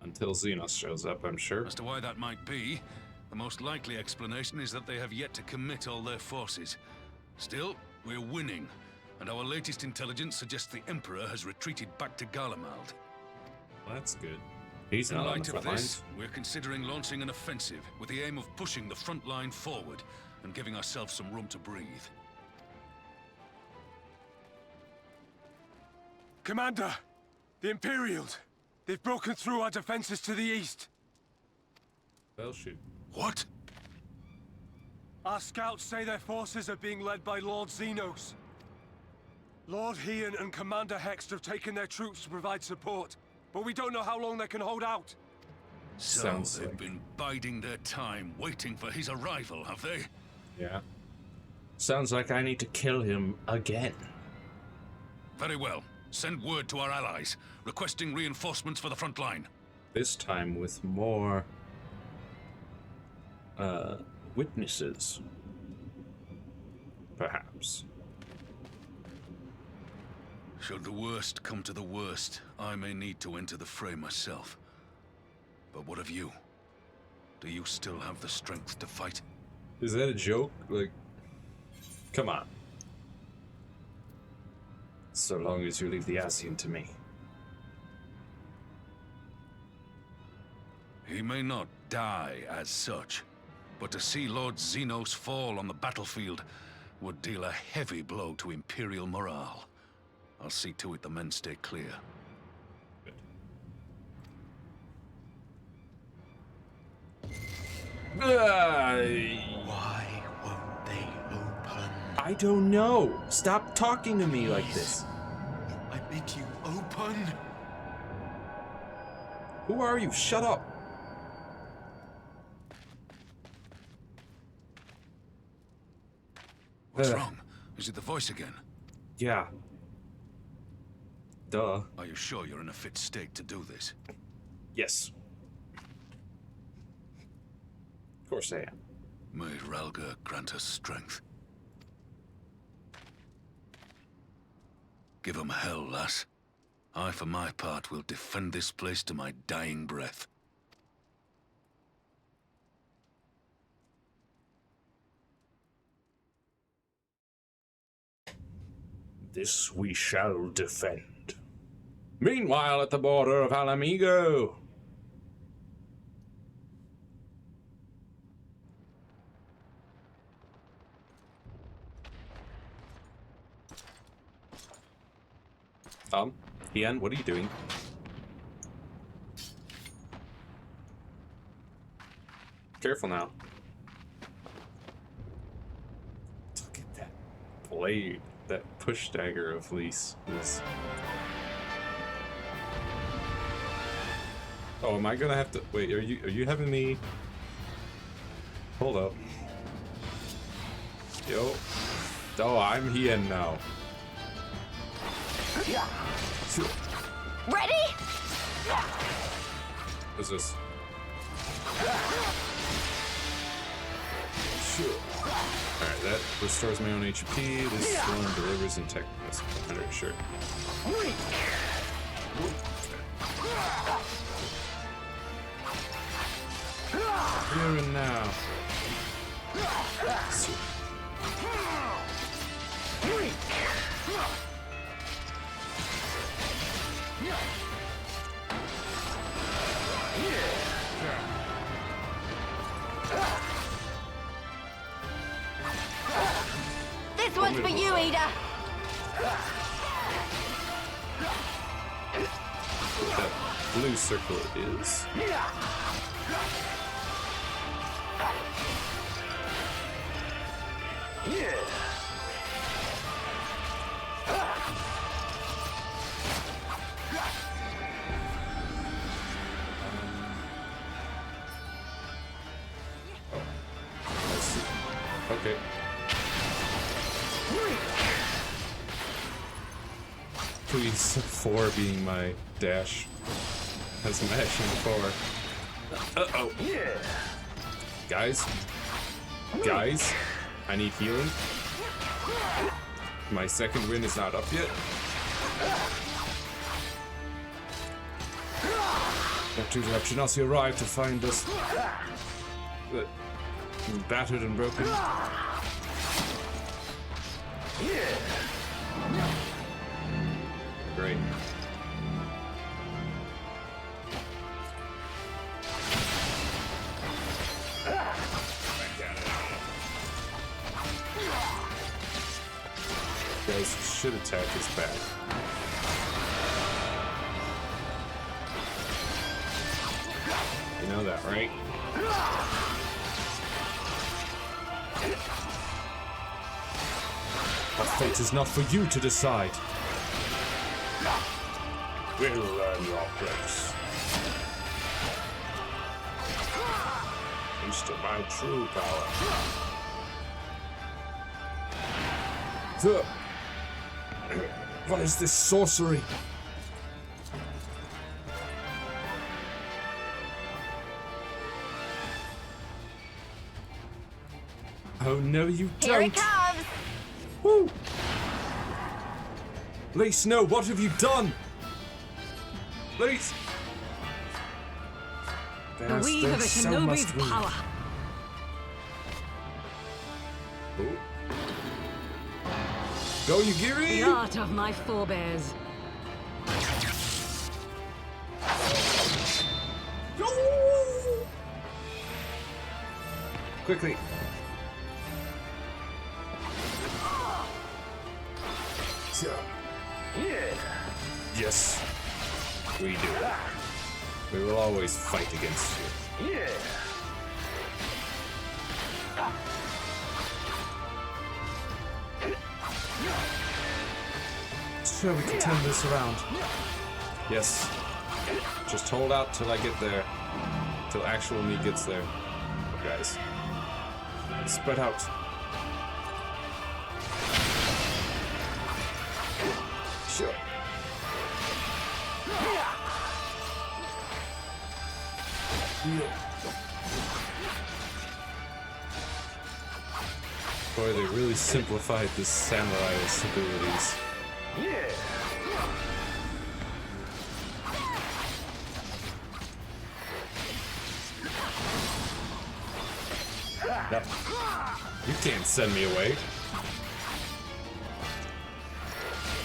Until Xenos shows up, I'm sure. As to why that might be, the most likely explanation is that they have yet to commit all their forces. Still, we're winning, and our latest intelligence suggests the Emperor has retreated back to Garlemald. Well, that's good. He's In not on light the of front this, lines. we're considering launching an offensive with the aim of pushing the front line forward and giving ourselves some room to breathe. Commander! The Imperials! They've broken through our defenses to the east! Well, shoot. What? Our scouts say their forces are being led by Lord Xenos. Lord Heian and Commander Hext have taken their troops to provide support, but we don't know how long they can hold out. So they've been biding their time, waiting for his arrival, have they? Yeah. Sounds like I need to kill him again. Very well. Send word to our allies, requesting reinforcements for the front line. This time with more... witnesses. Perhaps. Should the worst come to the worst, I may need to enter the fray myself. But what of you? Do you still have the strength to fight? Is that a joke? Like, come on. So long as you leave the Ascian to me. He may not die as such, but to see Lord Xenos fall on the battlefield would deal a heavy blow to Imperial morale. I'll see to it the men stay clear. Why won't they open? I don't know. Stop talking to me like this. I bid you open. Who are you? Shut up. What's wrong? Is it the voice again? Yeah. Duh. Are you sure you're in a fit state to do this? Yes. Of course I am. May Ralga grant us strength. Give 'em hell, lass. I, for my part, will defend this place to my dying breath. This we shall defend. Meanwhile, at the border of Alamigo. Ian, what are you doing? Careful now. Look at that blade, that push dagger of Lys is... Oh, am I gonna have to wait? Are you having me? Hold up. Yo. Oh, I'm Hien now. Ready? What's this? Alright, that restores my own HP. This one delivers in tech. That's 100, sure. Here and now. one's for you, Ada. That blue circle is. Okay. Please, 4 being my dash. Has an action 4. Uh-oh. Guys? Guys? I need healing. My second win is not up yet. Dr. Genasi arrived to find us battered and broken. Great. Guys should attack his back. You know that, right? Our fate is not for you to decide. We'll learn your place. Used to my true power. What is this sorcery? Oh no, you don't! Here it comes! Woo! Lace, no, what have you done? Lace! The weave of a shinobi's power. Oh. Go, Yugiri! The art of my forebears. Quickly. Yes, we do. We will always fight against you. Sure, we can turn this around. Yes. Just hold out till I get there. Till actual me gets there. Guys. Spread out. Sure. Boy, they really simplified this samurai's abilities. No. You can't send me away.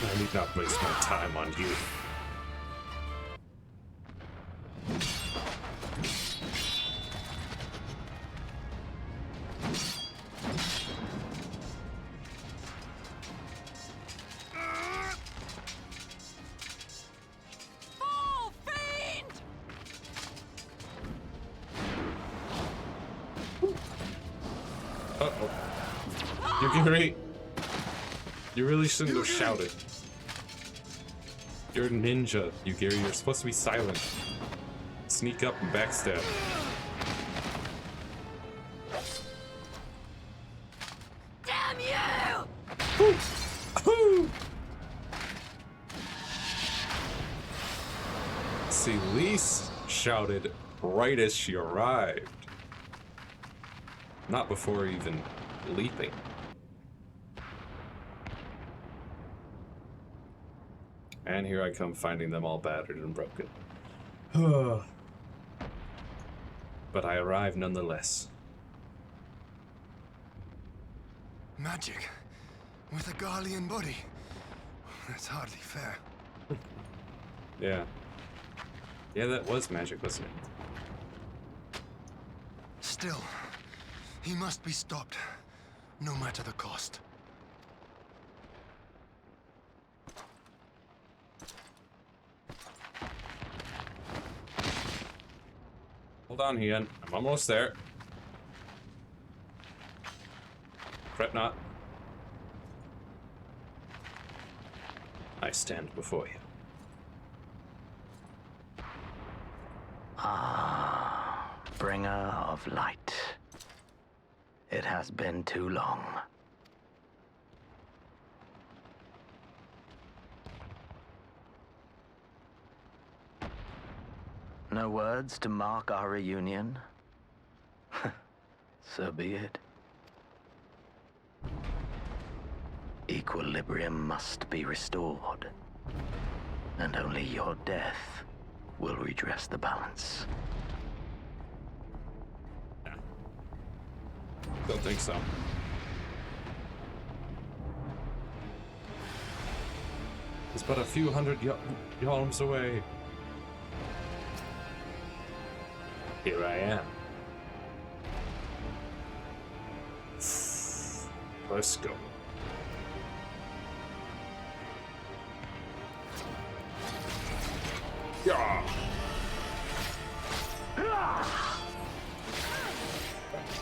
I need not waste my time on you. Uh-oh. Yugiri! You really shouldn't have shouted. You're a ninja, Yugiri. You're supposed to be silent. Sneak up and backstab. Damn you! See, Lise shouted right as she arrived. Not before even leaping. And here I come finding them all battered and broken. But I arrive nonetheless. Magic with a Garlean body. That's hardly fair. Yeah. Yeah, that was magic, wasn't it? Still, he must be stopped, no matter the cost. Hold on, Ian. I'm almost there. Fret not. I stand before you. Ah, bringer of light. It has been too long. No words to mark our reunion? So be it. Equilibrium must be restored, and only your death will redress the balance. Don't think so. It's but a few hundred yalms away. Here I am. Let's go. Yeah.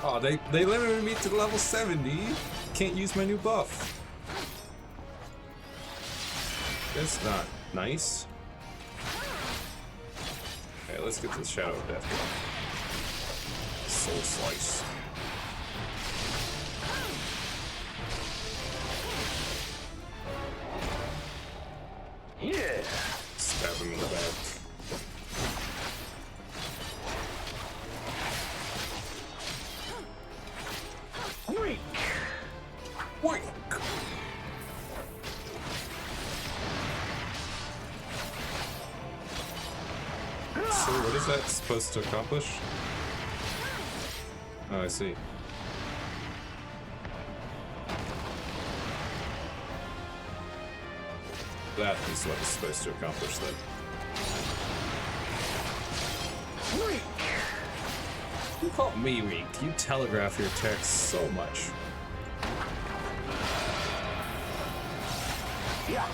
Oh, they limited me to level 70. Can't use my new buff. That's not nice. Okay, let's get this Shadow of Death going. Soul Slice. Yeah. Stab him in the back. Weak. Weak. So what is that supposed to accomplish? Oh, I see. That is what it's supposed to accomplish then. Weak. You call me weak. You telegraph your text so much. Yeah.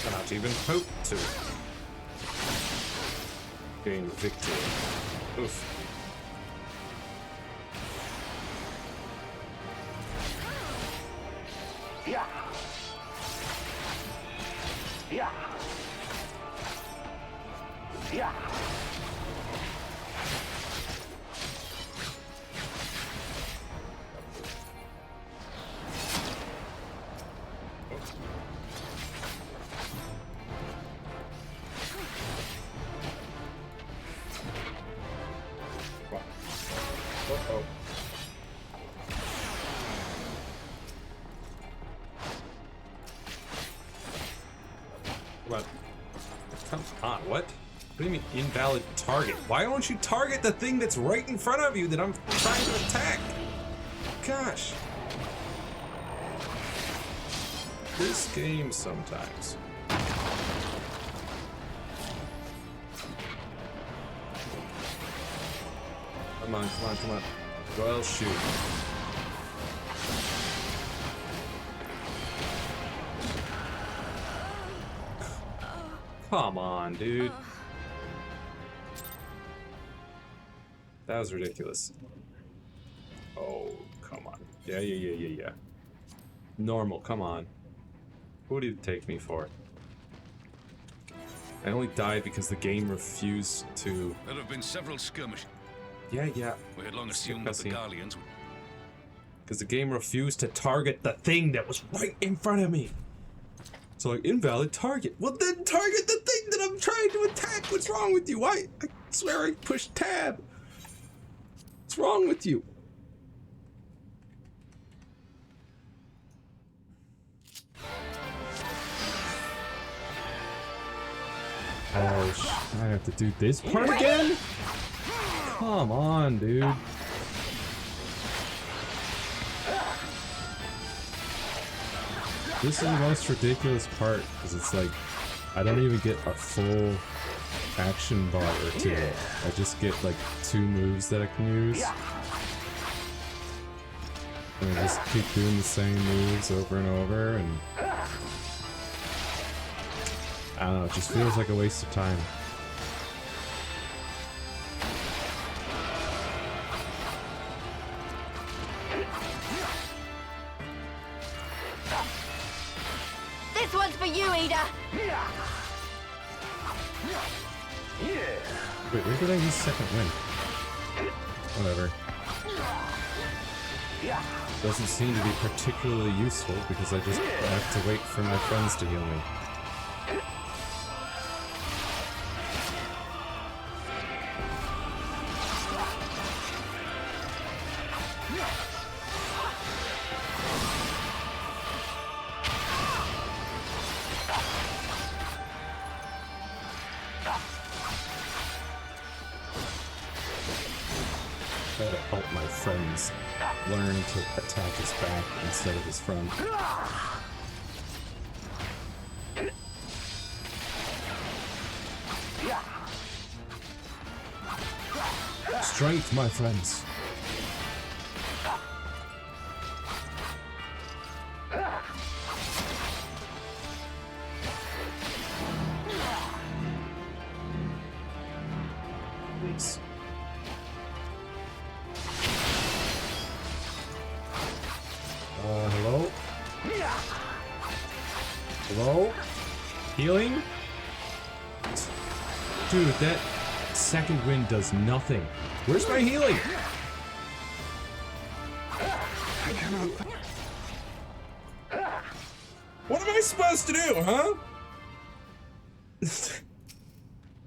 Cannot even hope to gain victory. Oof. Yeah. Yeah. Yeah. Uh-oh. What? Come on, what? What do you mean invalid target? Why won't you target the thing that's right in front of you that I'm trying to attack? Gosh. This game sometimes. Come on, come on, come on. Well, shoot. Come on, dude. That was ridiculous. Oh, come on. Yeah. Normal, come on. Who do you take me for? I only died because the game refused to... There have been several skirmishes. Yeah. We had long assumed that the Garleans would... Because the game refused to target the thing that was right in front of me. So like, invalid target. Well then target the thing that I'm trying to attack. What's wrong with you? I swear I pushed tab. What's wrong with you? Oh, I have to do this part again? Come on, dude. This is the most ridiculous part, because it's like, I don't even get a full action bar to it. I just get like 2 moves that I can use. And I just keep doing the same moves over and over, and I don't know, it just feels like a waste of time. This one's for you, Ida! Wait, where did I use second wind? Whatever. Doesn't seem to be particularly useful because I just have to wait for my friends to heal me. Try to help my friends learn to attack his back instead of his front. Strength, my friends. Please. Hello? Hello? Healing? Dude, that second wind does nothing. Where's my healing? What am I supposed to do, huh?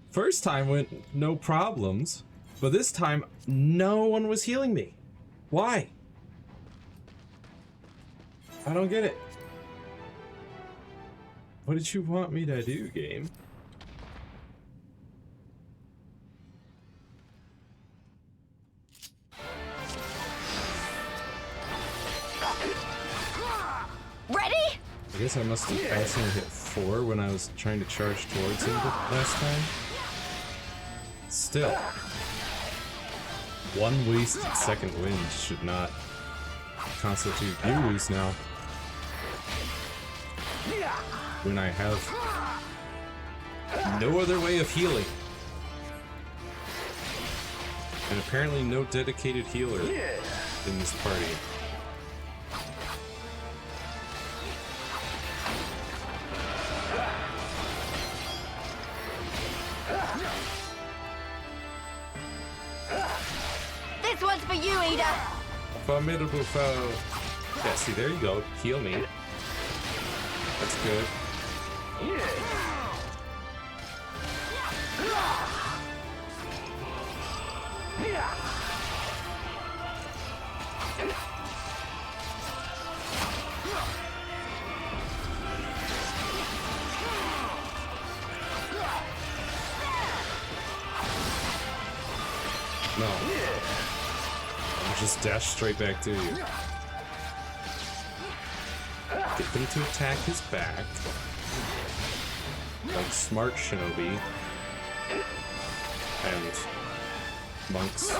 First time went no problems, but this time no one was healing me. Why? I don't get it. What did you want me to do, game? Ready? I guess I must have accidentally hit 4 when I was trying to charge towards him last time. Still. One wasted second wind should not constitute you lose now. When I have no other way of healing. And apparently no dedicated healer in this party. This one's for you, Ida! Formidable foe. Yeah, see, there you go. Heal me. That's good. No. I'll just dash straight back to you. Get them to attack his back. Like smart shinobi. And monks.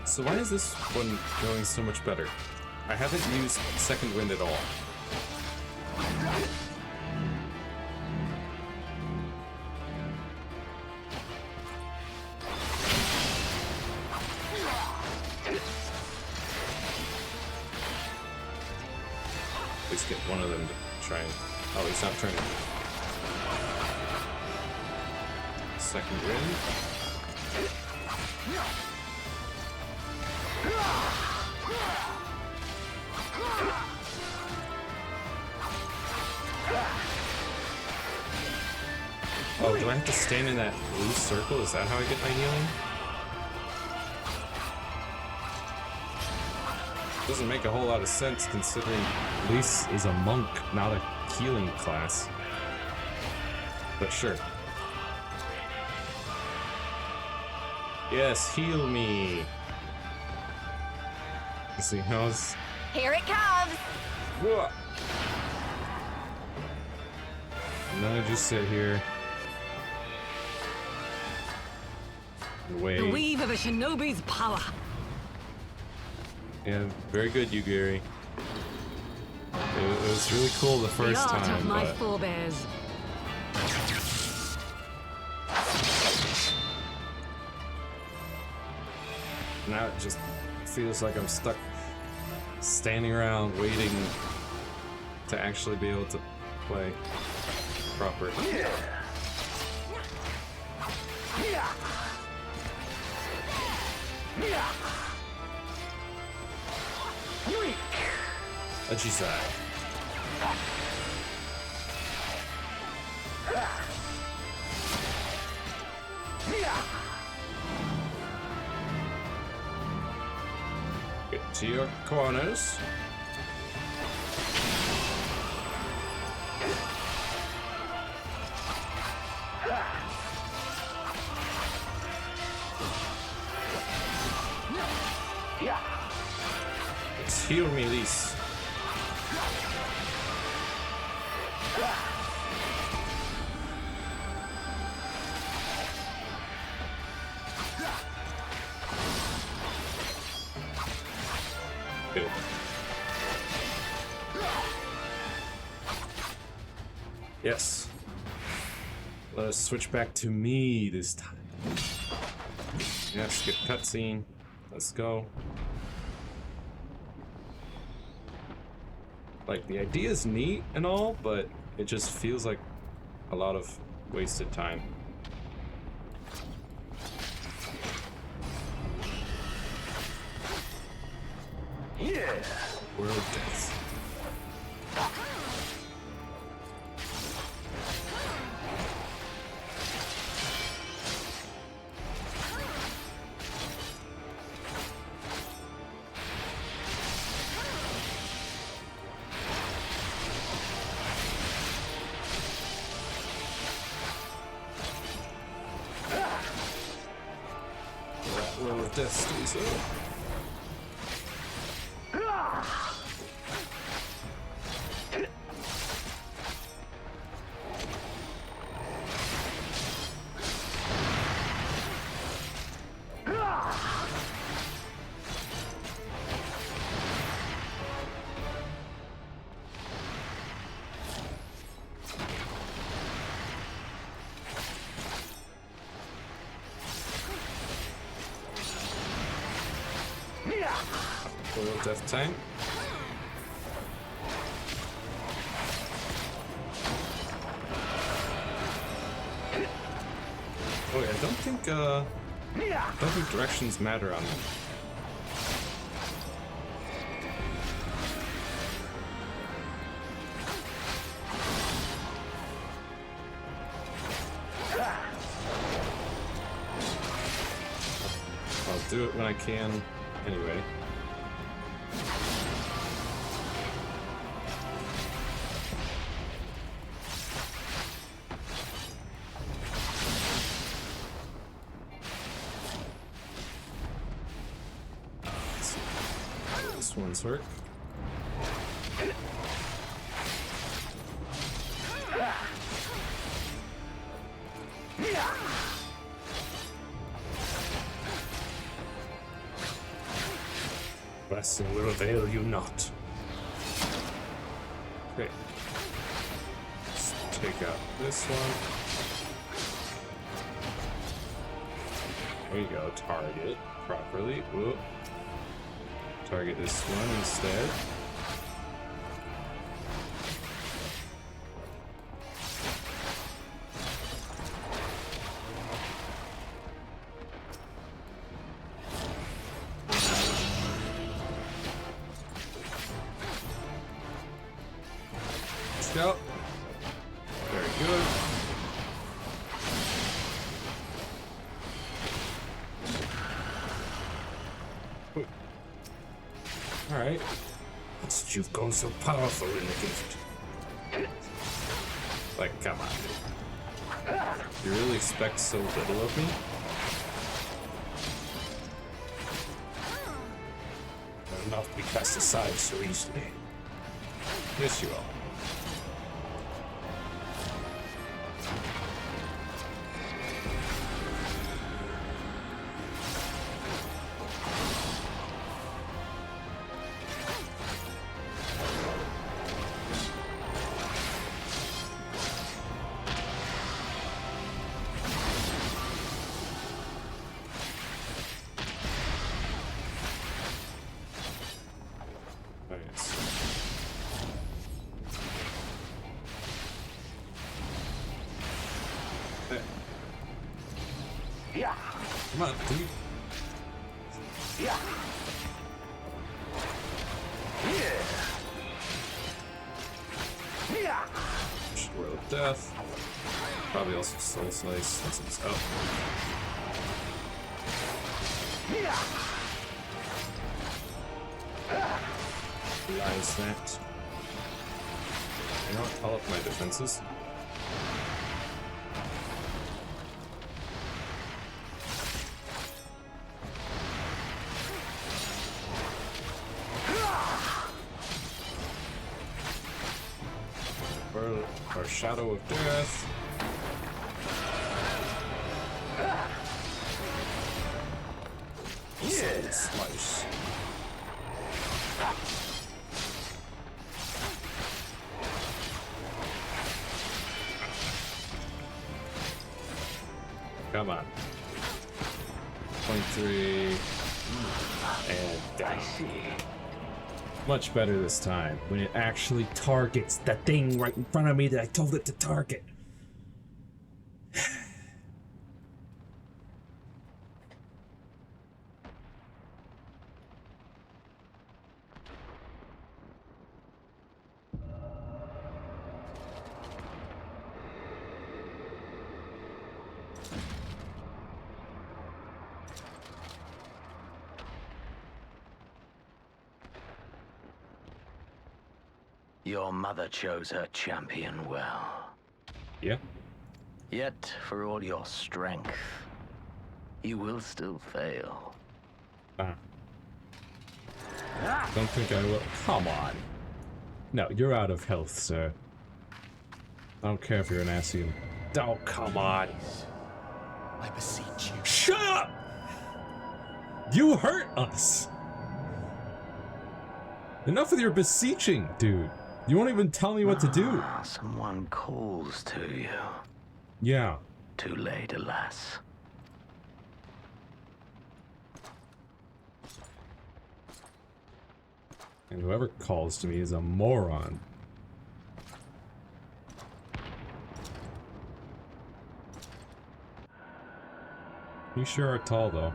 So why is this one going so much better? I haven't used second wind at all. Let's get one of them to try and... Oh, he's not trying to... Second wind? Oh, do I have to stand in that blue circle? Is that how I get my healing? Doesn't make a whole lot of sense considering Lise is a monk, not a healing class. But sure. Yes, heal me. Let's see, how's... Here it comes! Whoa. And then I just sit here. Wait. The weave of a shinobi's power. Yeah, very good, you Gary. It was really cool the first the art time, of my but forebears. now it just feels like I'm stuck standing around waiting to actually be able to play proper. Ajisai. Get to your corners. Let's heal me, Lise. Good. Yes. Let us switch back to me this time. Yeah, skip cutscene. Let's go. Like, the idea is neat and all, but it just feels like a lot of wasted time. Yeah. World Death. World of Death stays up. World Death time. Oh yeah, I don't think directions matter on them. I'll do it when I can anyway. This one's work. Blessing will avail you not. Okay. Let's take out this one. There you go, target properly. Whoop. Target this one instead. Let's go. Very good. Alright. Once you've gone so powerful in the gift. Like, come on. You really expect so little of me? not be cast aside so easily. Yes, you are. Come on, dude. Yeah. Swirl of Death. Probably also Soul Slice since it's up. Line snapped. You know what? I'll up my defenses. Our Shadow of Death. Yeah. Slice. Come on. 0.3. And down. Much better this time, when it actually targets the thing right in front of me that I told it to target. Your mother chose her champion well. Yeah. Yet, for all your strength, you will still fail. Don't think I will. Come on. No, you're out of health, sir. I don't care if you're an Asian. Oh, come on. I beseech you. Shut up! You hurt us! Enough with your beseeching, dude. You won't even tell me what to do. Someone calls to you. Yeah. Too late, alas. And whoever calls to me is a moron. You sure are tall, though.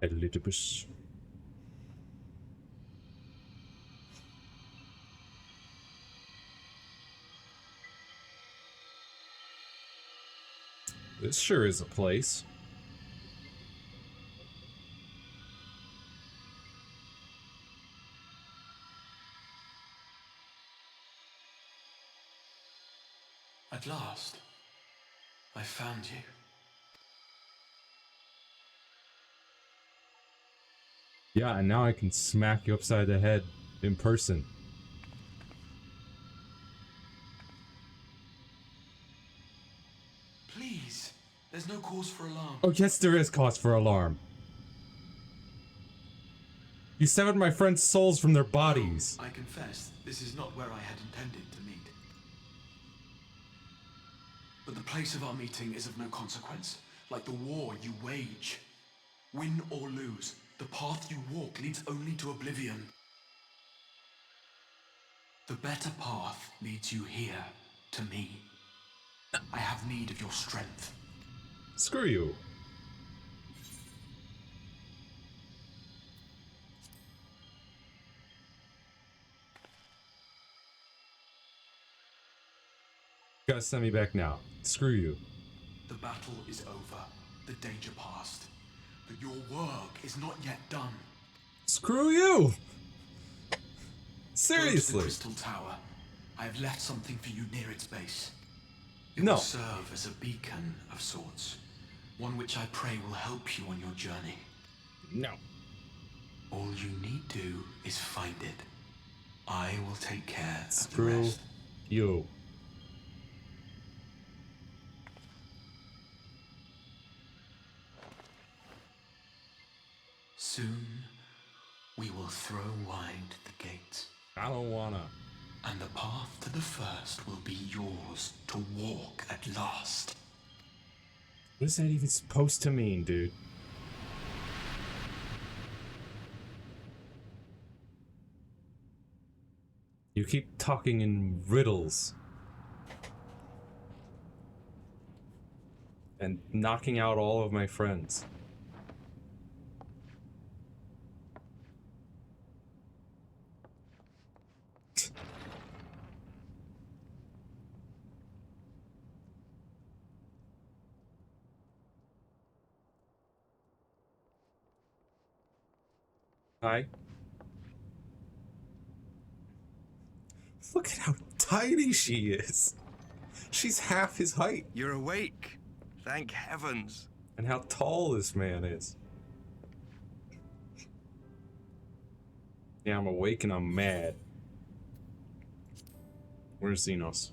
Elitibus. This sure is a place. At last, I found you. Yeah, and now I can smack you upside the head in person. Please, there's no cause for alarm. Oh yes, there is cause for alarm. You severed my friends' souls from their bodies. I confess, this is not where I had intended to meet. But the place of our meeting is of no consequence, like the war you wage. Win or lose, the path you walk leads only to oblivion. The better path leads you here, to me. I have need of your strength. Screw you. You gotta send me back now. Screw you. The battle is over, the danger past. But your work is not yet done. Screw you! Go to Seriously. the Crystal Tower. I have left something for you near its base. You No. will serve as a beacon of sorts. One which I pray will help you on your journey. No. All you need do is find it. I will take care of the Screw rest. you. Soon, we will throw wide the gates. I don't wanna. And the path to the first will be yours to walk at last. What is that even supposed to mean, dude? You keep talking in riddles. And knocking out all of my friends. Hi. Look at how tiny she is. She's half his height. You're awake. Thank heavens. And how tall this man is. Yeah, I'm awake and I'm mad. Where's Xenos?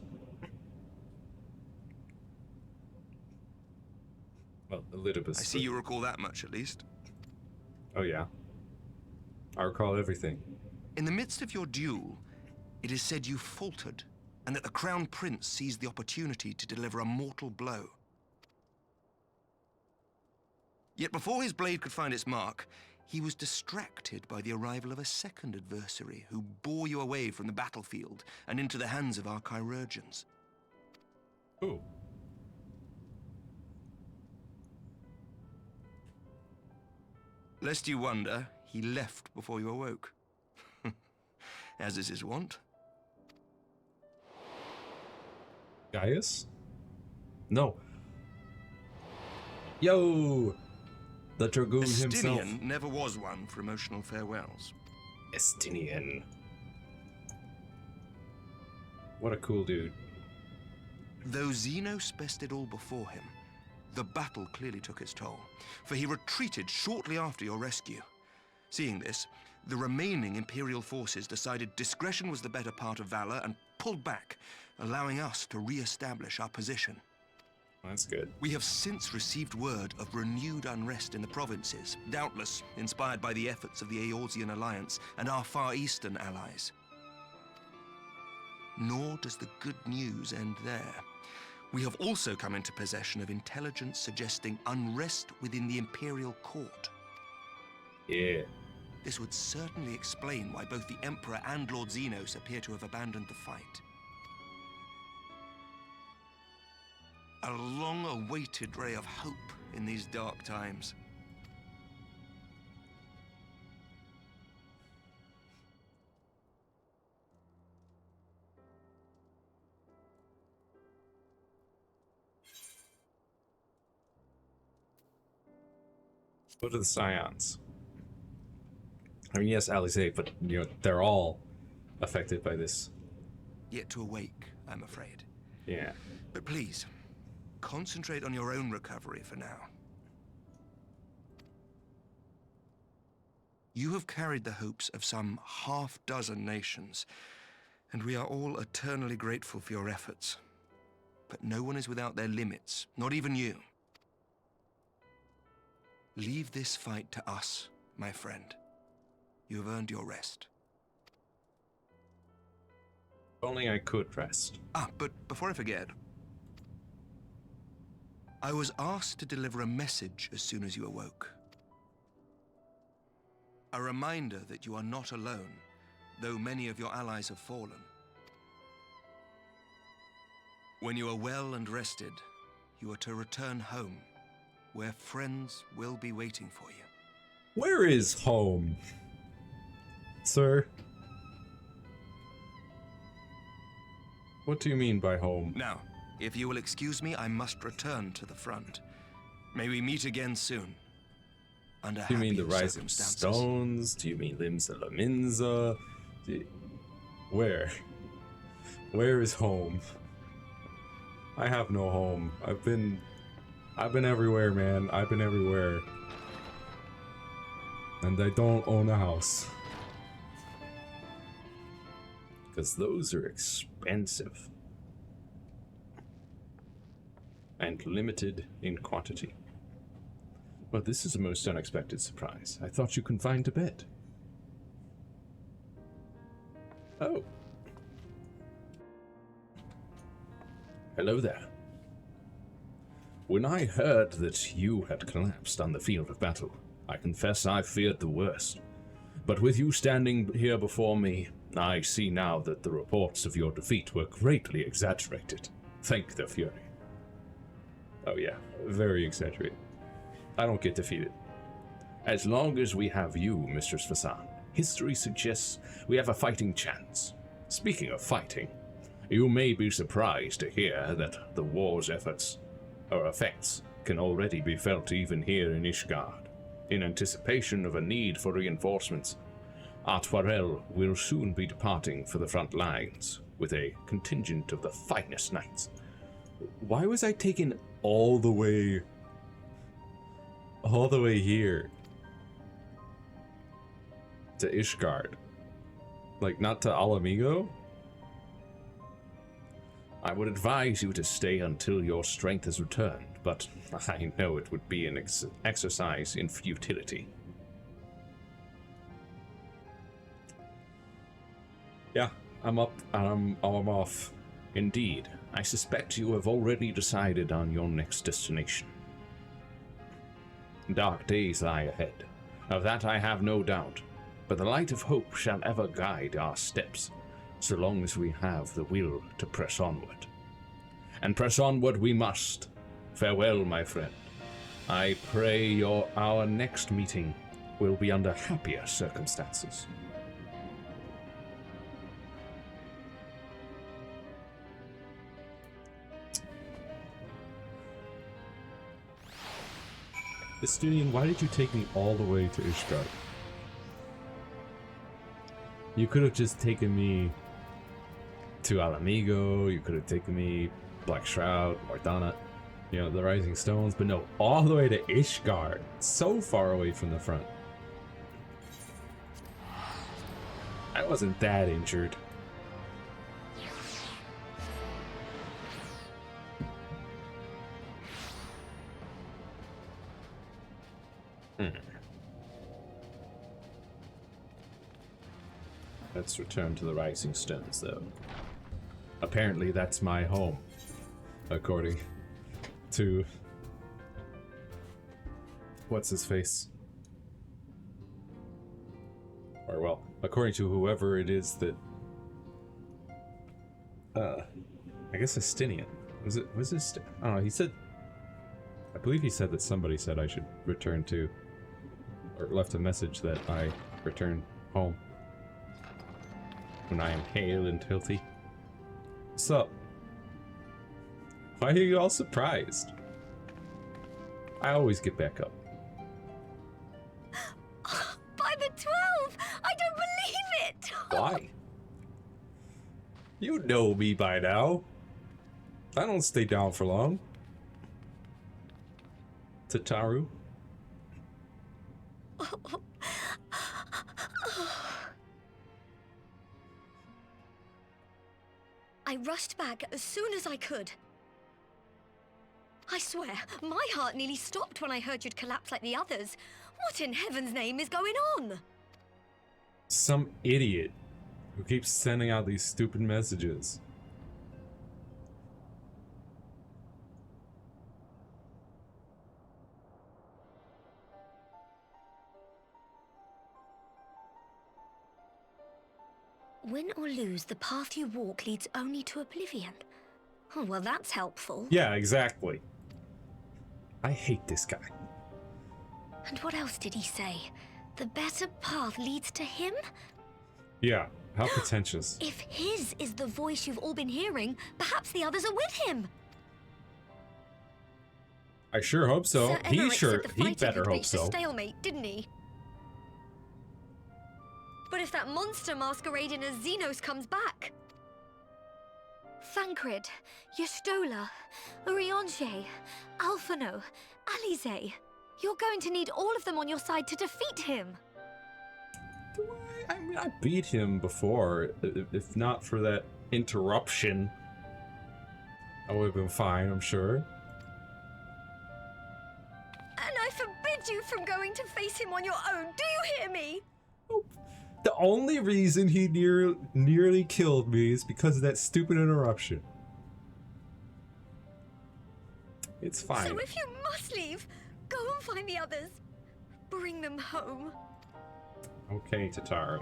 Well, Elidibus. I see you recall that much, at least. Oh, yeah. I recall everything. In the midst of your duel, it is said you faltered, and that the Crown Prince seized the opportunity to deliver a mortal blow. Yet before his blade could find its mark, he was distracted by the arrival of a second adversary who bore you away from the battlefield and into the hands of our chirurgeons. Who? Lest you wonder, he left before you awoke. As is his wont. Gaius? No. Yo! The Dragoon himself. Estinian never was one for emotional farewells. Estinian. What a cool dude. Though Xenos bested all before him, the battle clearly took its toll, for he retreated shortly after your rescue. Seeing this, the remaining Imperial forces decided discretion was the better part of valor and pulled back, allowing us to re-establish our position. That's good. We have since received word of renewed unrest in the provinces, doubtless inspired by the efforts of the Eorzean Alliance and our Far Eastern allies. Nor does the good news end there. We have also come into possession of intelligence suggesting unrest within the Imperial Court. Yeah. This would certainly explain why both the Emperor and Lord Xenos appear to have abandoned the fight. A long-awaited ray of hope in these dark times. What are the Scions? I mean, yes, Alizé, but, you know, they're all affected by this. Yet to awake, I'm afraid. Yeah. But please, concentrate on your own recovery for now. You have carried the hopes of some half-dozen nations, and we are all eternally grateful for your efforts. But no one is without their limits, not even you. Leave this fight to us, my friend. You have earned your rest. If only I could rest. But before I forget, I was asked to deliver a message as soon as you awoke. A reminder that you are not alone, though many of your allies have fallen. When you are well and rested, you are to return home, where friends will be waiting for you. Where is home, sir? What do you mean by home? Now, if you will excuse me, I must return to the front. May we meet again soon. Under Do you mean the happier Rising circumstances. Stones? Do you mean Limsa Laminza? Where? Where is home? I have no home. I've been everywhere, man. I've been everywhere. And I don't own a house. Because those are expensive. And limited in quantity. Well, this is a most unexpected surprise. I thought you confined to bed. Oh. Hello there. When I heard that you had collapsed on the field of battle, I confess I feared the worst. But with you standing here before me, I see now that the reports of your defeat were greatly exaggerated. Thank the Fury. Oh yeah, very exaggerated. I don't get defeated. As long as we have you, Mistress Fasan, history suggests we have a fighting chance. Speaking of fighting, you may be surprised to hear that the war's effects can already be felt even here in Ishgard. In anticipation of a need for reinforcements, Atwarel will soon be departing for the front lines with a contingent of the finest knights. Why was I taken all the way here to Ishgard? Like, not to Alamigo? I would advise you to stay until your strength is returned, but I know it would be an exercise in futility. Yeah, I'm up and I'm off. Indeed, I suspect you have already decided on your next destination. Dark days lie ahead. Of that I have no doubt, but the light of hope shall ever guide our steps, so long as we have the will to press onward. And press onward we must. Farewell, my friend. I pray our next meeting will be under happier circumstances. Estunian, why did you take me all the way to Ishgard? You could have just taken me to Alamigo, you could have taken me Black Shroud, Mordana, you know, the Rising Stones, but no, all the way to Ishgard, so far away from the front. I wasn't that injured. Let's return to the Rising Stones, though. Apparently that's my home, according to... what's his face? Or, well, according to whoever it is that... I guess Estinian. Was it I don't know, he said... I believe he said that somebody said I should return to... or left a message that I return home. When I am hale and healthy. What's up? Why are you all surprised? I always get back up. By the 12! I don't believe it! Why? You know me by now. I don't stay down for long. Tataru? I rushed back as soon as I could. I swear, my heart nearly stopped when I heard you'd collapse like the others. What in heaven's name is going on? Some idiot who keeps sending out these stupid messages. Win or lose, the path you walk leads only to oblivion. Oh, well, that's helpful. Yeah, exactly. I hate this guy. And what else did he say? The better path leads to him? Yeah, how pretentious. If his is the voice you've all been hearing, perhaps the others are with him. I sure hope so. Sir Emmerich said the He fighting better had hope reached so. a stalemate, didn't he? But if that monster masquerading as Xenos comes back, Thancred, Yestola, Urianger, Alphino, Alize. You're going to need all of them on your side to defeat him. I mean, I beat him before. If not for that interruption, I would have been fine, I'm sure. And I forbid you from going to face him on your own. Do you hear me? The only reason he nearly killed me is because of that stupid interruption. It's fine. So if you must leave, go and find the others. Bring them home. Okay, Tataru.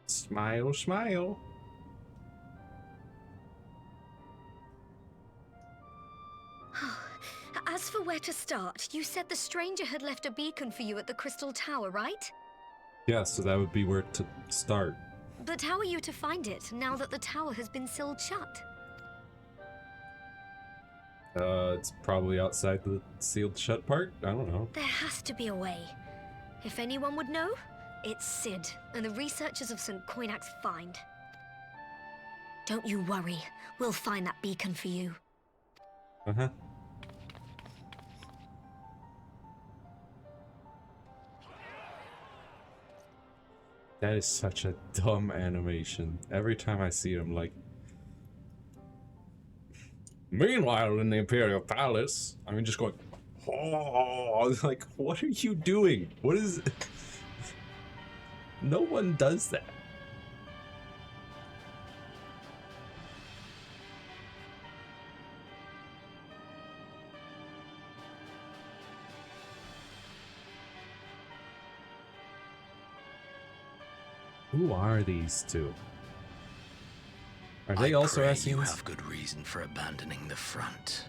Smile, smile. As for where to start, you said the stranger had left a beacon for you at the Crystal Tower, right? Yeah, so that would be where to start. But how are you to find it now that the tower has been sealed shut? It's probably outside the sealed shut part? I don't know. There has to be a way. If anyone would know, it's Sid and the researchers of St. Coinac's find. Don't you worry, we'll find that beacon for you. Uh-huh. That is such a dumb animation. Every time I see it, I'm like... Meanwhile, in the Imperial Palace, I mean, just going... Oh, like, what are you doing? What is... No one does that. Who are these two? Are they also pray Ascians? You have good reason for abandoning the front.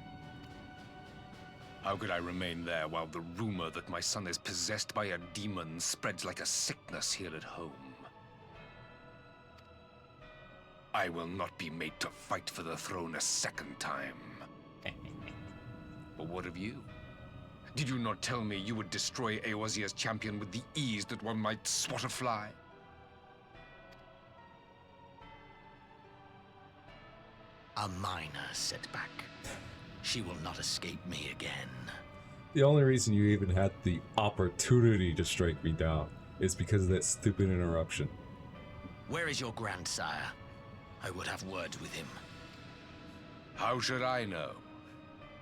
How could I remain there while the rumor that my son is possessed by a demon spreads like a sickness here at home? I will not be made to fight for the throne a second time. But what of you? Did you not tell me you would destroy Eorzea's champion with the ease that one might swat a fly? A minor setback. She will not escape me again. The only reason you even had the opportunity to strike me down is because of that stupid interruption. Where is your grandsire? I would have words with him. How should I know?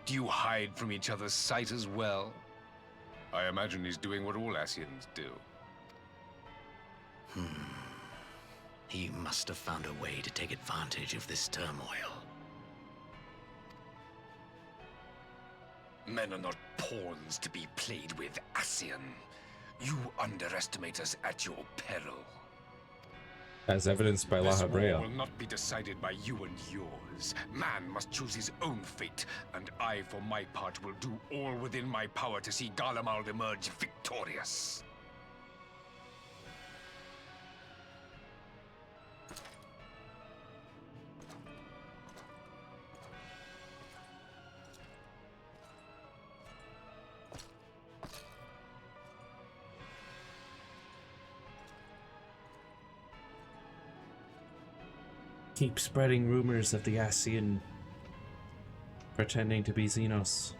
Do you hide from each other's sight as well? I imagine he's doing what all Ascians do. He must have found a way to take advantage of this turmoil. Men are not pawns to be played with, Ascian. You underestimate us at your peril. As evidenced by La This war Habrea. will not be decided by you and yours. Man must choose his own fate, and I, for my part, will do all within my power to see Garlemald emerge victorious. Keep spreading rumors of the Ascian pretending to be Xenos.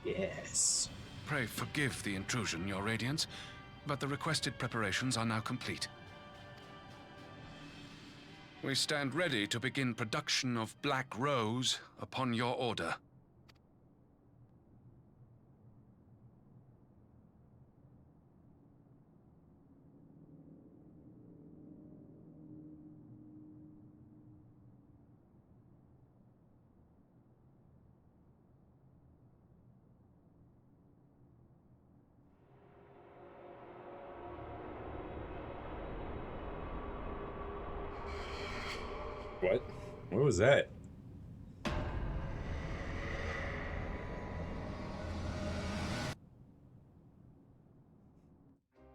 Yes. Pray forgive the intrusion, Your Radiance, but the requested preparations are now complete. We stand ready to begin production of Black Rose upon your order. What? What was that?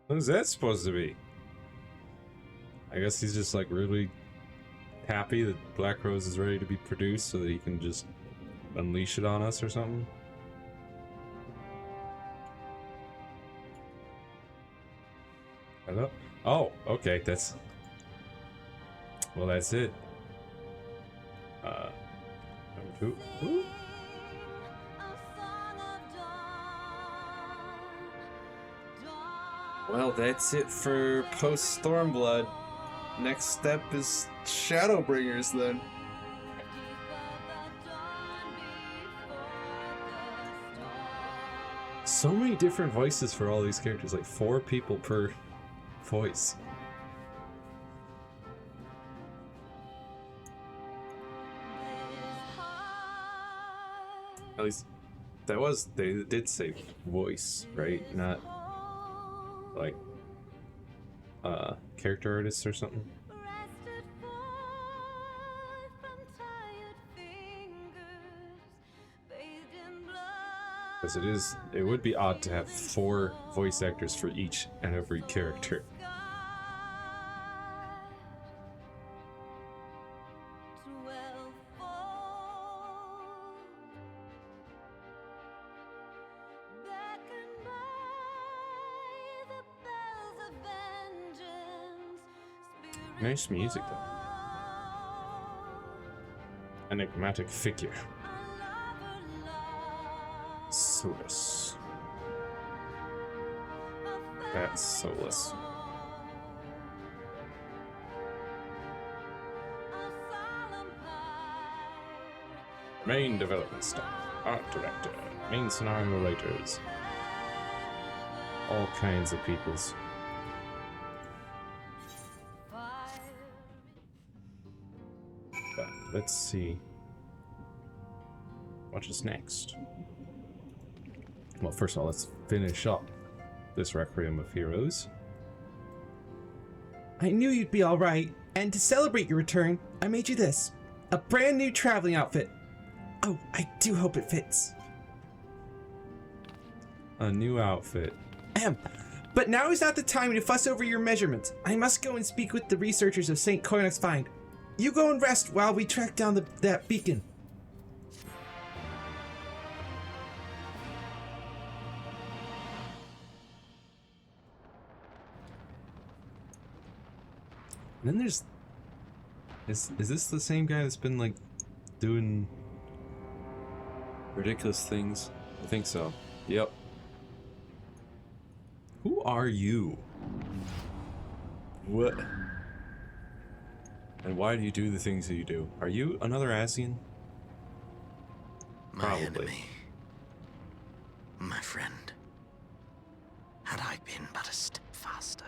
What is that supposed to be? I guess he's just like really happy that Black Rose is ready to be produced so that he can just unleash it on us or something? Hello? Oh, okay, that's... Well, that's it. Number 2. Ooh. Well, that's it for post Stormblood. Next step is Shadowbringers then. So many different voices for all these characters, like 4 people per voice. At least that was, they did say voice, right? Not like character artists or something. Because it would be odd to have 4 voice actors for each and every character. Nice music though. Enigmatic figure. Solus. That's Solus. Main development staff, art director, main scenario writers, all kinds of peoples. But let's see what is next. Well, first of all, let's finish up this Requiem of Heroes. I knew you'd be alright, and to celebrate your return, I made you this. A brand new traveling outfit. Oh, I do hope it fits. A new outfit. But now is not the time to fuss over your measurements. I must go and speak with the researchers of St. Koinak's Find. You go and rest while we track down that beacon. And then there's... Is this the same guy that's been, like, doing ridiculous things? I think so. Yep. Who are you? What? And why do you do the things that you do? Are you another Asian? My enemy. My friend. Had I been but a step faster.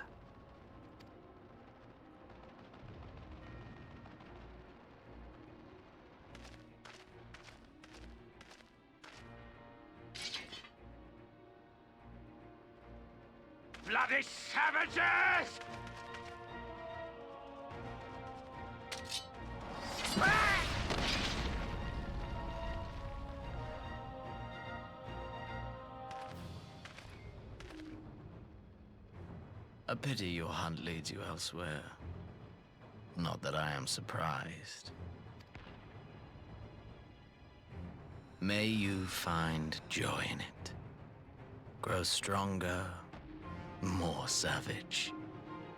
Bloody savages! A pity your hunt leads you elsewhere. Not that I am surprised. May you find joy in it. Grow stronger, more savage,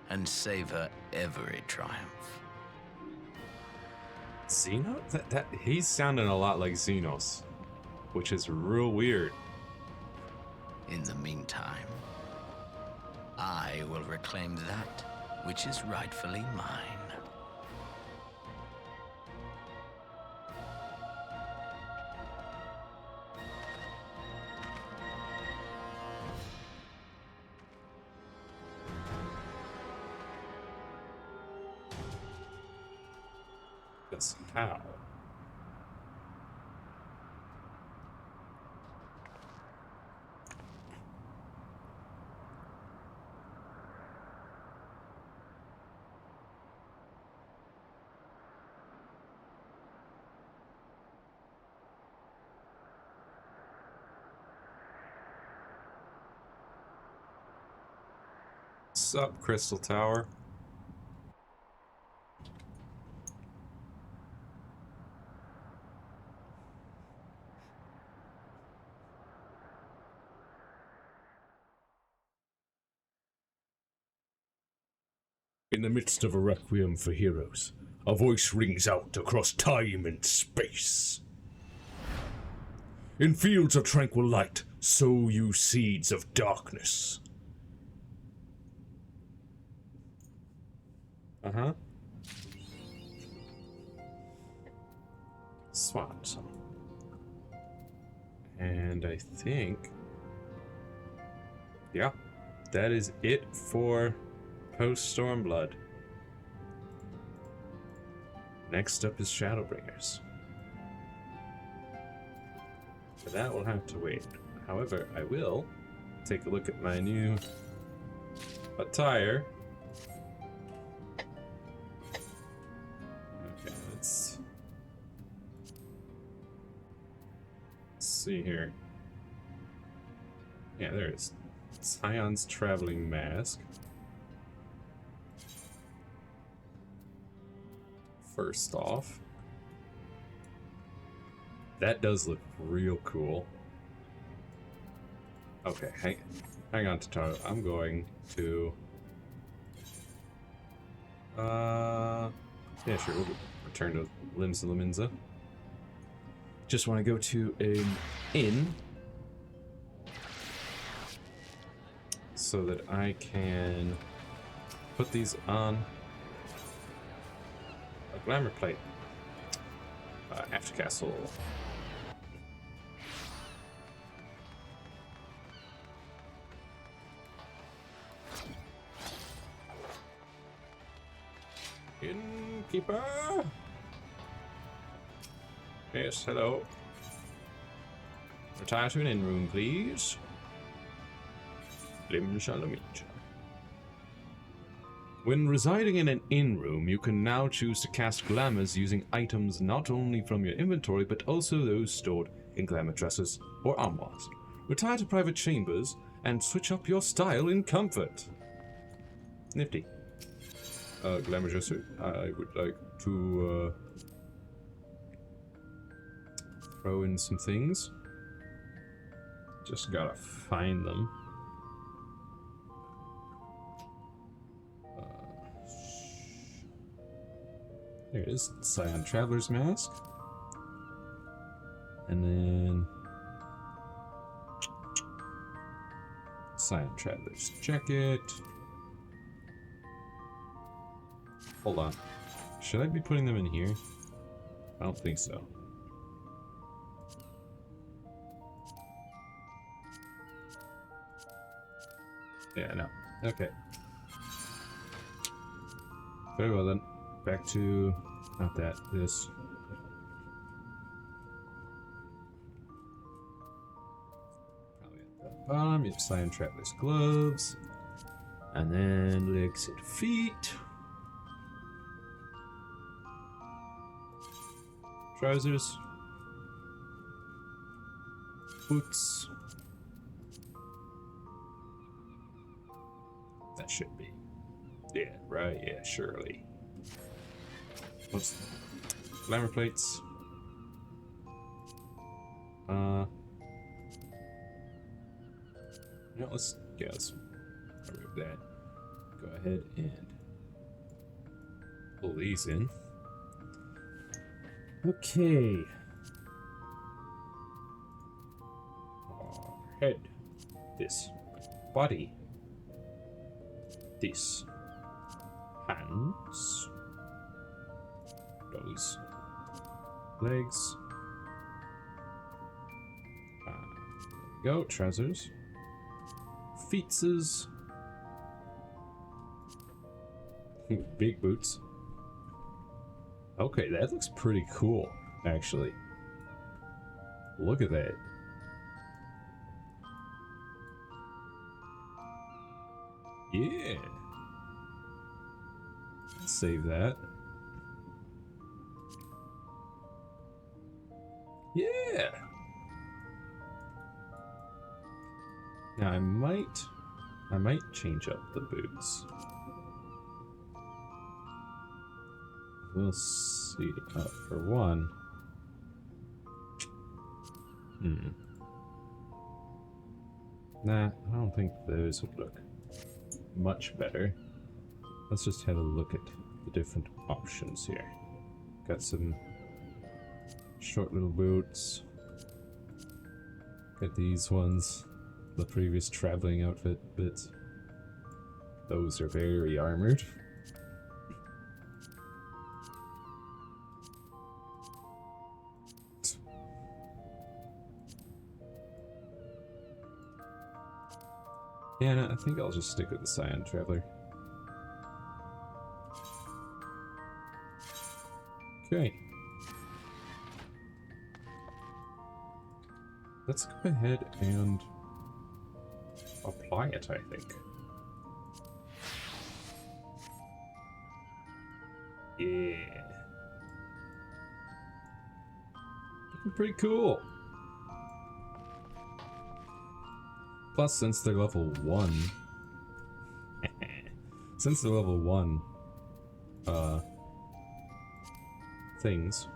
and savor every triumph. Xeno? He's sounding a lot like Xenos, which is real weird. In the meantime, I will reclaim that which is rightfully mine. That's how. Sup, Crystal Tower? In the midst of a requiem for heroes, a voice rings out across time and space. In fields of tranquil light, sow you seeds of darkness. Uh-huh. Swan song. And I think... yeah, that is it for post Stormblood. Next up is Shadowbringers. For that will have to wait. However, I will take a look at my new attire. Okay, let's see here. Yeah, there it is. Scion's traveling mask. First off, that does look real cool. Okay, hang on, Totaro. I'm going to... yeah, sure, we'll return to Limsa Laminza. Just want to go to an inn so that I can put these on a glamour plate. After castle. Innkeeper? Yes, hello. Retire to an inn room, please. Limsa Laminza. When residing in an inn room, you can now choose to cast glamours using items not only from your inventory, but also those stored in glamour dressers or armoires. Retire to private chambers and switch up your style in comfort. Nifty. Glamour dresser, I would like to throw in some things. Just gotta find them. There it is, Scion Traveler's Mask. And then Scion Traveler's Jacket. Hold on. Should I be putting them in here? I don't think so. Yeah, no. Okay. Very well then. Back to... not that. This. Probably at the bottom. You have Scion Traveler's Gloves. And then legs and feet. Trousers. Boots. That should be. Yeah, right, yeah, surely. What's glamour plates? No, let's remove that. Go ahead and pull these in. Okay. Head. This. Body. This. Hands. Those. Legs. There we go. Trousers. Feetses. Big boots. Okay, that looks pretty cool, actually. Look at that. Yeah. Let's save that. Yeah. Now I might change up the boots. We'll see. For one. Nah, I don't think those would look much better. let's just have a look at the different options here. Got some short little boots. Got these ones, the previous traveling outfit bits. Those are very armored. Yeah, no, I think I'll just stick with the Scion Traveler. Okay. Let's go ahead and apply it, I think. Yeah. Looking pretty cool. Plus, since they're level 1... since they're level 1... things...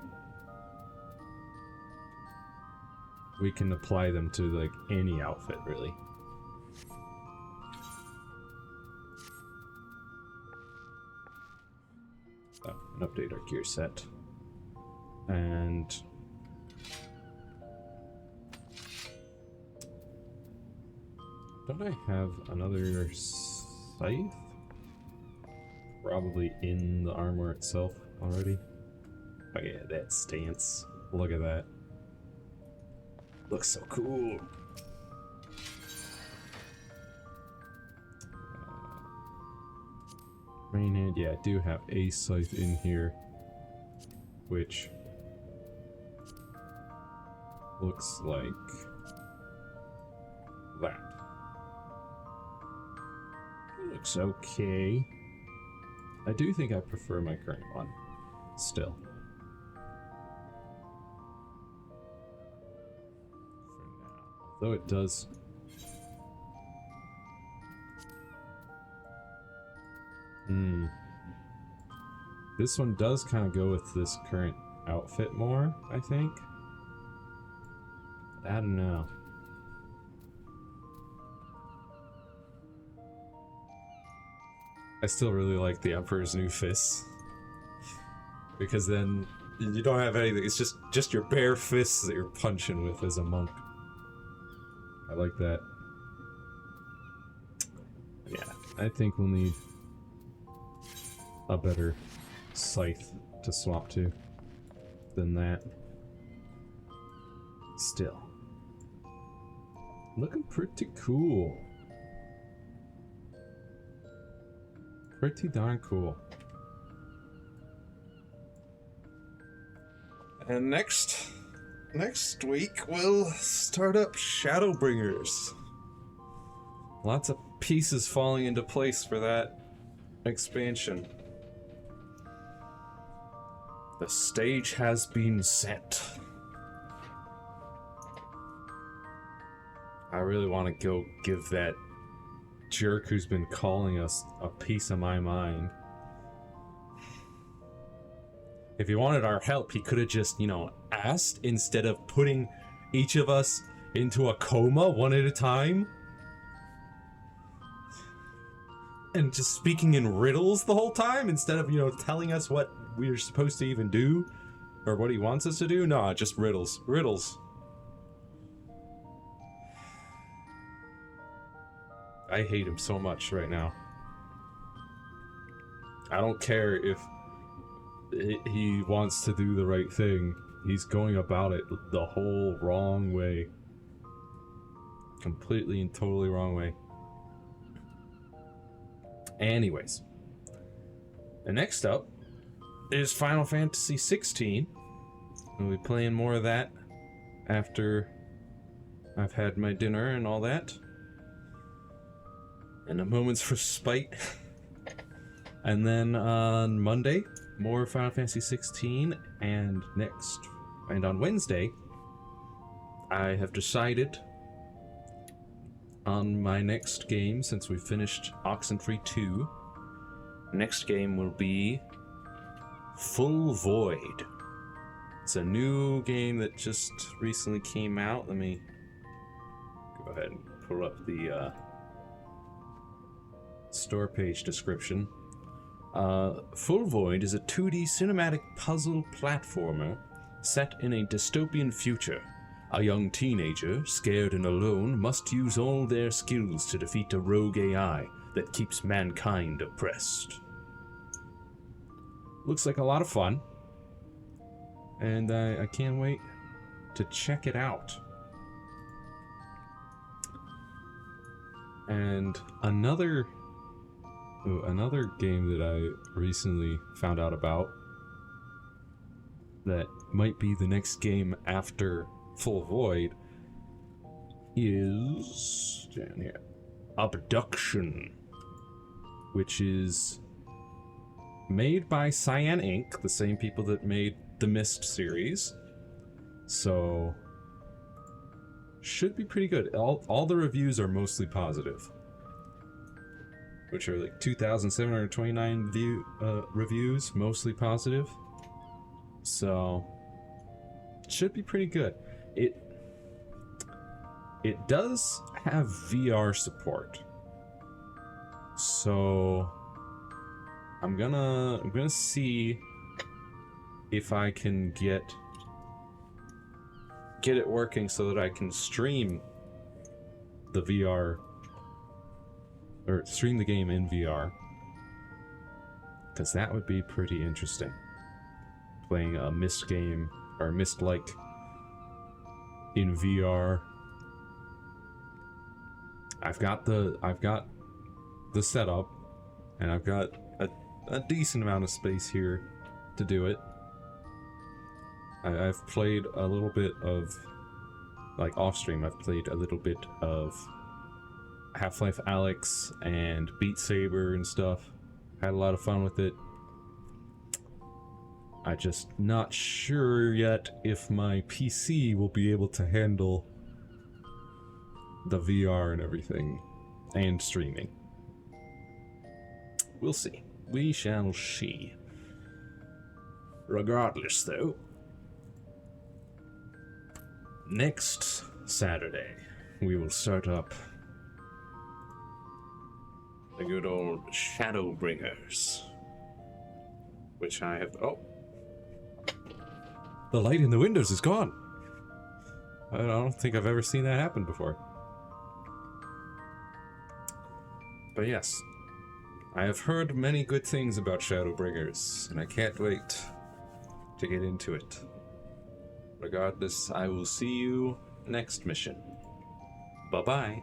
we can apply them to, like, any outfit, really. Oh, and update our gear set. And... don't I have another scythe? Probably in the armor itself already. Oh yeah, that stance. Look at that. Looks so cool. Main hand, yeah, I do have a scythe in here, which looks like that. It looks okay. I do think I prefer my current one, still. Though it does... this one does kind of go with this current outfit more, I think. I don't know. I still really like the Emperor's New Fists. Because then you don't have anything, it's just your bare fists that you're punching with as a monk. I like that. Yeah, I think we'll need a better scythe to swap to than that. Still. Looking pretty cool. Pretty darn cool. And next week we'll start up Shadowbringers. Lots of pieces falling into place for that expansion. The stage has been set. I really want to go give that jerk who's been calling us a piece of my mind. If he wanted our help, he could have just, you know, asked instead of putting each of us into a coma one at a time. And just speaking in riddles the whole time instead of, you know, telling us what we're supposed to even do or what he wants us to do. Nah, just riddles. Riddles. I hate him so much right now. I don't care if he wants to do the right thing. He's going about it the whole wrong way. Completely and totally wrong way. Anyways. And next up is Final Fantasy 16. We'll be playing more of that after I've had my dinner and all that. And a moment's respite. And then on Monday, more Final Fantasy 16, and on Wednesday, I have decided on my next game, since we finished Oxenfree 2, next game will be Full Void. It's a new game that just recently came out. Let me go ahead and pull up the store page description. Full Void is a 2D cinematic puzzle platformer set in a dystopian future. A young teenager, scared and alone, must use all their skills to defeat a rogue AI that keeps mankind oppressed. Looks like a lot of fun, and I can't wait to check it out. And another game that I recently found out about that might be the next game after Full Void is down here, Abduction, which is made by Cyan Inc., the same people that made the Myst series. So should be pretty good. All the reviews are mostly positive, which are like 2,729 reviews, mostly positive. So should be pretty good. It does have VR support, so I'm gonna see if I can get it working so that I can stream the VR, or stream the game in VR, because that would be pretty interesting. Playing a Myst game, or Myst-like, in VR. I've got the setup, and I've got a decent amount of space here to do it. I've played a little bit of, like off stream, I've played a little bit of Half-Life Alyx and Beat Saber and stuff. Had a lot of fun with it. I'm just not sure yet if my PC will be able to handle the VR and everything, and streaming. We'll see. We shall see. Regardless, though, next Saturday, we will start up the good old Shadowbringers, which I have... Oh! The light in the windows is gone! I don't think I've ever seen that happen before. But yes, I have heard many good things about Shadowbringers, and I can't wait to get into it. Regardless, I will see you next mission. Bye-bye.